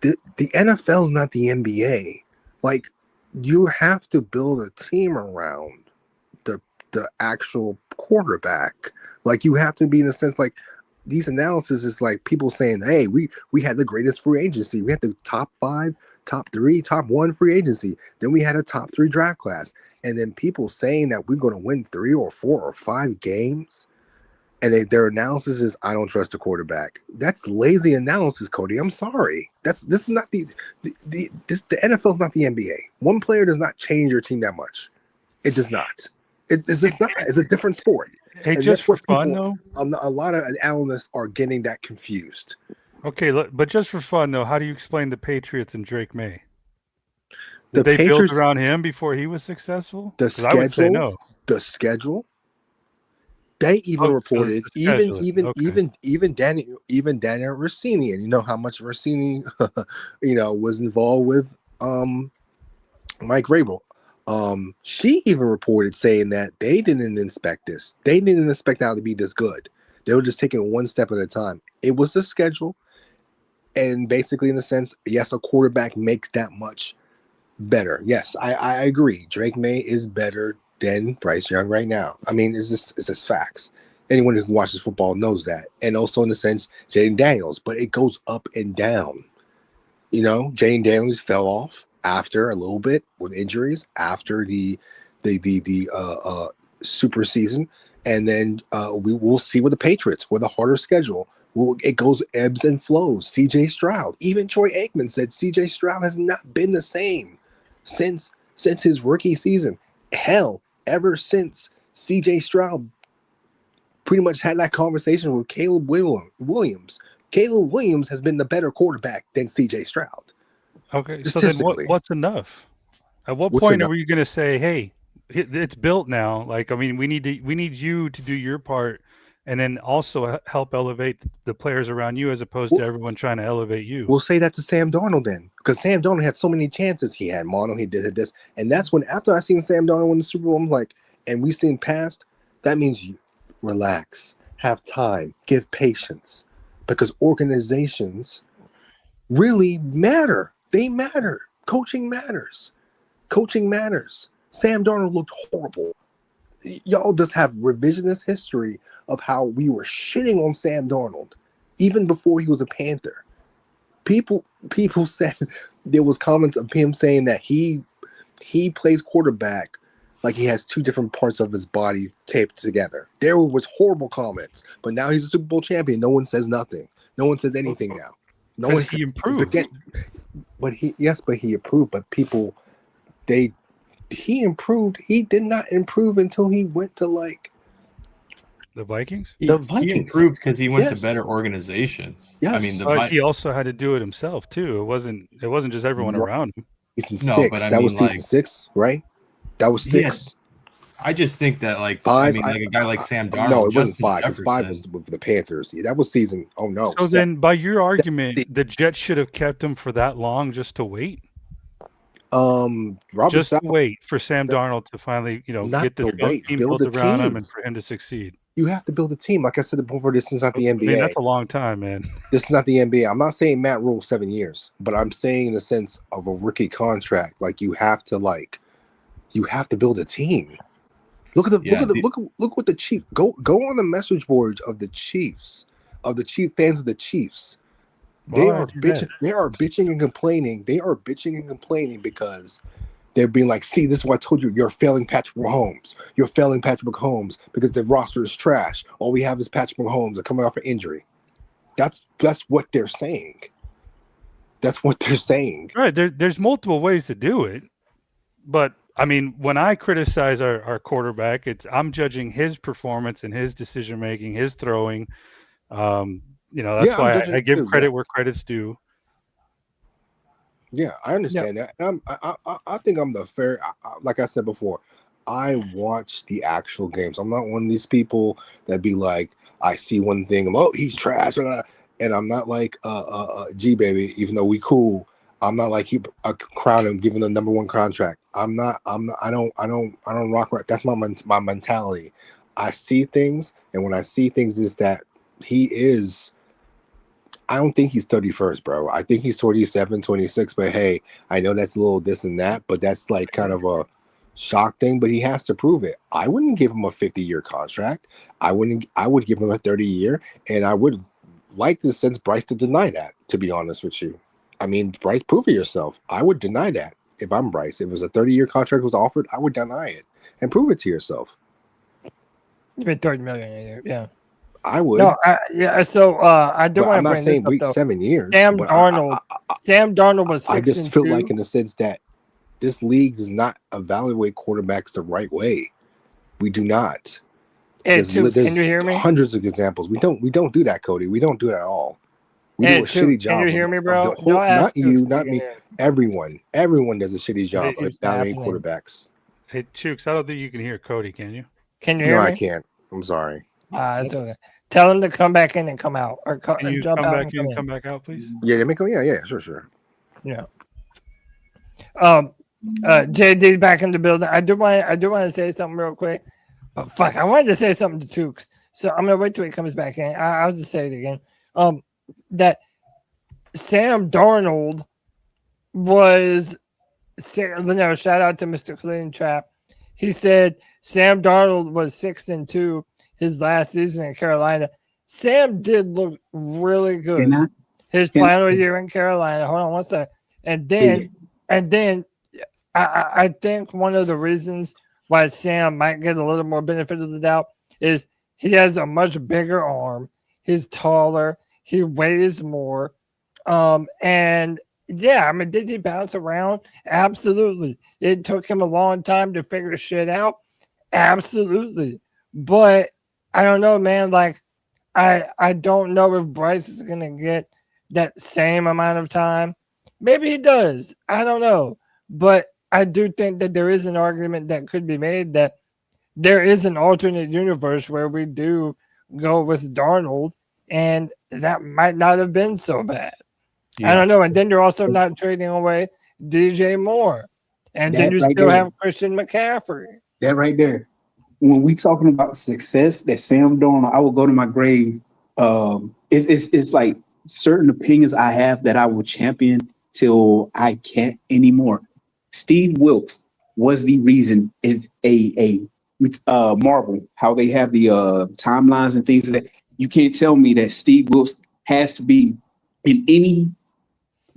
O: the NFL's not the NBA. Like, you have to build a team around the actual quarterback. Like, you have to be in a sense like these analysis is like people saying, hey, we had the greatest free agency. We had the top 5, top 3, top 1 free agency. Then we had a top 3 draft class. And then people saying that we're going to win 3 or 4 or 5 games. And their analysis is, I don't trust the quarterback. That's lazy analysis, Cody. I'm sorry. This is not the NFL is not the NBA. One player does not change your team that much. It does not. It's just not. It's a different sport.
C: Hey,
O: And
C: just
O: that's
C: for
O: what
C: fun,
O: people-
C: though.
O: A lot of analysts are getting that confused.
C: Okay, look, but just for fun, though, how do you explain the Patriots and Drake May?
O: The
C: Did they build
O: Patriots-
C: around him before he was successful?
O: The
C: 'Cause I would say
O: schedule,
C: no.
O: the schedule. They even
C: Oh, so
O: reported,
C: it's the scheduling. Okay.
O: even Daniel Rossini, and you know how much Rossini, was involved with Mike Vrabel. She even reported saying that they didn't inspect this. They didn't expect now to be this good. They were just taking it one step at a time. It was the schedule, and basically, in a sense, yes, a quarterback makes that much better. Yes, I agree. Drake May is better than Bryce Young right now. I mean, it's just facts. Anyone who watches football knows that. And also, in a sense, Jaden Daniels, but it goes up and down. Jaden Daniels fell off after a little bit with injuries after the super season, and then we will see with the Patriots with a harder schedule. It goes ebbs and flows. CJ Stroud, even Troy Aikman said CJ Stroud has not been the same since his rookie season. Hell, ever since CJ Stroud pretty much had that conversation with Caleb Williams. Caleb Williams has been the better quarterback than CJ Stroud.
C: Okay, so then what's enough? At what point are you going to say, "Hey, it's built now"? Like, I mean, we need you to do your part, and then also help elevate the players around you, as opposed to everyone trying to elevate you.
O: We'll say that to Sam Darnold then, because Sam Darnold had so many chances. He had mono, he did this, and that's when after I seen Sam Darnold win the Super Bowl, I'm like, and we seen past. That means you relax, have time, give patience, because organizations really matter. They matter. Coaching matters. Coaching matters. Sam Darnold looked horrible. Y'all just have revisionist history of how we were shitting on Sam Darnold even before he was a Panther. People said there was comments of him saying that he plays quarterback like he has 2 different parts of his body taped together. There was horrible comments, but now he's a Super Bowl champion. No one says nothing. No one says anything now. No one says,
C: improved.
O: But he improved. But people, he improved. He did not improve until he went to
C: the Vikings.
O: The Vikings.
I: He improved because he went
O: Yes.
I: to better organizations.
O: Yes.
I: I mean,
C: But he also had to do it himself too. It wasn't just everyone around him.
O: Season 6. That was season 6, right? That was 6.
I: Yes. I just think that
O: 5.
I: I mean, like a guy like Sam Darnold.
O: No, it wasn't
I: Justin
O: 5. Because 5
I: Jefferson.
O: was with the Panthers. Yeah, that was season. Oh no.
C: So
O: 7.
C: then, by your argument, the Jets should have kept him for that long just to wait.
O: Robert
C: Just to
O: Saleh,
C: wait for Sam Darnold to finally,
O: Not
C: get the
O: to wait,
C: team
O: build
C: built
O: a
C: around him
O: team.
C: and for him to succeed.
O: you have to build a team. Like I said before, this is not the
C: I
O: NBA.
C: mean, that's a long time, man.
O: This is not the NBA. I'm not saying Matt Rule 7 years, but I'm saying in the sense of a rookie contract, you have to build a team. Look what the Chiefs go on the message boards of the Chiefs, fans of the Chiefs. They are bitching. They are bitching and complaining. They are bitching and complaining because they're being like, "See, this is what I told you. You're failing Patrick Mahomes. You're failing Patrick Mahomes because the roster is trash. All we have is Patrick Mahomes. They're coming off an injury." That's what they're saying. That's what they're saying.
C: Right. There's multiple ways to do it, but I mean, when I criticize our quarterback, I'm judging his performance and his decision making, his throwing. That's why I give credit where credit's due.
O: Yeah, I understand that. And I think I'm the fair. Like I said before, I watch the actual games. I'm not one of these people that be like, I see one thing, he's trash, and I'm not like G baby. Even though we cool, I'm not like crown him, giving the number one contract. I'm not. I don't rock. That's my mentality. I see things, and when I see things, is that he is. I don't think he's 31st, bro. I think he's 27, 26. But hey, I know that's a little this and that, but that's like kind of a shock thing. But he has to prove it. I wouldn't give him a 50-year contract. I would give him a 30-year, and I would like to sense Bryce to deny that. To be honest with you, I mean, Bryce, prove it yourself. I would deny that if I'm Bryce. If it was a 30-year contract was offered, I would deny it and prove it to yourself.
A: It's been $30 million a year, yeah.
O: I would.
A: No, So I do want to bring this up.
O: I'm not saying 7 years.
A: Sam Darnold was 6
O: I just feel
A: 2.
O: like in the sense that this league does not evaluate quarterbacks the right way. We do not. There's
A: can you hear me?
O: Hundreds of examples. We don't do that, Cody. We don't do that at all. We do a shitty job.
A: Can you hear me, bro?
O: Not you, not me. Everyone does a shitty job of evaluating quarterbacks.
C: Hey, Chooks, I don't think you can hear Cody, can you?
A: Can you hear me?
O: No, I can't. I'm sorry.
A: That's okay. Tell him to come back in and come out, or
C: Can you
A: jump
C: come
A: out
C: back
A: and
C: in and come back out, please?
O: Yeah, let me go. Yeah, sure.
A: Yeah. JD back in the building. I do want to say something real quick. But fuck, I wanted to say something to Tooks, so I'm gonna wait till he comes back in. I'll just say it again. That Sam Darnold was, shout out to Mr. Clean Trap. He said Sam Darnold was 6 2 his last season in Carolina. Sam did look really good his final year in Carolina. Hold on one sec. And then I think one of the reasons why Sam might get a little more benefit of the doubt is he has a much bigger arm. He's taller. He weighs more. And yeah, I mean, did he bounce around? Absolutely. It took him a long time to figure shit out. Absolutely. But I don't know, man. Like, I don't know if Bryce is going to get that same amount of time. Maybe he does. I don't know. But I do think that there is an argument that could be made that there is an alternate universe where we do go with Darnold, and that might not have been so bad. Yeah. I don't know. And then you're also not trading away DJ Moore. And then you still have Christian McCaffrey.
L: That right there. When we talking about success, that Sam Darnold, I will go to my grave. It's like certain opinions I have that I will champion till I can't anymore. Steve Wilkes was the reason. It's a Marvel, how they have the timelines and things like that. You can't tell me that Steve Wilkes has to be in any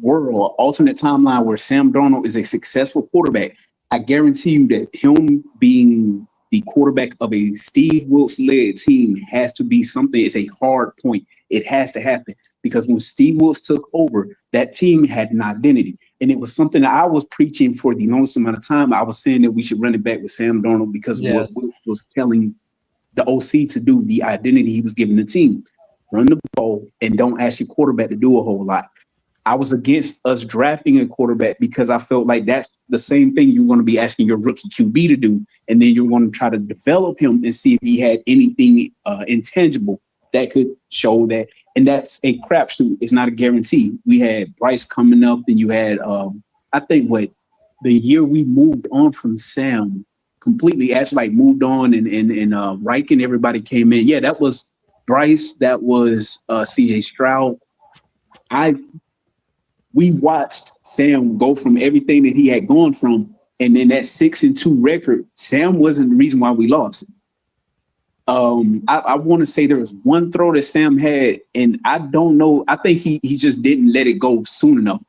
L: world, alternate timeline where Sam Darnold is a successful quarterback. I guarantee you that him being the quarterback of a Steve Wilkes-led team has to be something. It's a hard point. It has to happen because when Steve Wilkes took over, that team had an identity. And it was something that I was preaching for the longest amount of time. I was saying that we should run it back with Sam Darnold because of what Wilkes was telling the OC to do, the identity he was giving the team. Run the ball and don't ask your quarterback to do a whole lot. I was against us drafting a quarterback because I felt like that's the same thing you're going to be asking your rookie QB to do. And then you're going to try to develop him and see if he had anything intangible that could show that. And that's a crapshoot. It's not a guarantee. We had Bryce coming up, and you had, I think, the year we moved on from Sam completely, actually moved on, and Reich and everybody came in. Yeah, that was Bryce. That was CJ Stroud. We watched Sam go from everything that he had gone from, and then that 6-2 record. Sam wasn't the reason why we lost. I want to say there was one throw that Sam had, and I don't know. I think he just didn't let it go soon enough.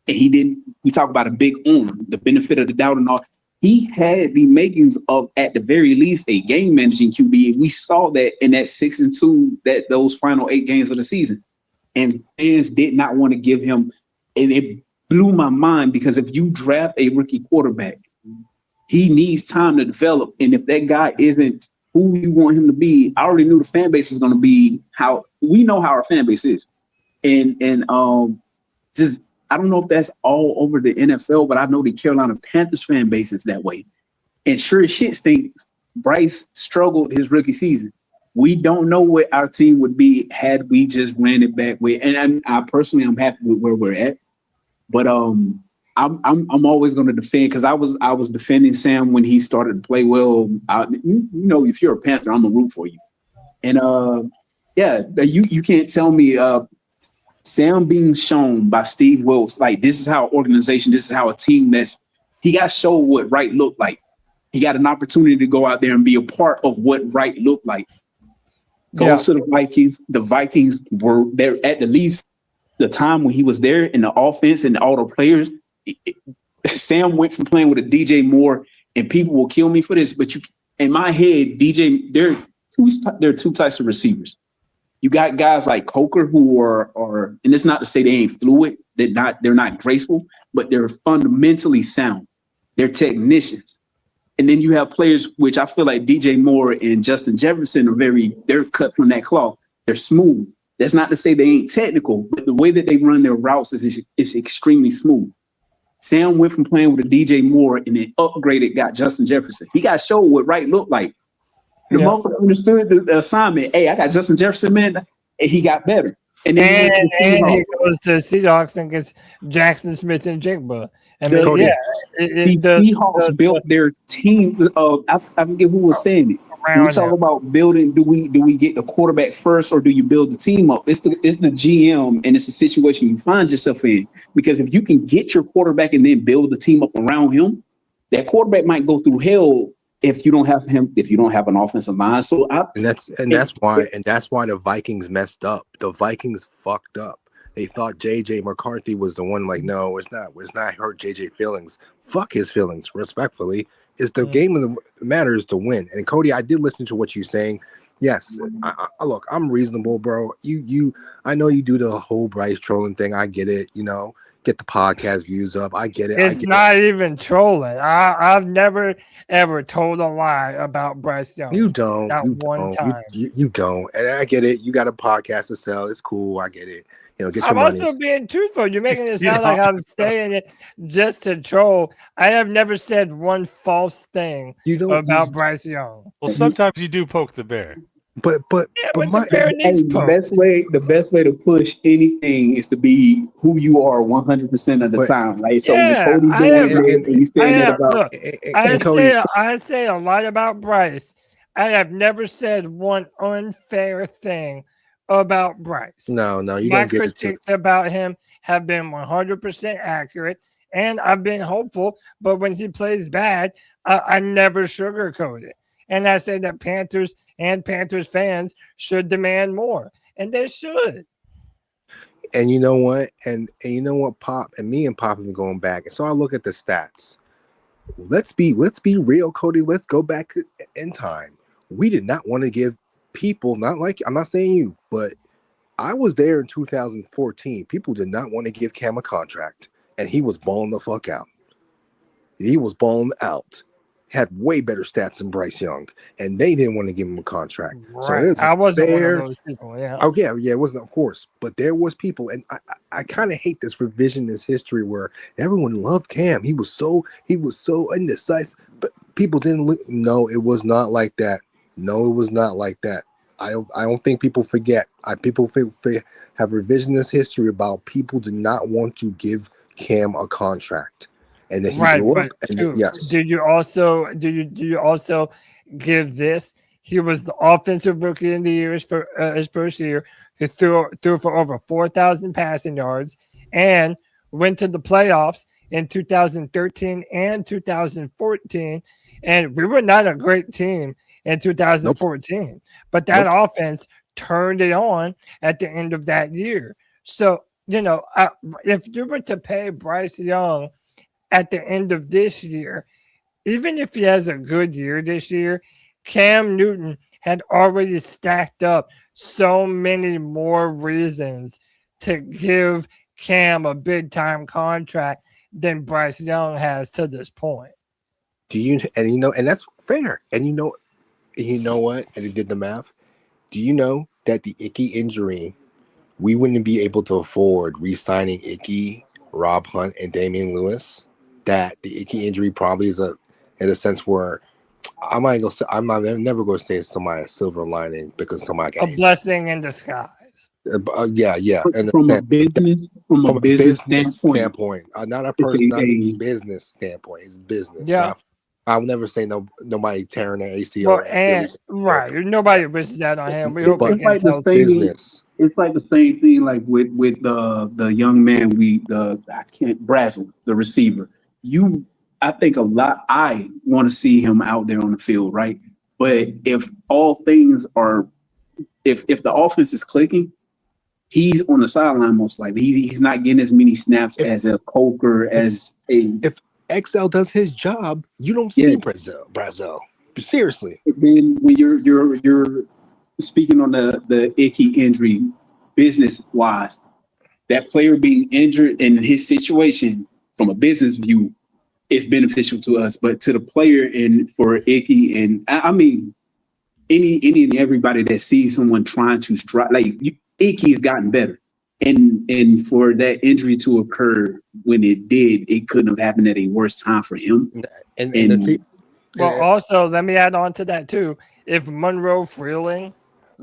L: And he didn't. We talk about a big arm, the benefit of the doubt and all. He had the makings of, at the very least, a game managing QB. And we saw that in that 6-2, those final 8 games of the season. And fans did not want to give him. And it blew my mind because if you draft a rookie quarterback, he needs time to develop. And if that guy isn't who you want him to be, I already knew the fan base is going to be how we know how our fan base is. And just I don't know if that's all over the NFL, but I know the Carolina Panthers fan base is that way. And sure as shit stinks, Bryce struggled his rookie season. We don't know what our team would be had we just ran it back with. And I personally, I'm happy with where we're at. But I'm always going to defend, because I was defending Sam when he started to play well. You know, if you're a Panther, I'm gonna root for you. And you can't tell me Sam being shown by Steve Wilkes, like, this is how organization, this is how a team he got showed what right looked like. He got an opportunity to go out there and be a part of what right looked like. Goes to the Vikings. The Vikings were there at the least the time when he was there in the offense and all the players. Sam went from playing with a DJ Moore, and people will kill me for this, but in my head, there are two types of receivers. You got guys like Coker who are, and it's not to say they ain't fluid, they're not graceful, but they're fundamentally sound. They're technicians. And then you have players, which I feel like DJ Moore and Justin Jefferson they're cut from that cloth. They're smooth. That's not to say they ain't technical, but the way that they run their routes is extremely smooth. Sam went from playing with a DJ Moore and then got Justin Jefferson. He got showed what right looked like. The motherfucker understood the assignment. Hey, I got Justin Jefferson, man, and he got better. And then
A: he goes to Seahawks and gets Jackson Smith and Jigba. I mean,
L: Cody,
A: the
L: Seahawks built their team. I forget who was saying it. When we talk about building, do we get the quarterback first, or do you build the team up? It's the GM, and it's the situation you find yourself in. Because if you can get your quarterback and then build the team up around him, that quarterback might go through hell if you don't have him, if you don't have an offensive line. So
O: that's why the Vikings messed up. The Vikings fucked up. They thought JJ McCarthy was the one. Like, no, it's not. It's not hurt JJ feelings. Fuck his feelings. Respectfully, it's the game of the matters to win. And Cody, I did listen to what you're saying. Yes, look, I'm reasonable, bro. I know you do the whole Bryce trolling thing. I get it. You know, get the podcast views up. I get it.
A: It's not even trolling. I've never ever told a lie about Bryce Young.
O: You don't.
A: Not one time.
O: You don't. And I get it. You got a podcast to sell. It's cool. I get it. You know, get your
A: I'm
O: money.
A: also being truthful. You're making it sound like I'm saying it just to troll. I have never said one false thing about Bryce Young.
C: Well, sometimes you do poke the bear.
O: But
L: the best way to push anything is to be who you are 100% of the time, right? So Cody
A: I say a lot about Bryce. I have never said one unfair thing about Bryce.
O: No, you
A: My
O: don't get it. My
A: critiques about him have been 100% accurate, and I've been hopeful. But when he plays bad, I never sugarcoat it. And I say that Panthers and Panthers fans should demand more, and they should.
O: And you know what? And you know what, Pop and me and Pop have been going back. And so I look at the stats. Let's be real, Cody. Let's go back in time. We did not want to give people, not like, I'm not saying you, but I was there in 2014. People did not want to give Cam a contract, and he was balling the fuck out. He was balling out. Had way better stats than Bryce Young, and they didn't want to give him a contract.
A: Right.
O: So
A: I wasn't one of those people. Yeah.
O: Oh yeah, it wasn't, of course, but there was people, and I kind of hate this revisionist history where everyone loved Cam. He was so indecisive, but people didn't look. No, it was not like that. No, it was not like that. I don't think people forget. People have revisionist history about people did not want to give Cam a contract. And then he blew up. And yes.
A: Did you also give this? He was the offensive rookie in the year for his first year. He threw for over 4,000 passing yards and went to the playoffs in 2013 and 2014. And we were not a great team in 2014, but that offense turned it on at the end of that year. So, if you were to pay Bryce Young at the end of this year, even if he has a good year this year, Cam Newton had already stacked up so many more reasons to give Cam a big time contract than Bryce Young has to this point.
O: And that's fair. And you know what? And he did the math. Do you know that the Icky injury, we wouldn't be able to afford re-signing Icky Rob Hunt, and Damian Lewis, that the Icky injury probably is in a sense where I'm never going to say it's somebody's silver lining because somebody got
A: a blessing in disguise.
O: Yeah. And
K: from a business
O: standpoint, not a person, not a business standpoint. It's business.
A: Yeah.
O: Now, I'll never say nobody tearing their ACL.
A: Well, and right, nobody wishes that on him. We hope
K: it's like the same
O: business.
K: It's like the same thing, like with the young man Brazzle, the receiver. I think I want to see him out there on the field, right? But if all things are, if the offense is clicking, he's on the sideline most likely. He's not getting as many snaps as a Coker, as a.
O: If XL does his job, you don't see Brazzell. Seriously.
K: Then when you're speaking on the Icky injury, business wise, that player being injured in his situation from a business view is beneficial to us, but to the player and for Icky, and I mean any and everybody that sees someone trying to strike, like Icky has gotten better, and for that injury to occur when it did, it couldn't have happened at a worse time for him.
A: Well, also let me add on to that too. If Monroe Freeling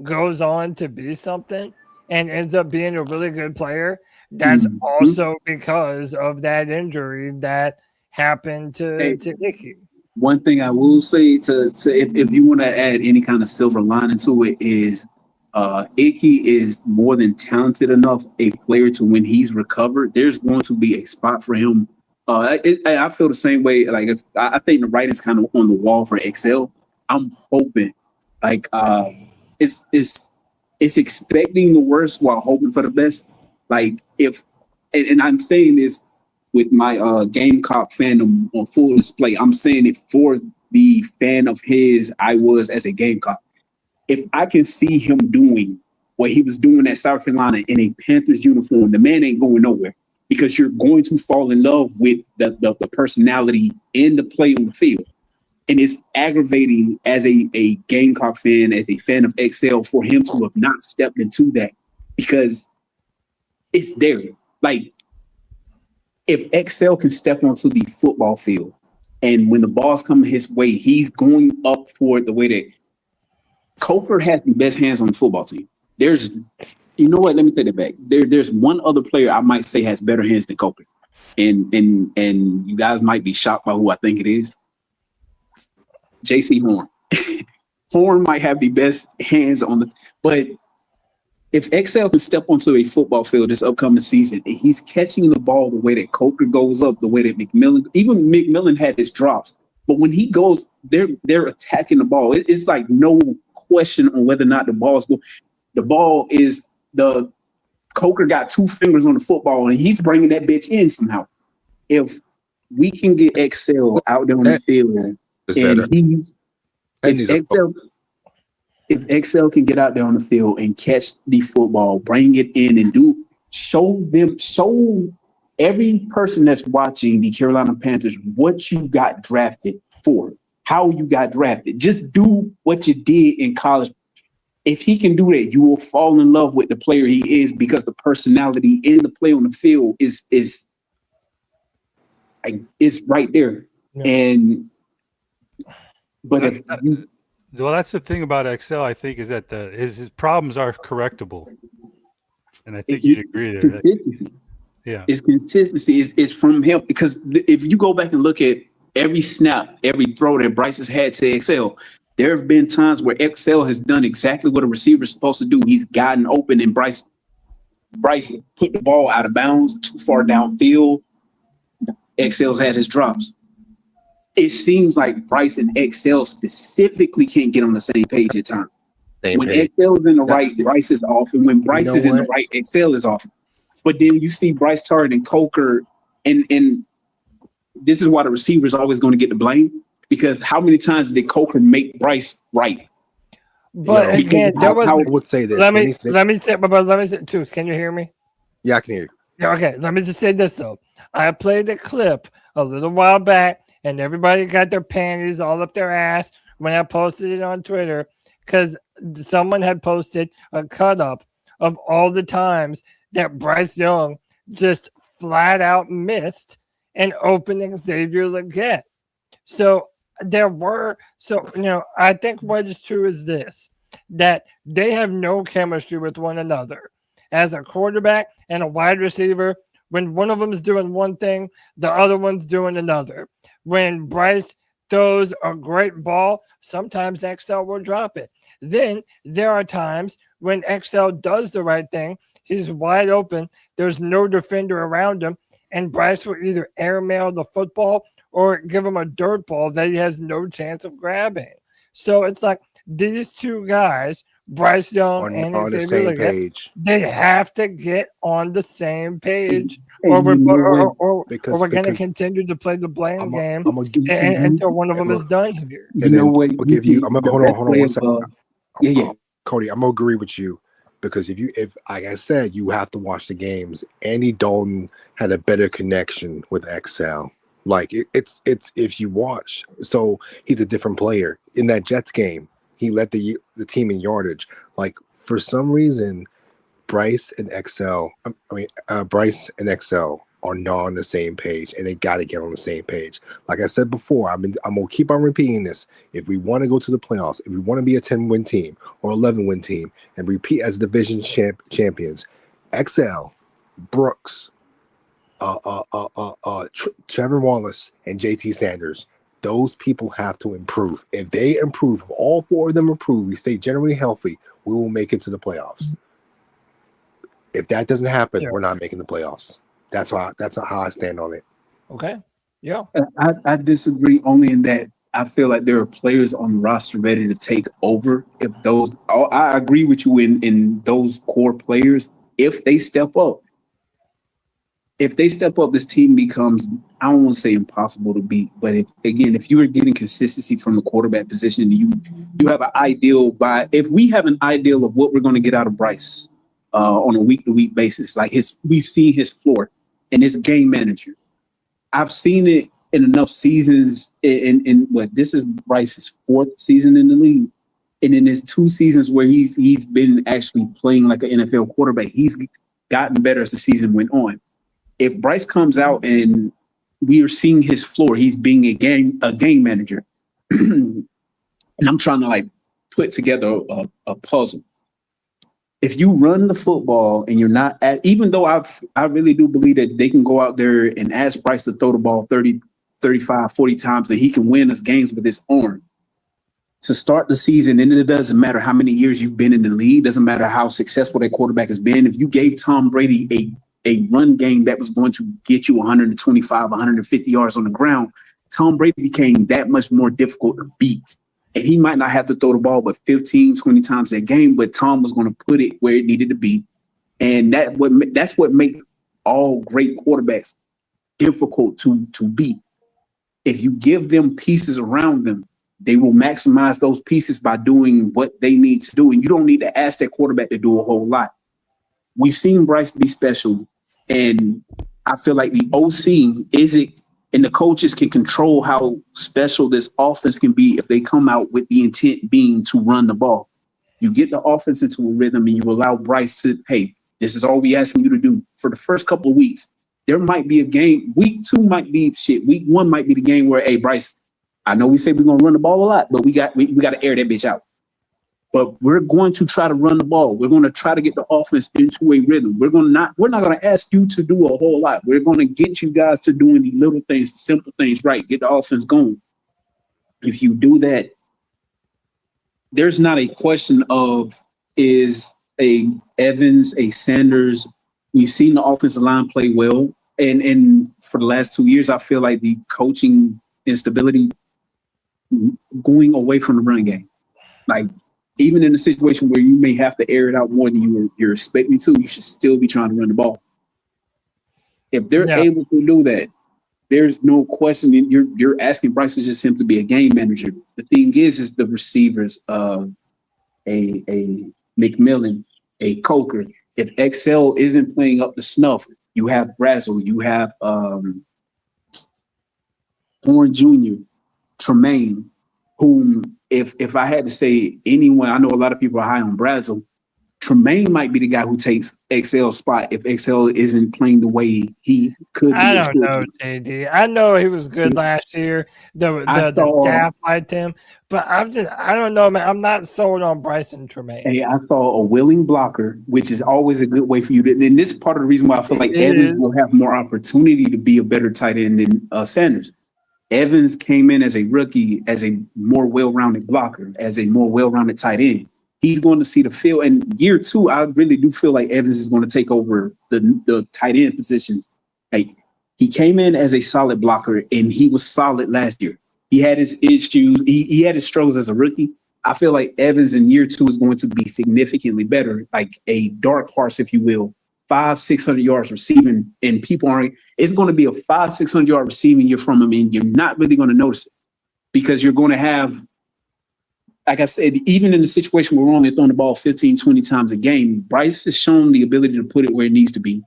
A: goes on to be something and ends up being a really good player, that's also because of that injury that happened to Icky.
K: One thing I will say to if you want to add any kind of silver lining to it is Icky is more than talented enough a player to when he's recovered, there's going to be a spot for him. I feel the same way. Like I think the writing's kind of on the wall for XL. I'm hoping like it's expecting the worst while hoping for the best. Like and I'm saying this with my Gamecock fandom on full display. I'm saying it for the fan of his I was as a Gamecock. If I can see him doing what he was doing at South Carolina in a Panthers uniform, the man ain't going nowhere because you're going to fall in love with the personality and the play on the field. And it's aggravating as a Gamecock fan, as a fan of XL, for him to have not stepped into that because it's there. Like, if XL can step onto the football field and when the ball's coming his way, he's going up for it the way that Coker has the best hands on the football team. You know what? Let me take it back. There's one other player I might say has better hands than Coker. And you guys might be shocked by who I think it is. JC Horn. Horn might have the best hands on but if XL can step onto a football field this upcoming season, and he's catching the ball the way that Coker goes up, the way that McMillan had his drops. But when he goes, they're attacking the ball. It's like no question on whether or not the ball's going. The ball is Coker got 2 fingers on the football, and he's bringing that bitch in somehow. If we can get XL out there on the field, and if XL can get out there on the field and catch the football, bring it in and show every person that's watching the Carolina Panthers what you got drafted for, how you got drafted. Just do what you did in college. If he can do that, you will fall in love with the player he is because the personality in the play on the field is right there. Yeah.
C: Well, that's the thing about XL, I think, is that his problems are correctable, and I think you'd agree there.
K: Consistency.
C: Yeah,
K: it's consistency. It's from him because if you go back and look at every snap, every throw that Bryce has had to XL, there have been times where XL has done exactly what a receiver is supposed to do. He's gotten open, and Bryce put the ball out of bounds, too far downfield. XL's had his drops. It seems like Bryce and XL specifically can't get on the same page at times. When XL is in the right, Bryce is off. And when Bryce is in the right, XL is off. But then you see Bryce targeting Coker, and this is why the receiver is always going to get the blame, because how many times did Coker make Bryce right?
A: But again,
O: I would say this.
A: Let me say, too. Can you hear me?
O: Yeah, I can hear you.
A: Yeah, okay, let me just say this, though. I played a clip a little while back, and everybody got their panties all up their ass when I posted it on Twitter because someone had posted a cut up of all the times that Bryce Young just flat out missed and opened Xavier Legette. So I think what is true is this, that they have no chemistry with one another. As a quarterback and a wide receiver, when one of them is doing one thing, the other one's doing another. When Bryce throws a great ball, sometimes XL will drop it. Then there are times when XL does the right thing. He's wide open. There's no defender around him. And Bryce will either airmail the football or give him a dirt ball that he has no chance of grabbing. So it's like these two guys, Bryce Young and
O: on the
A: Xavier
O: same
A: Legette,
O: page.
A: they have to get on the same page,
K: And
A: or we're
O: Because
A: going to continue to play the blame game
O: I'm
A: until one of them is done here.
K: You know what?
O: I'll give you.
K: the
O: Hold
K: best
O: on
K: way
O: one
K: of,
O: second.
K: yeah.
O: Cody, I'm gonna agree with you because if like I said, you have to watch the games. Andy Dalton had a better connection with XL. Like it's if you watch, so he's a different player in that Jets game. He led the team in yardage. Like for some reason, Bryce and XL are not on the same page, and they got to get on the same page. Like I said before, I'm gonna keep on repeating this. If we want to go to the playoffs, if we want to be a 10-win team or 11-win team, and repeat as division champions, XL, Brooks, Trevor Wallace, and JT Sanders, those people have to improve. If they improve, if all four of them improve, we stay generally healthy, we will make it to the playoffs. If that doesn't happen, we're not making the playoffs. That's not how I stand on it.
A: Okay. Yeah.
K: I disagree only in that I feel like there are players on the roster ready to take over. I agree with you in those core players. If they step up, this team becomes, I don't want to say impossible to beat, but if you are getting consistency from the quarterback position, you have an ideal if we have an ideal of what we're going to get out of Bryce on a week-to-week basis, like we've seen his floor and his game manager. I've seen it in enough seasons in what this is Bryce's fourth season in the league. And in his 2 seasons where he's been actually playing like an NFL quarterback, he's gotten better as the season went on. If Bryce comes out and we are seeing his floor, he's being a game manager. And I'm trying to put together a puzzle. If you run the football and you're not even though I really do believe that they can go out there and ask Bryce to throw the ball 30, 35, 40 times, that he can win us games with his arm. To start the season, and it doesn't matter how many years you've been in the league, doesn't matter how successful that quarterback has been. If you gave Tom Brady a run game that was going to get you 125, 150 yards on the ground, Tom Brady became that much more difficult to beat. And he might not have to throw the ball but 15, 20 times that game, but Tom was going to put it where it needed to be. And that's what makes all great quarterbacks difficult to beat. If you give them pieces around them, they will maximize those pieces by doing what they need to do. And you don't need to ask that quarterback to do a whole lot. We've seen Bryce be special, and I feel like the OC and the coaches can control how special this offense can be if they come out with the intent being to run the ball. You get the offense into a rhythm and you allow Bryce to, hey, this is all we asking you to do. For the first couple of weeks, there might be a game. Week 2 might be shit. Week 1 might be the game where, hey, Bryce, I know we say we're going to run the ball a lot, but we got to air that bitch out. But we're going to try to run the ball. We're going to try to get the offense into a rhythm. We're not going to ask you to do a whole lot. We're going to get you guys to doing the little things, the simple things right. Get the offense going. If you do that, there's not a question of is a Evans, a Sanders. We've seen the offensive line play well. And for the last 2 years, I feel like the coaching instability going away from the run game. Like, even in a situation where you may have to air it out more than you're expecting to, you should still be trying to run the ball. If they're able to do that, there's no question. You're asking Bryce to just simply be a game manager. The thing is the receivers, a McMillan, a Coker. If XL isn't playing up to snuff, you have Brazel, you have Horn Jr., Tremaine, whom if I had to say anyone, I know a lot of people are high on Brazel. Tremaine might be the guy who takes XL's spot if XL isn't playing the way he could be.
A: I don't know, JD. I know he was good last year. The staff liked him, but I don't know, man. I'm not sold on Bryson Tremaine.
K: Hey, I saw a willing blocker, which is always a good way for you to. And this is part of the reason why I feel like Evans will have more opportunity to be a better tight end than Sanders. Evans came in as a rookie, as a more well-rounded blocker, as a more well-rounded tight end. He's going to see the field. And year 2, I really do feel like Evans is going to take over the tight end positions. Like, he came in as a solid blocker, and he was solid last year. He had his issues. He had his struggles as a rookie. I feel like Evans in year 2 is going to be significantly better, like a dark horse, if you will. 500-600 yards receiving, and people aren't. It's going to be a 500-600 yard receiving year from him, and you're not really going to notice it because you're going to have. Like I said, even in the situation where we're only throwing the ball 15, 20 times a game, Bryce has shown the ability to put it where it needs to be.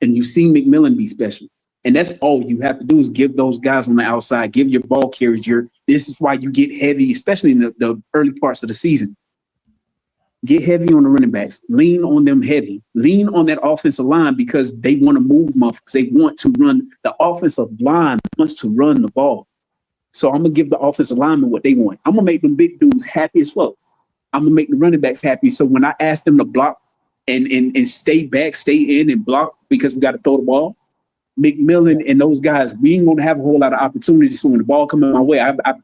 K: And you've seen McMillan be special. And that's all you have to do is give those guys on the outside, give your ball carriers this is why you get heavy, especially in the early parts of the season. Get heavy on the running backs. Lean on them heavy. Lean on that offensive line because they want to move motherfuckers. They want to run. The offensive line wants to run the ball. So I'm going to give the offensive linemen what they want. I'm going to make them big dudes happy as fuck. I'm going to make the running backs happy. So when I ask them to block and stay back, stay in and block because we got to throw the ball, McMillan and those guys, we ain't going to have a whole lot of opportunities. So when the ball comes my way,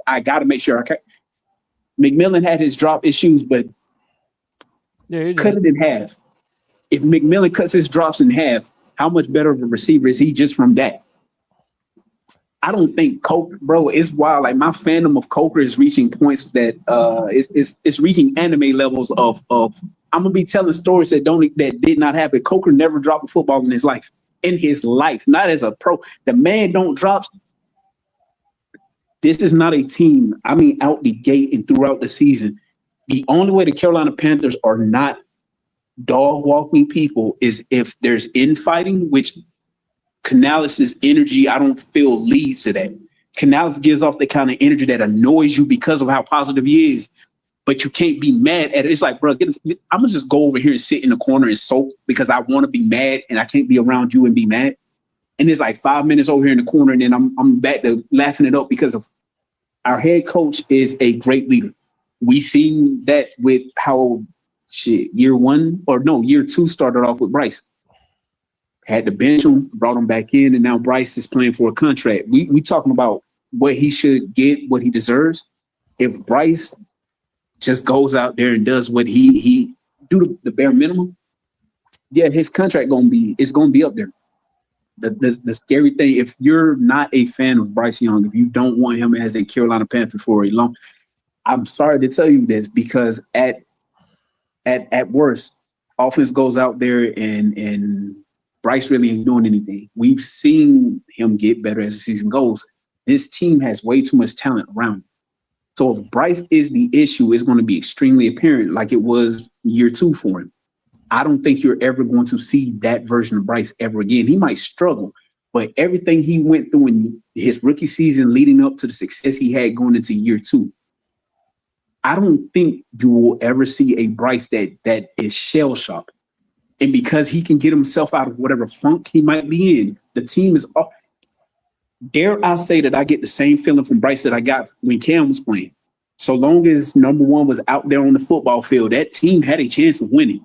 K: I got to make sure I can. McMillan had his drop issues, but cut it in half. If McMillan cuts his drops in half, how much better of a receiver is he just from that? I don't think Coker, bro, it's wild. Like my fandom of Coker is reaching points that it's reaching anime levels of I'm gonna be telling stories that did not happen. Coker never dropped a football in his life. Not as a pro. The man don't drop. This is not a team. I mean, out the gate and throughout the season, the only way the Carolina Panthers are not dog walking people is if there's infighting, which Canales' energy, I don't feel leads to that. Canales gives off the kind of energy that annoys you because of how positive he is, but you can't be mad at it. It's like, bro, I'm gonna just go over here and sit in the corner and soak because I want to be mad and I can't be around you and be mad. And it's like 5 minutes over here in the corner, and then I'm back to laughing it up because of our head coach is a great leader. We seen that with how year 2 started off with Bryce. Had to bench him, brought him back in, and now Bryce is playing for a contract. We talking about what he should get, what he deserves. If Bryce just goes out there and does what he do the bare minimum, yeah, his contract gonna be up there. The scary thing, if you're not a fan of Bryce Young, if you don't want him as a Carolina Panther for a long, I'm sorry to tell you this because at worst, offense goes out there and Bryce really ain't doing anything. We've seen him get better as the season goes. This team has way too much talent around him. So if Bryce is the issue, it's going to be extremely apparent like it was year 2 for him. I don't think you're ever going to see that version of Bryce ever again. He might struggle, but everything he went through in his rookie season leading up to the success he had going into year 2, I don't think you will ever see a Bryce that is shell-shocked. And because he can get himself out of whatever funk he might be in, the team is off. Dare I say that I get the same feeling from Bryce that I got when Cam was playing. So long as number 1 was out there on the football field, that team had a chance of winning.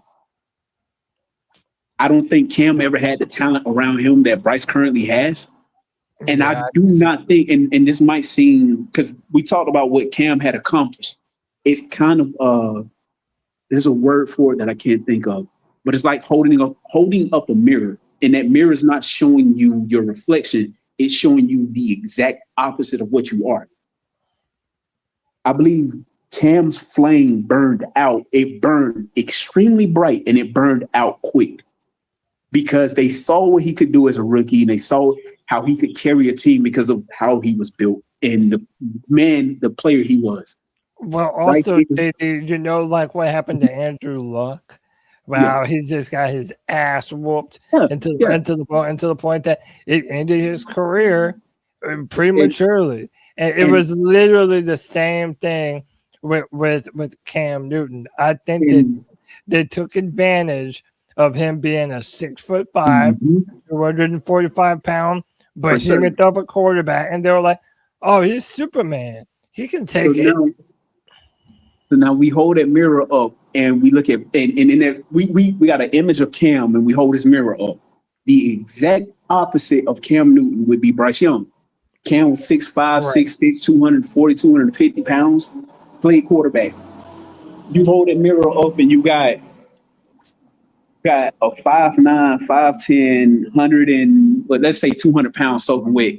K: I don't think Cam ever had the talent around him that Bryce currently has. And I do not think, and this might seem, because we talked about what Cam had accomplished. It's kind of, there's a word for it that I can't think of. But it's like holding up a mirror, and that mirror is not showing you your reflection. It's showing you the exact opposite of what you are. I believe Cam's flame burned out. It burned extremely bright, and it burned out quick because they saw what he could do as a rookie, and they saw how he could carry a team because of how he was built and the player he was.
A: Well, also, like what happened to Andrew Luck. Wow, he just got his ass whooped into the point that it ended his career prematurely. And it was literally the same thing with Cam Newton. I think that they took advantage of him being a 6'5", 245 pound, behemoth of a quarterback, and they were like, "Oh, he's Superman. He can take it."
L: So now we hold that mirror up and we look at and in that we got an image of Cam and we hold his mirror up. The exact opposite of Cam Newton would be Bryce Young. Cam was 6'5", 6'6", 240, 250 pounds, played quarterback. You hold that mirror up and you got a 5'9", 5'10", 100 and let's say 200 pounds soaking wet.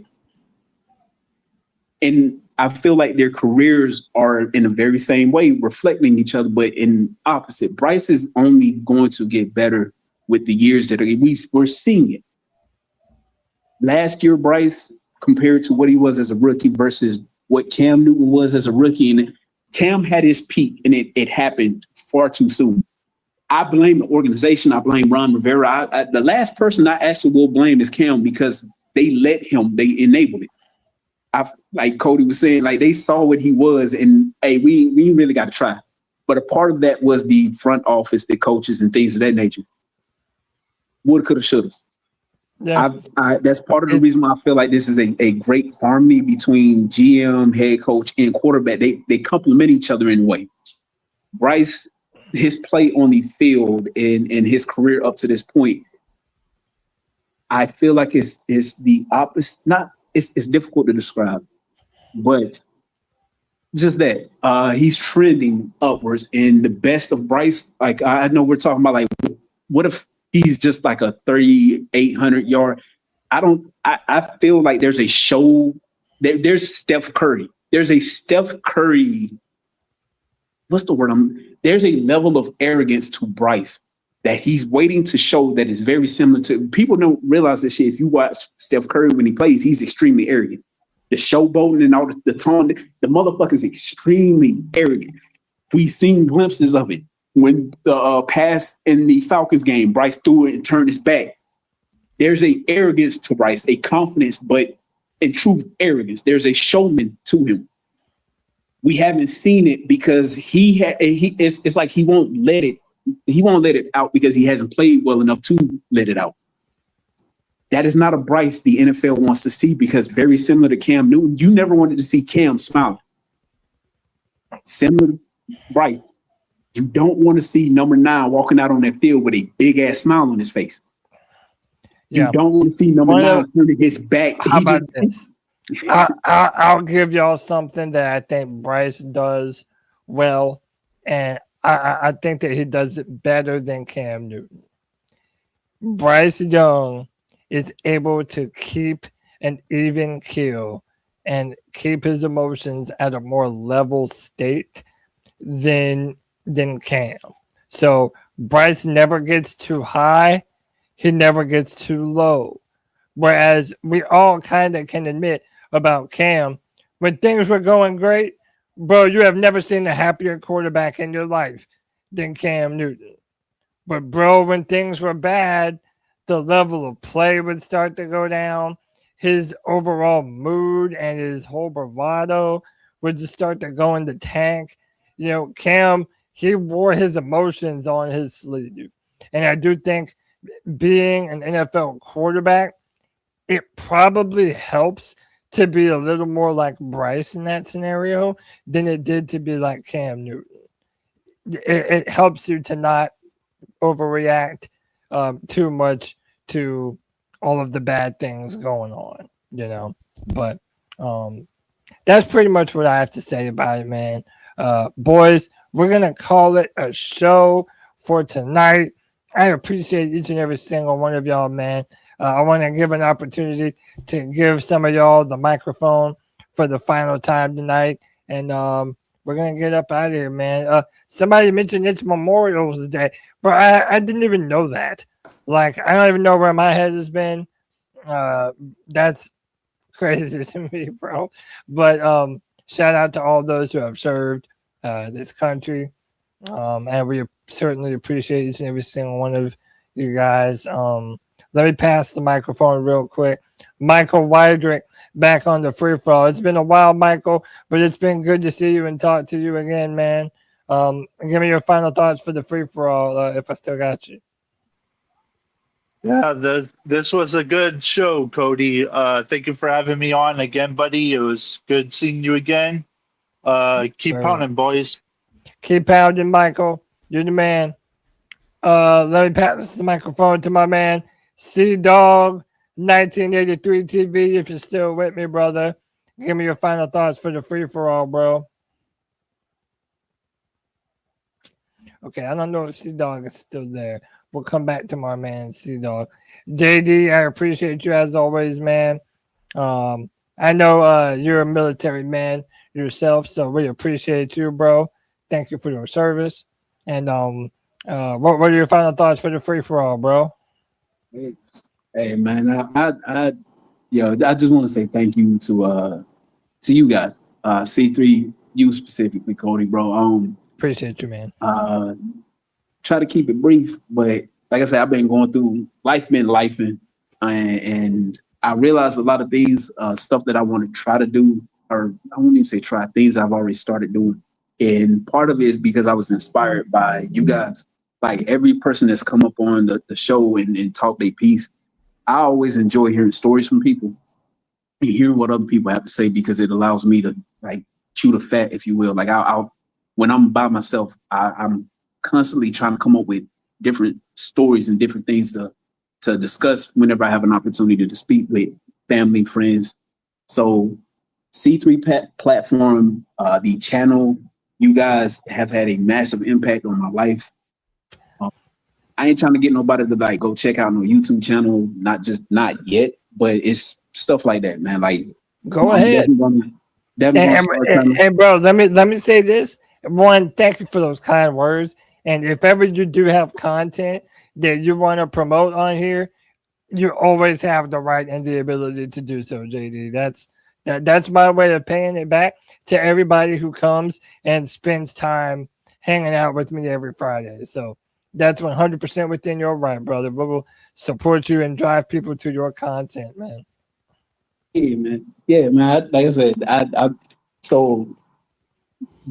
L: And I feel like their careers are in the very same way, reflecting each other, but in opposite. Bryce is only going to get better with the years that we're seeing it. Last year, Bryce, compared to what he was as a rookie versus what Cam Newton was as a rookie, and Cam had his peak, and it happened far too soon. I blame the organization. I blame Ron Rivera. The last person I actually will blame is Cam because they let him. They enabled it. Like Cody was saying, like they saw what he was, and hey, we really got to try. But a part of that was the front office, the coaches, and things of that nature. Woulda, coulda, shoulda. Yeah. That's part of the reason why I feel like this is a great harmony between GM, head coach, and quarterback. They complement each other in a way. Bryce, his play on the field and his career up to this point, I feel like it's the opposite. It's difficult to describe, but just that he's trending upwards. And the best of Bryce, like I know we're talking about, like, what if he's just like a 3,800 yard? I feel like there's a show. There's Steph Curry. There's a Steph Curry. What's the word? There's a level of arrogance to Bryce that he's waiting to show that is very similar to. People don't realize this shit. If you watch Steph Curry when he plays, he's extremely arrogant. The showboating and all the tone, the motherfucker's extremely arrogant. We've seen glimpses of it. When the pass in the Falcons game, Bryce threw it and turned his back. There's a arrogance to Bryce, a confidence, but in truth, arrogance. There's a showman to him. We haven't seen it because it's like he won't let it. He won't let it out because he hasn't played well enough to let it out. That is not a Bryce the NFL wants to see, because very similar to Cam Newton, you never wanted to see Cam smiling. Similar to Bryce, you don't want to see number 9 walking out on that field with a big ass smile on his face. You don't want to see number 9 turning his back.
A: How about this? I'll give y'all something that I think Bryce does well, and I think that he does it better than Cam Newton. Bryce Young is able to keep an even keel and keep his emotions at a more level state than Cam. So Bryce never gets too high. He never gets too low. Whereas we all kind of can admit about Cam, when things were going great, bro, you have never seen a happier quarterback in your life than Cam Newton. But, bro, when things were bad, the level of play would start to go down. His overall mood and his whole bravado would just start to go in the tank. You know, Cam, he wore his emotions on his sleeve. And I do think being an NFL quarterback, it probably helps to be a little more like Bryce in that scenario than it did to be like Cam Newton. It helps you to not overreact too much to all of the bad things going on, you know. But that's pretty much what I have to say about it, man. Boys, we're going to call it a show for tonight. I appreciate each and every single one of y'all, man. I want to give an opportunity to give some of y'all the microphone for the final time tonight. And we're going to get up out of here, man. Somebody mentioned it's Memorial Day, but I didn't even know that. Like, I don't even know where my head has been. That's crazy to me, bro. But shout out to all those who have served this country. And we certainly appreciate each and every single one of you guys. Let me pass the microphone real quick. Michael Wydrick back on the free for all. It's been a while, Michael, but it's been good to see you and talk to you again, man. Give me your final thoughts for the free for all, if I still got you.
H: Yeah, this was a good show, Cody. Thank you for having me on again, buddy. It was good seeing you again. Keep
A: Sure.
H: pounding, boys.
A: Keep pounding, Michael. You're the man. Let me pass the microphone to my man, C Dog, 1983 TV. If you're still with me, brother, give me your final thoughts for the free for all, bro. Okay, I don't know if C Dog is still there. We'll come back to my man, C Dog. JD, I appreciate you as always, man. I know you're a military man yourself, so we appreciate you, bro. Thank you for your service. And what are your final thoughts for the free for all, bro?
L: Hey man, I just want to say thank you to you guys, C3, you specifically, Cody, bro.
A: Appreciate you, man.
L: Try to keep it brief, but like I said, I've been going through lifing, and I realized a lot of things, stuff that I want to try to do, or I won't even say try, things I've already started doing. And part of it is because I was inspired by you guys. Like every person that's come up on the show and talk their piece, I always enjoy hearing stories from people and hearing what other people have to say, because it allows me to like chew the fat, if you will. Like I'll when I'm by myself, I'm constantly trying to come up with different stories and different things to discuss whenever I have an opportunity to speak with family, friends. So C3 platform, the channel, you guys have had a massive impact on my life. I ain't trying to get nobody to like go check out no YouTube channel, not yet, but it's stuff like that, man. Like,
A: go ahead. And bro, let me say this. One, thank you for those kind words. And if ever you do have content that you want to promote on here, you always have the right and the ability to do so, JD. That's my way of paying it back to everybody who comes and spends time hanging out with me every Friday. So that's 100% within your right, brother. But we'll support you and drive people to your content, man.
L: Yeah, man. Like I said, I so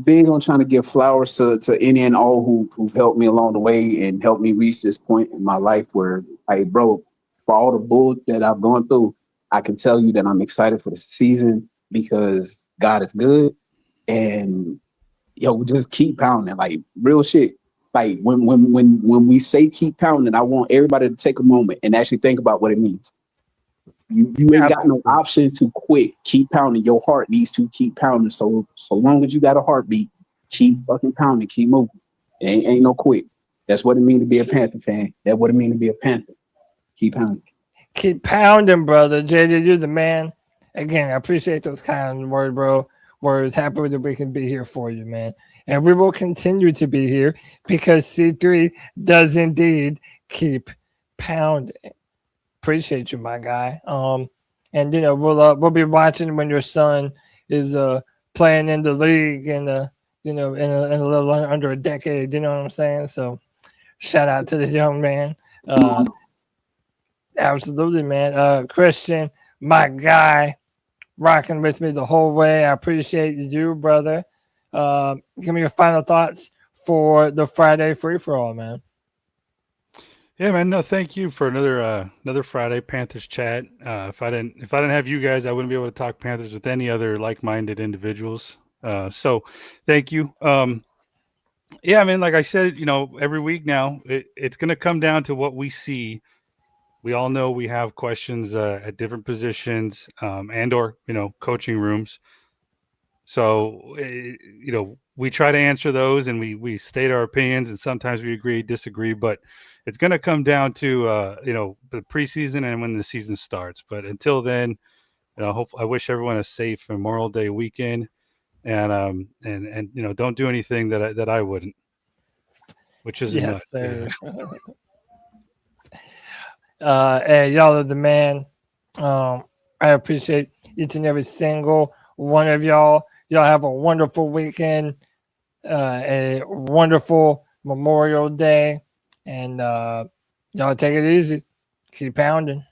L: big on trying to give flowers to any and all who helped me along the way and helped me reach this point in my life where, hey, bro, for all the bull that I've gone through, I can tell you that I'm excited for the season because God is good. And just keep pounding, like real shit. Like when we say keep pounding, I want everybody to take a moment and actually think about what it means. You ain't got no option to quit. Keep pounding. Your heart needs to keep pounding. So long as you got a heartbeat, keep fucking pounding. Keep moving. Ain't no quit. That's what it means to be a Panther fan. That's what it means to be a Panther. Keep pounding.
A: Keep pounding, brother. JJ, you're the man. Again, I appreciate those kind of words, bro. Words. Happy that we can be here for you, man. And we will continue to be here because C3 does indeed keep pounding. Appreciate you, my guy. And we'll be watching when your son is playing in the league in a little under a decade. You know what I'm saying? So shout out to the young man. Absolutely, man. Christian, my guy, rocking with me the whole way. I appreciate you, brother. Give me your final thoughts for the Friday free for all, man.
C: Yeah, man. No, thank you for another Friday Panthers chat. If I didn't have you guys, I wouldn't be able to talk Panthers with any other like-minded individuals. So thank you. Yeah, I mean, like I said, every week now, it's going to come down to what we see. We all know we have questions at different positions and or coaching rooms. So we try to answer those and we state our opinions, and sometimes we agree, disagree, but it's going to come down to the preseason and when the season starts. But until then, I wish everyone a safe Memorial Day weekend, and don't do anything that I wouldn't, which is
A: yes, sir. Hey, y'all are the man. I appreciate each and every single one of y'all. Y'all have a wonderful weekend, a wonderful Memorial Day, and y'all take it easy. Keep pounding.